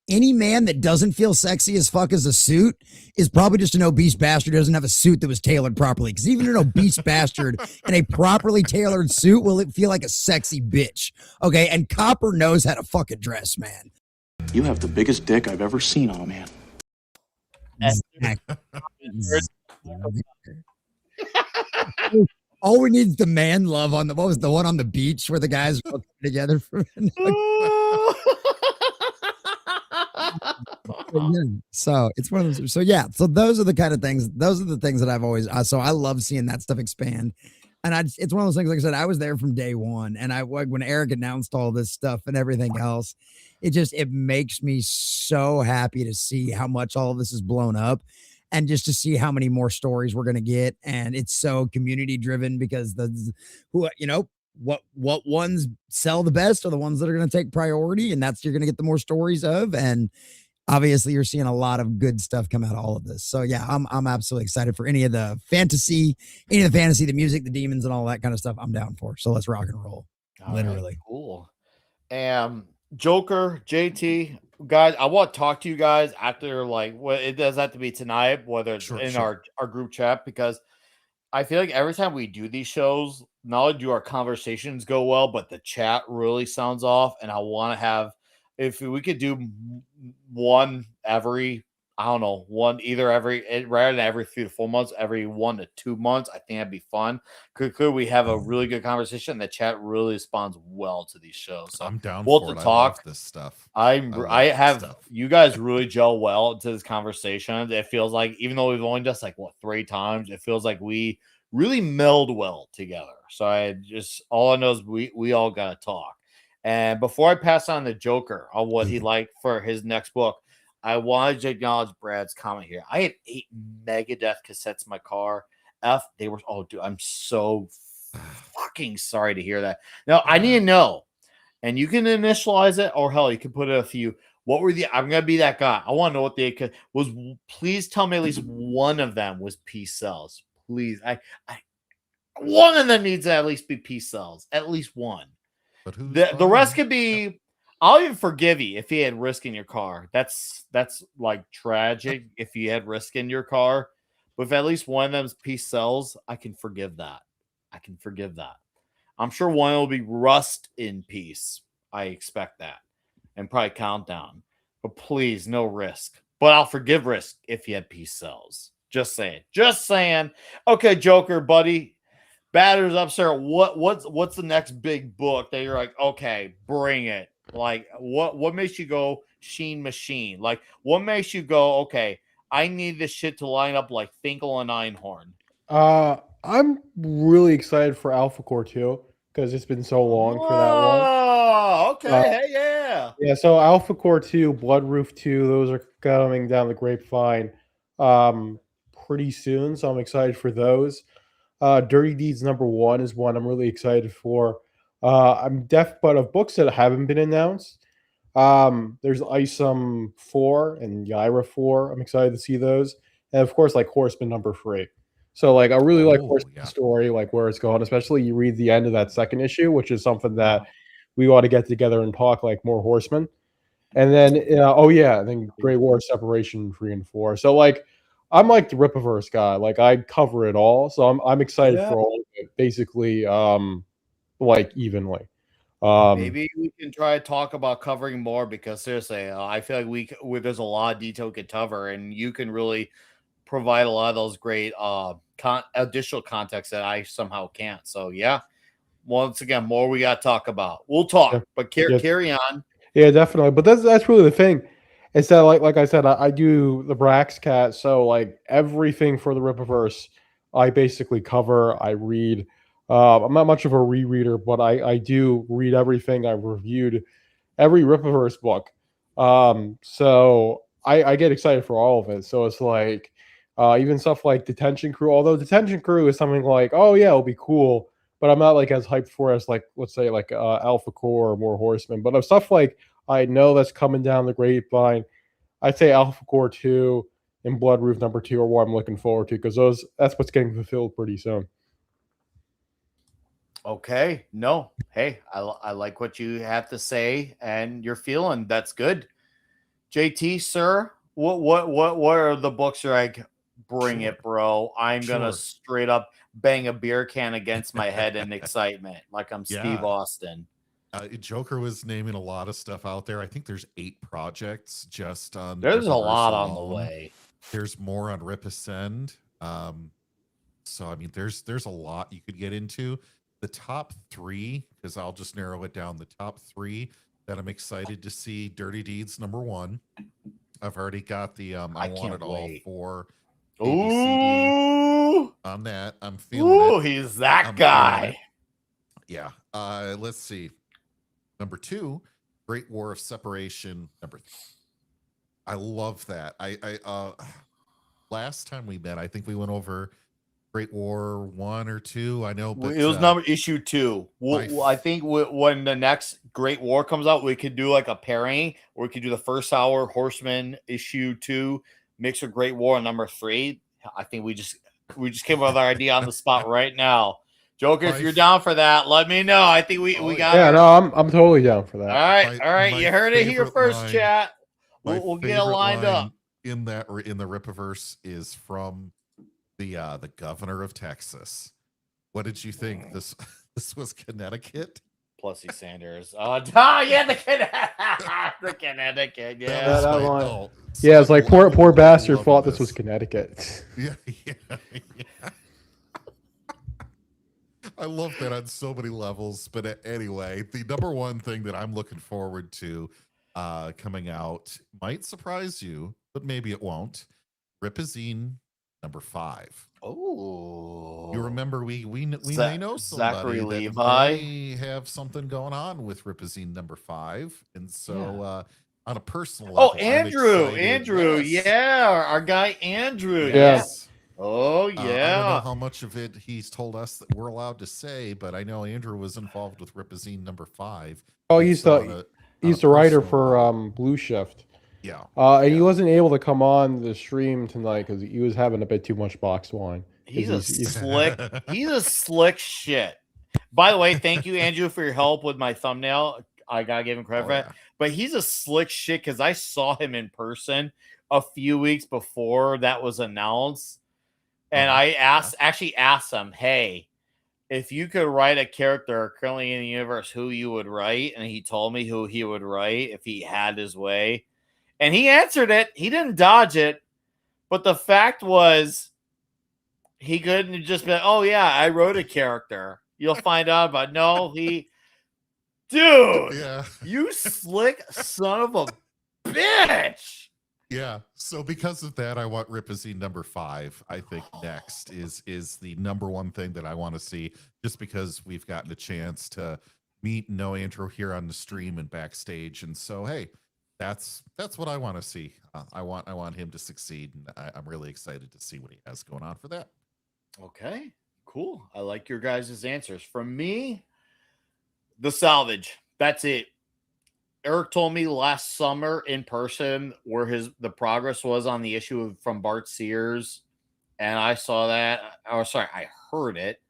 any man that doesn't feel sexy as fuck as a suit is probably just an obese bastard who doesn't have a suit that was tailored properly. Because even an obese bastard in a properly tailored suit will feel like a sexy bitch. Okay, and Copper knows how to fucking dress, man. You have the biggest dick I've ever seen on a man. All we need is the man love on what was the one on the beach where the guys were together for So it's one of those. So yeah, so those are the kind of things. Those are the things that I've always. So I love seeing that stuff expand, and it's one of those things. Like I said, I was there from day one, and when Eric announced all this stuff and everything else, it makes me so happy to see how much all of this is blown up. And just to see how many more stories we're going to get. And it's so community driven because what ones sell the best are the ones that are going to take priority. And you're going to get the more stories of. And obviously you're seeing a lot of good stuff come out of all of this. So yeah, I'm absolutely excited for any of the fantasy, the music, the demons and all that kind of stuff. I'm down for. So let's rock and roll. Literally. Right, cool. Joker, JT, guys, I want to talk to you guys after, it does have to be tonight, whether it's our group chat, because I feel like every time we do these shows, not only do our conversations go well, but the chat really sounds off. And I want to have, if we could do one every, rather than every 3 to 4 months, every 1 to 2 months, I think that'd be fun. Could we have a really good conversation? The chat really responds well to these shows. So I'm down for it. talk. I love this stuff. You guys really gel well into this conversation. It feels like, even though we've only just 3 times, it feels like we really meld well together. So all I know is we all got to talk. And before I pass on to Joker on what he'd like for his next book, I wanted to acknowledge Brad's comment here. I had 8 Megadeth cassettes in my car. They were, dude, I'm so fucking sorry to hear that. Now, I need to know, and you can initialize it, or hell, you can put a few. What were I'm going to be that guy. I want to know what they was. Please tell me at least one of them was Peace Cells. Please. One of them needs to at least be Peace Cells. At least one. But the rest could be. I'll even forgive you if you had Risk in your car. That's tragic if you had Risk in your car. But if at least one of them's Peace Cells, I can forgive that. I'm sure one will be Rust in Peace. I expect that. And probably Countdown. But please, no Risk. But I'll forgive Risk if you had Peace Cells. Just saying. Okay, Joker, buddy. Batter's up, sir. What's the next big book that you're like, okay, bring it? What makes you go Sheen Machine? What makes you go, okay, I need this shit to line up like Finkel and Einhorn? I'm really excited for Alpha Core 2 because it's been so long for that one. Oh, okay. Yeah. Yeah, so Alpha Core 2, Blood Roof 2, those are coming down the grapevine pretty soon, so I'm excited for those. Dirty Deeds #1 is one I'm really excited for. But of books that haven't been announced, there's Isom 4 and Yaira 4. I'm excited to see those. And of course, like Horseman #3. So like I really like Horseman story, like where it's going, especially you read the end of that second issue, which is something that we ought to get together and talk like more Horseman. And then and then Great War Separation 3 and 4. So like I'm like the Rippaverse guy. Like I cover it all. So I'm excited for all of it, basically like evenly. Maybe we can try to talk about covering more because seriously, I feel like there's a lot of detail we could cover, and you can really provide a lot of those great additional context that I somehow can't. So yeah, once again, more we got to talk about. We'll talk, but carry on. Yeah, definitely. But that's really the thing. Is that like I said, I do the Brax Cat, so like everything for the Rippaverse, I basically cover. I read. I'm not much of a rereader, but I do read everything. I've reviewed every Rippaverse book. So I get excited for all of it. So it's like even stuff like Detention Crew. Although Detention Crew is something like, oh yeah, it'll be cool, but I'm not like as hyped for as like let's say like Alpha Core or more Horsemen. But of stuff like I know that's coming down the grapevine, I'd say Alpha Core 2 and Blood Roof #2 are what I'm looking forward to because that's what's getting fulfilled pretty soon. Okay. No. Hey, I like what you have to say and you're feeling. That's good. JT, sir, what are the books you're like, bring it, bro? I'm gonna straight up bang a beer can against my head in excitement, like I'm Steve Austin. Joker was naming a lot of stuff out there. I think there's 8 projects just on. There's a lot on the way. There's more on Rip Ascend. So I mean, there's a lot you could get into. The top 3, because I'll just narrow it down. The top 3 that I'm excited to see: Dirty Deeds #1. I've already got the I want it all for ABCD on that. I'm feeling it. He's that guy. Yeah. Let's see. #2, Great War of Separation #3. I love that. I last time we met, I think we went over Great War 1 or 2. I know, but it was issue 2. I think when the next Great War comes out, we could do like a pairing, or we could do the first hour Horseman issue 2 mixed with Great War #3. I think we just came up with our idea on the spot right now. Joker, if you're down for that, let me know. I think we got. Yeah, no, I'm totally down for that. All right. You heard it here first, chat. We'll get it lined up. In the Rippaverse is from the governor of Texas. What did you think? This was Connecticut? Plessy Sanders. Yeah, the Connecticut. Yeah, that line. Yeah, it's like poor bastard thought this was Connecticut. Yeah. I love that on so many levels. But anyway, the #1 thing that I'm looking forward to coming out might surprise you, but maybe it won't. Ripazine #5. Oh, you remember we may know somebody Zachary that Levi may have something going on with Ripazine #5, and so on a personal level, Andrew, yes. our guy Andrew, yes. Oh yeah. I don't know how much of it he's told us that we're allowed to say, but I know Andrew was involved with Ripazine #5. Oh, he's the writer for Blue Shift. Yeah. And he wasn't able to come on the stream tonight because he was having a bit too much box wine. He's a slick shit. By the way, thank you, Andrew, for your help with my thumbnail. I gotta give him credit for that. But he's a slick shit because I saw him in person a few weeks before that was announced. And I actually asked him, hey, if you could write a character currently in the universe, who you would write? And he told me who he would write if he had his way. And he answered it. He didn't dodge it. But the fact was, he couldn't just be like, oh, yeah, I wrote a character. You'll find out about dude, you slick son of a bitch. Yeah. So because of that, I want Ripazine #5. I think next is the #1 thing that I want to see, just because we've gotten a chance to meet and know Andrew here on the stream and backstage. And so, hey, that's what I want to see. I want him to succeed, and I'm really excited to see what he has going on for that. Okay, Cool. I like your guys' answers. From me, the salvage. That's it. Eric told me last summer in person where the progress was on the issue from Bart Sears, and I saw that. I heard it.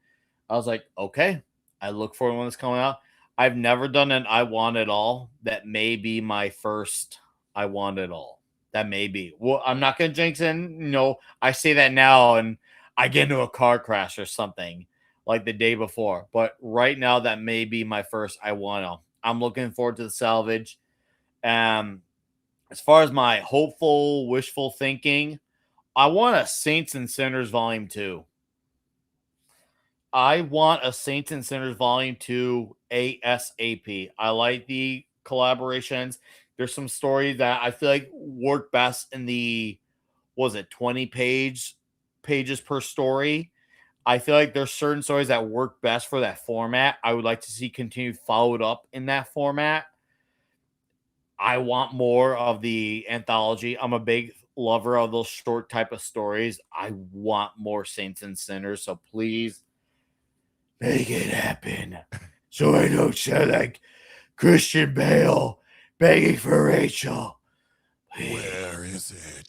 I was like, okay. I look forward when it's coming out. I've never done an I Want It All. That may be my first I Want It All. That may be. Well, I'm not going to jinx it. I say that now and I get into a car crash or something like the day before. But right now, that may be my first I Want It All. I'm looking forward to the salvage. As far as my hopeful, wishful thinking, I want a Saints and Sinners Volume 2. I want a Saints and Sinners Volume 2 ASAP. I like the collaborations. There's some stories that I feel like work best in the, 20 pages per story. I feel like there's certain stories that work best for that format. I would like to see continued followed up in that format. I want more of the anthology. I'm a big lover of those short type of stories. I want more Saints and Sinners. So please make it happen. So I don't sound like Christian Bale begging for Rachel. Please. Where is it?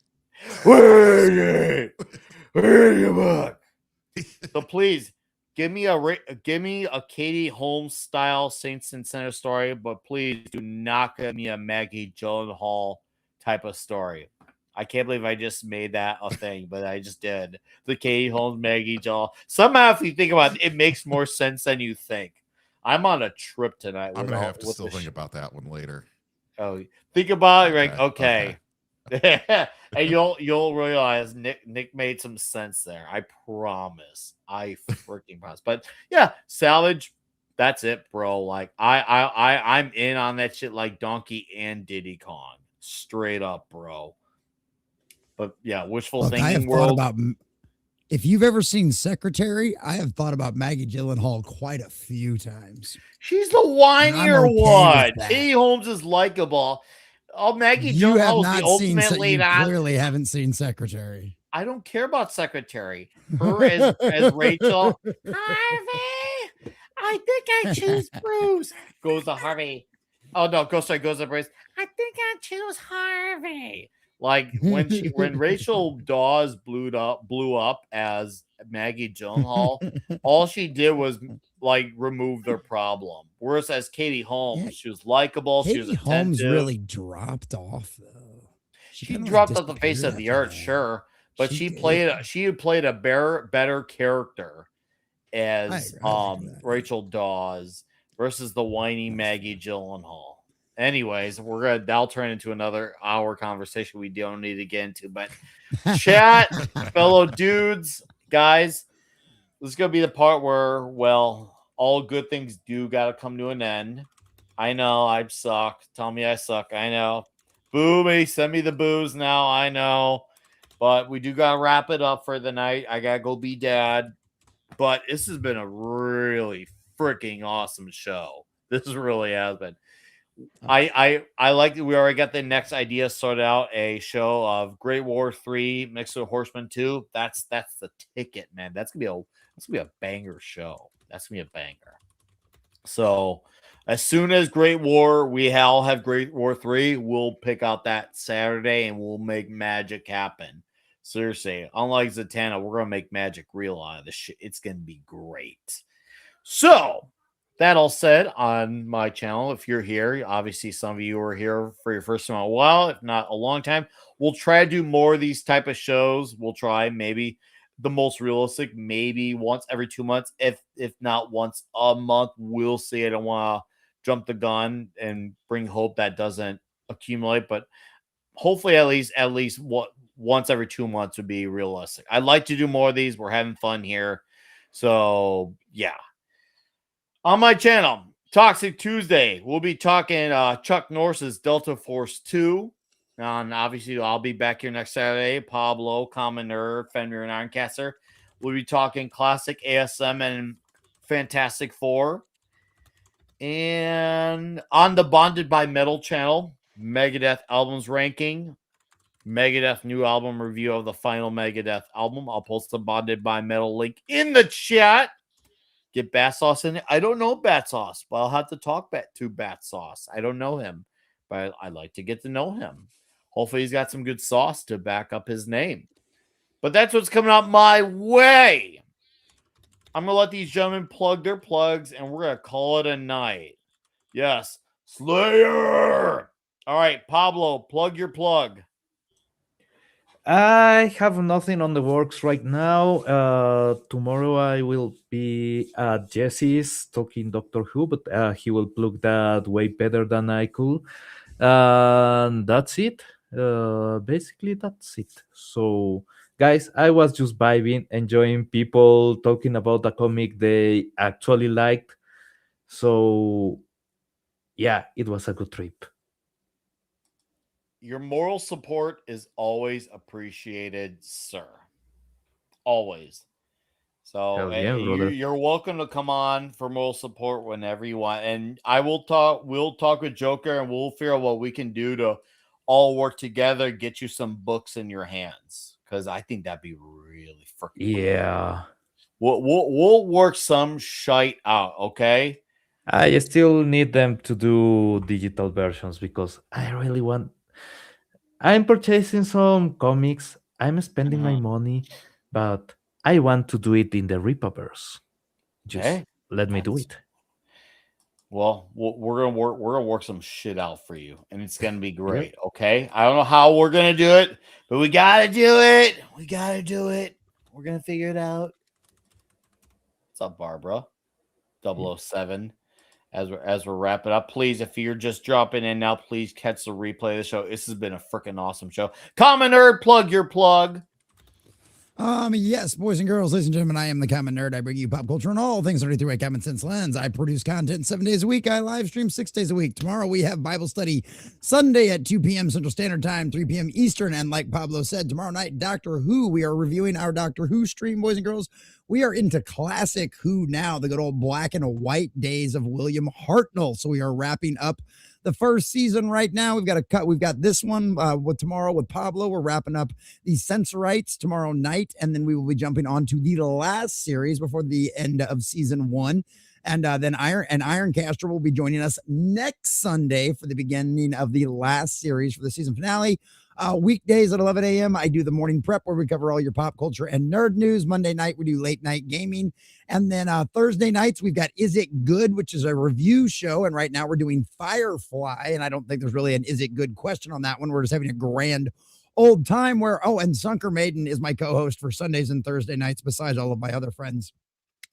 Where is it? Where is your book? So please give me a Katie Holmes style Saints and Sinners story, but please do not give me a Maggie Gyllenhaal type of story. I can't believe I just made that a thing, but I just did. The Katie Holmes, Maggie Gyllenhaal. Somehow, if you think about it, it makes more sense than you think. I'm on a trip tonight. I'm gonna have to still think about that one later. Oh, think about it. Like, okay. And you'll realize Nick made some sense there. I promise. I freaking promise. But yeah, salvage. That's it, bro. Like I'm in on that shit like Donkey and Diddy Kong. Straight up, bro. But yeah, wishful thinking I have world. thought about, if you've ever seen Secretary, I have thought about Maggie Gyllenhaal quite a few times. She's the whinier one. Katie Holmes is likable. Oh, Maggie Gyllenhaal is the ultimate lead. You clearly haven't seen Secretary. I don't care about Secretary. Her as Rachel. Harvey, I think I choose Bruce. Goes to Harvey. Oh no, goes to Bruce. I think I choose Harvey. Like when Rachel Dawes blew up as Maggie Gyllenhaal, all she did was like remove their problem. Whereas as Katie Holmes, she was likable. She was attentive. Holmes really dropped off though. She dropped off the face of the earth, sure, but she played a better character as Rachel Dawes versus the whiny Maggie Gyllenhaal. Anyways, that'll turn into another hour conversation we don't need to get into. But chat, fellow dudes, guys, this is gonna be the part where, well, all good things do gotta come to an end. I know I suck. Tell me I suck. I know. Boo me, send me the booze now. I know. But we do gotta wrap it up for the night. I gotta go be dad. But this has been a really freaking awesome show. This really has been. I like that we already got the next idea sorted out, a show of Great War 3 mixed with Horseman 2. That's the ticket, man. That's gonna be a banger show. That's gonna be a banger. So as soon as Great War, we all have Great War 3, we'll pick out that Saturday and we'll make magic happen. Seriously, unlike Zatanna, we're gonna make magic real out of this shit. It's gonna be great. So that all said, on my channel, if you're here, obviously some of you are here for your first time in a while, if not a long time. We'll try to do more of these type of shows. We'll try maybe the most realistic, maybe once every 2 months, if not once a month. We'll see. I don't want to jump the gun and bring hope that doesn't accumulate, but hopefully at least once every 2 months would be realistic. I'd like to do more of these. We're having fun here. So yeah. On my channel, Toxic Tuesday, we'll be talking Chuck Norris's Delta Force 2. And obviously, I'll be back here next Saturday. Pablo, Common Nerd, Fenrir, and Ironcaster. We'll be talking classic ASM and Fantastic Four. And on the Bonded by Metal channel, Megadeth albums ranking, Megadeth new album review of the final Megadeth album. I'll post the Bonded by Metal link in the chat. Get Bat Sauce in it. I don't know Bat Sauce, but I'll have to talk to Bat Sauce. I don't know him, but I'd like to get to know him. Hopefully he's got some good sauce to back up his name. But that's what's coming up my way. I'm going to let these gentlemen plug their plugs, and we're going to call it a night. Yes, Slayer. All right, Pablo, plug your plug. I have nothing on the works right now. Tomorrow I will be at Jesse's talking Doctor Who, but he will plug that way better than I could. And that's it. Basically, that's it. So, guys, I was just vibing, enjoying people talking about the comic they actually liked. So, yeah, it was a good trip. Your moral support is always appreciated, sir. Always. So Yeah, you're welcome to come on for moral support whenever you want. And I will talk. We'll talk with Joker, and we'll figure out what we can do to all work together, get you some books in your hands, because I think that'd be really freaking cool. We'll work some shite out. Okay. I still need them to do digital versions because I really want. I'm purchasing some comics. I'm spending my money, but I want to do it in the Rippaverse. Just let me do it. Well, we're gonna work some shit out for you, and it's gonna be great. Okay, I don't know how we're gonna do it, but we gotta do it. We gotta do it. We're gonna figure it out. What's up, Barbara? 007. As we're wrapping up, please, if you're just dropping in now, please catch the replay of the show. This has been a freaking awesome show. Common Nerd, plug your plug. Yes, boys and girls, ladies and gentlemen, I am the Common Nerd. I bring you pop culture and all things through a common sense lens. I produce content 7 days a week. I live stream 6 days a week. Tomorrow we have Bible study Sunday at 2 p.m. Central Standard Time, 3 p.m. Eastern. And like Pablo said, tomorrow night, Doctor Who. We are reviewing our Doctor Who stream, boys and girls. We are into classic Who now, the good old black and white days of William Hartnell. So we are wrapping up the first season right now. We've got a cut. We've got this one with tomorrow with Pablo. We're wrapping up the Censorites tomorrow night, and then we will be jumping on to the last series before the end of season 1. And then Ironcaster will be joining us next Sunday for the beginning of the last series for the season finale. Weekdays at 11 a.m. I do the morning prep where we cover all your pop culture and nerd news. Monday night, we do late night gaming. And then Thursday nights, we've got Is It Good, which is a review show. And right now we're doing Firefly. And I don't think there's really an Is It Good question on that one. We're just having a grand old time where, and Sunker Maiden is my co-host for Sundays and Thursday nights, besides all of my other friends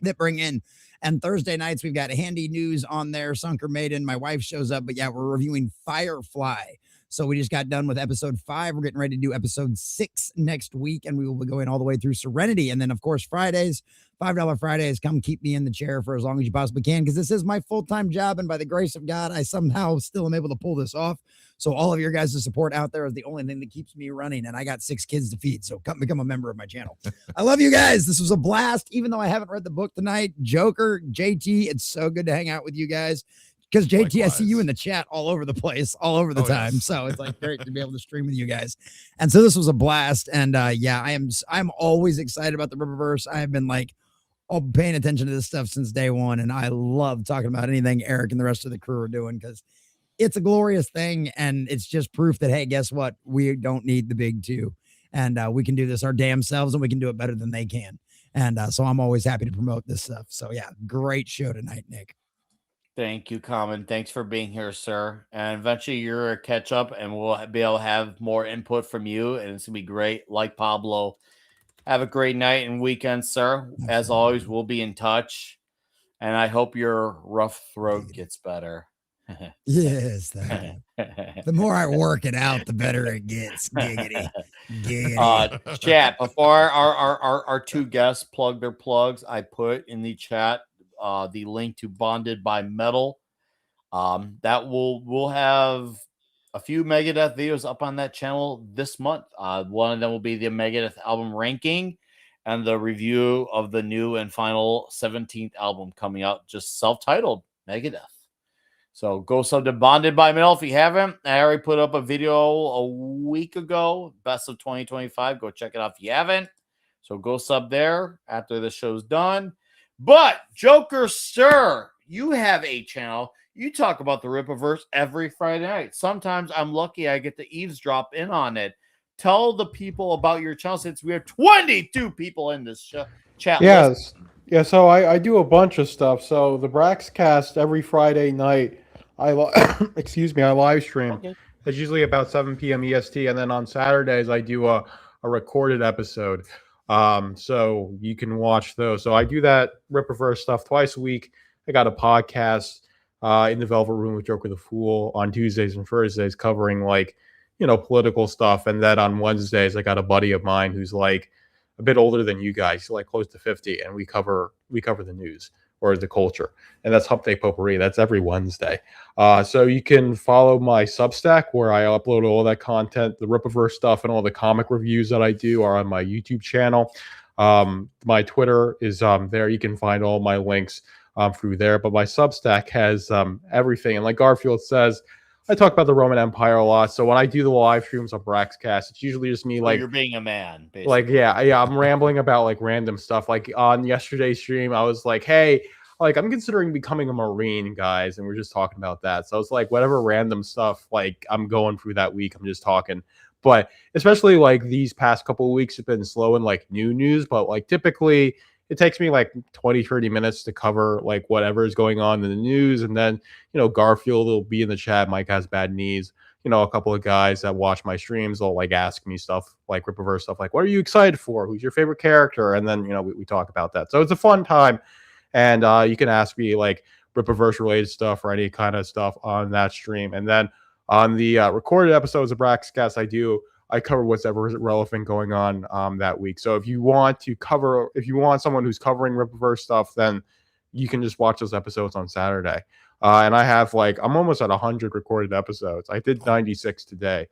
that bring in. And Thursday nights, we've got Handy News on there. Sunker Maiden, my wife shows up. But yeah, we're reviewing Firefly. So we just got done with episode 5. We're getting ready to do episode 6 next week, and we will be going all the way through Serenity. And then, of course, Fridays, $5 Fridays, come keep me in the chair for as long as you possibly can, because this is my full-time job, and by the grace of God, I somehow still am able to pull this off. So all of your guys' support out there is the only thing that keeps me running, and I got 6 kids to feed, so come become a member of my channel. I love you guys. This was a blast, even though I haven't read the book tonight. Joker, JT, it's so good to hang out with you guys. Because JT, likewise. I see you in the chat all over the place, all over the time. Yes. So it's like great to be able to stream with you guys. And so this was a blast. And yeah, I'm always excited about the Rippaverse. I have been like paying attention to this stuff since day one. And I love talking about anything Eric and the rest of the crew are doing, because it's a glorious thing. And it's just proof that, hey, guess what? We don't need the big two. And we can do this our damn selves, and we can do it better than they can. And so I'm always happy to promote this stuff. So yeah, great show tonight, Nick. Thank you, Common. Thanks for being here, sir. And eventually you're a catch up, and we'll be able to have more input from you, and it's gonna be great. Like Pablo, have a great night and weekend, sir. As always, we'll be in touch, and I hope your rough throat gets better. Yes, the more I work it out, the better it gets. Giggity, giggity. Chat, before our 2 guests plug their plugs, I put in the chat the link to Bonded by Metal. That we'll have a few Megadeth videos up on that channel this month. One of them will be the Megadeth album ranking and the review of the new and final 17th album coming out, just self-titled Megadeth. So go sub to Bonded by Mail if you haven't. I already put up a video a week ago, best of 2025. Go check it out if you haven't. So go sub there after the show's done. But Joker, sir, you have a channel. You talk about the Rippaverse every Friday night. Sometimes I'm lucky I get to eavesdrop in on it. Tell the people about your channel since we have 22 people in this chat. Yes. Yeah, so I do a bunch of stuff. So the Braxcast every Friday night, excuse me, I live stream. Okay. It's usually about 7 p.m. EST, and then on Saturdays I do a recorded episode. So you can watch those. So I do that Rippaverse stuff twice a week. I got a podcast in the Velvet Room with Joker the Fool on Tuesdays and Thursdays covering like, political stuff. And then on Wednesdays, I got a buddy of mine who's like a bit older than you guys, like close to 50, and we cover the news or the culture. And that's Hump Day Potpourri. That's every Wednesday. So you can follow my Substack where I upload all that content. The Rippaverse stuff and all the comic reviews that I do are on my YouTube channel. My Twitter is there. You can find all my links through there. But my Substack has everything. And like Garfield says, I talk about the Roman Empire a lot. So when I do the live streams on Braxcast, it's usually just me like you're being a man, basically. Like, yeah, I'm rambling about like random stuff. Like on yesterday's stream, I was like, hey, like I'm considering becoming a Marine, guys, and we're just talking about that. So it's like whatever random stuff like I'm going through that week, I'm just talking. But especially like these past couple of weeks have been slow in like new news, but like typically it takes me like 20-30 minutes to cover like whatever is going on in the news. And then, Garfield will be in the chat. Mike has bad knees. A couple of guys that watch my streams will like ask me stuff like Rippaverse stuff like, what are you excited for? Who's your favorite character? And then, we talk about that. So it's a fun time. And you can ask me like Rippaverse related stuff or any kind of stuff on that stream. And then on the recorded episodes of Braxcast, I cover whatever is relevant going on that week. So if you want someone who's covering Rippaverse stuff, then you can just watch those episodes on Saturday. And I have I'm almost at 100 recorded episodes. I did 96 today.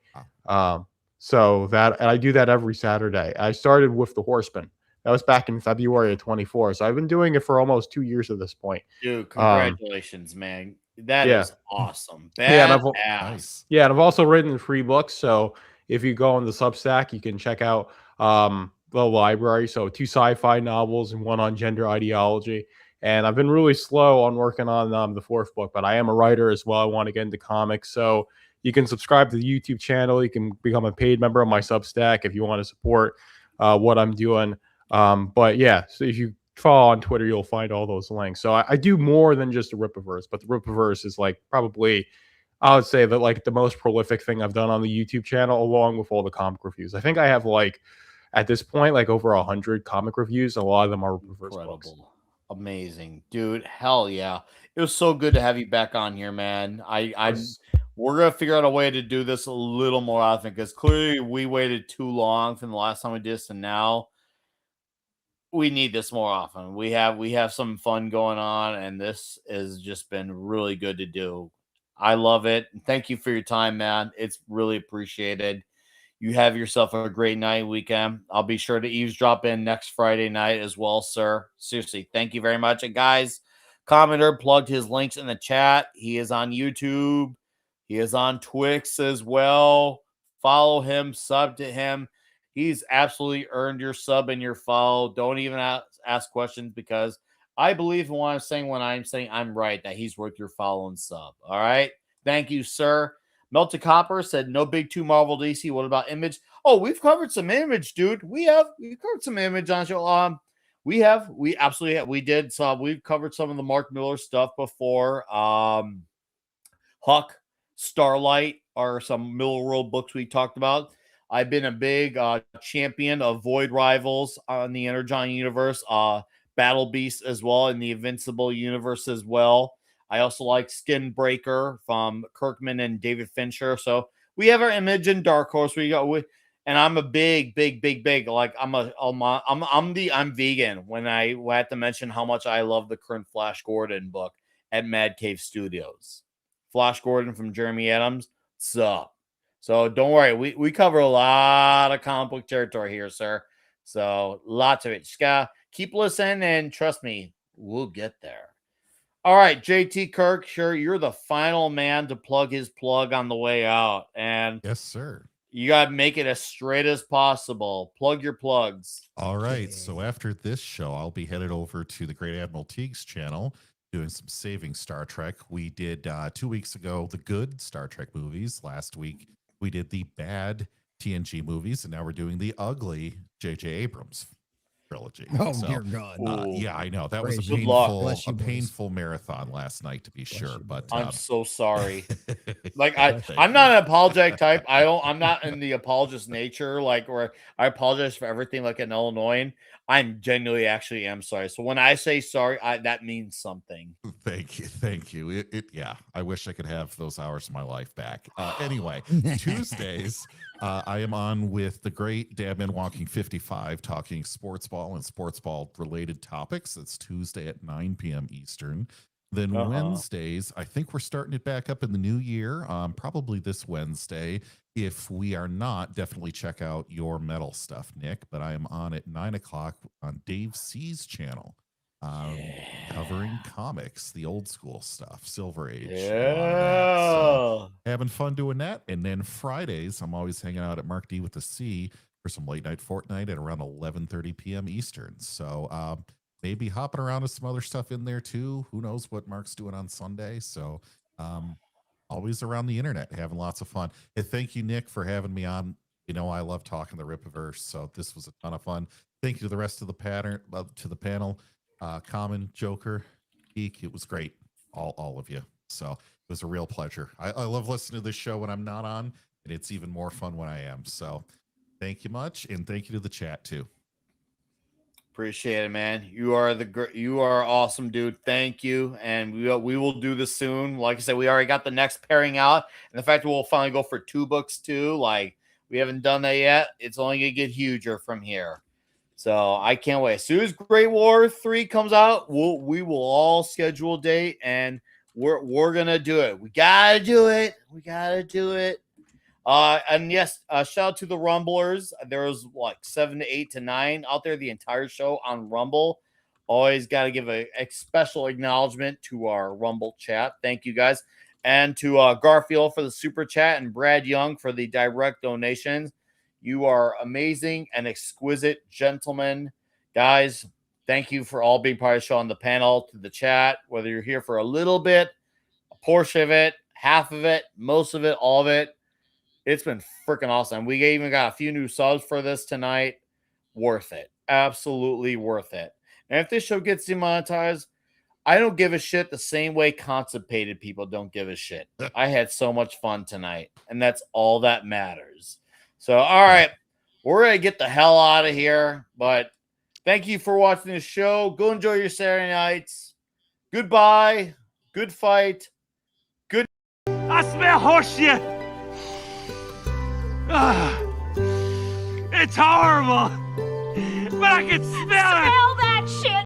So and I do that every Saturday. I started with the Horseman. That was back in February of 24. So I've been doing it for almost 2 years at this point. Dude, congratulations, man. That is awesome. And I've also written 3 books. So if you go on the Substack, you can check out the library. So 2 sci-fi novels and 1 on gender ideology. And I've been really slow on working on the 4th book, but I am a writer as well. I want to get into comics. So you can subscribe to the YouTube channel. You can become a paid member of my Substack if you want to support what I'm doing. But yeah, so if you follow on Twitter, you'll find all those links. So I do more than just the Rippaverse, but the Rippaverse is like probably, I would say that like the most prolific thing I've done on the YouTube channel, along with all the comic reviews. I think I have at this point, over 100 comic reviews. A lot of them are Rippaverse books. Amazing, dude. Hell yeah. It was so good to have you back on here, man. We're going to figure out a way to do this a little more often because clearly we waited too long from the last time we did this, and now we need this more often. We have some fun going on, and this has just been really good to do. I love it. Thank you for your time, man. It's really appreciated. You have yourself a great night weekend. I'll be sure to eavesdrop in next Friday night as well, sir. Seriously, thank you very much. And guys, Commenter plugged his links in the chat. He is on YouTube. He is on Twix as well. Follow him, sub to him. He's absolutely earned your sub and your follow. Don't even ask questions because I believe in what I'm saying when I'm saying I'm right, that he's worth your follow and sub. All right? Thank you, sir. Melted Copper said, no big 2 Marvel DC. What about Image? Oh, we've covered some Image, dude. We've covered some Image on show. We absolutely have. We did. So we've covered some of the Mark Miller stuff before. Huck, Starlight are some Middle World books we talked about. I've been a big champion of Void Rivals on the Energon universe, Battle Beast as well in the Invincible universe as well. I also like Skin Breaker from Kirkman and David Fincher. So we have our Image and Dark Horse. And I'm a big. Like I'm vegan when I had to mention how much I love the current Flash Gordon book at Mad Cave Studios. Flash Gordon from Jeremy Adams. Sup? So don't worry. We cover a lot of comic book territory here, sir. So lots of it. Just gotta keep listening and trust me, we'll get there. All right, JT Kirk, sure, you're the final man to plug his plug on the way out. And yes, sir. You got to make it as straight as possible. Plug your plugs. All right. So after this show, I'll be headed over to the Great Admiral Teague's channel doing some Saving Star Trek. We did 2 weeks ago the good Star Trek movies. Last week, we did the bad TNG movies. And now we're doing the ugly J.J. Abrams trilogy. Oh, dear God. Yeah, I know. That was a painful marathon last night, to be sure. But I'm so sorry. Like I'm not an apologetic type. I'm not in the apologist nature, like where I apologize for everything like an Illinoisan. I'm genuinely actually am sorry. So when I say sorry, that means something. Thank you. Yeah, I wish I could have those hours of my life back. Anyway, Tuesdays, I am on with the great Dabman Walking 55, talking sports ball and sports ball related topics. That's Tuesday at 9 p.m. Eastern. Then Wednesdays, I think we're starting it back up in the new year, probably this Wednesday. If we are not, definitely check out your metal stuff, Nick. But I am on at 9 o'clock on Dave C's channel, covering comics, the old school stuff, Silver Age. Yeah. So, having fun doing that. And then Fridays, I'm always hanging out at Mark D with the C for some late night Fortnite at around 11:30 p.m. Eastern. So maybe hopping around with some other stuff in there too. Who knows what Mark's doing on Sunday? So always around the internet, having lots of fun. And thank you, Nick, for having me on. You know, I love talking the Rippaverse, so this was a ton of fun. Thank you to the rest of the panel, Common, Joker, Geek. It was great, all of you. So it was a real pleasure. I love listening to this show when I'm not on, and it's even more fun when I am. So thank you much, and thank you to the chat too. Appreciate it, man. You are awesome, dude. Thank you, and we will do this soon. Like I said, we already got the next pairing out, and the fact that we'll finally go for 2 books too. Like we haven't done that yet. It's only gonna get huger from here. So I can't wait. As soon as Great War 3 comes out, we will all schedule a date, and we're gonna do it. We gotta do it. We gotta do it. And yes, shout out to the Rumblers. There was like 7 to 8 to 9 out there the entire show on Rumble. Always got to give a special acknowledgement to our Rumble chat. Thank you guys. And to Garfield for the super chat and Brad Young for the direct donations. You are amazing and exquisite gentlemen. Guys, thank you for all being part of the show on the panel, to the chat, whether you're here for a little bit, a portion of it, half of it, most of it, all of it. It's been freaking awesome. We even got a few new subs for this tonight. Worth it. Absolutely worth it. And if this show gets demonetized, I don't give a shit the same way constipated people don't give a shit. I had so much fun tonight, and that's all that matters. So, all right, we're going to get the hell out of here. But thank you for watching the show. Go enjoy your Saturday nights. Goodbye. Good fight. Good. I smell horse shit. It's horrible, but I can smell it.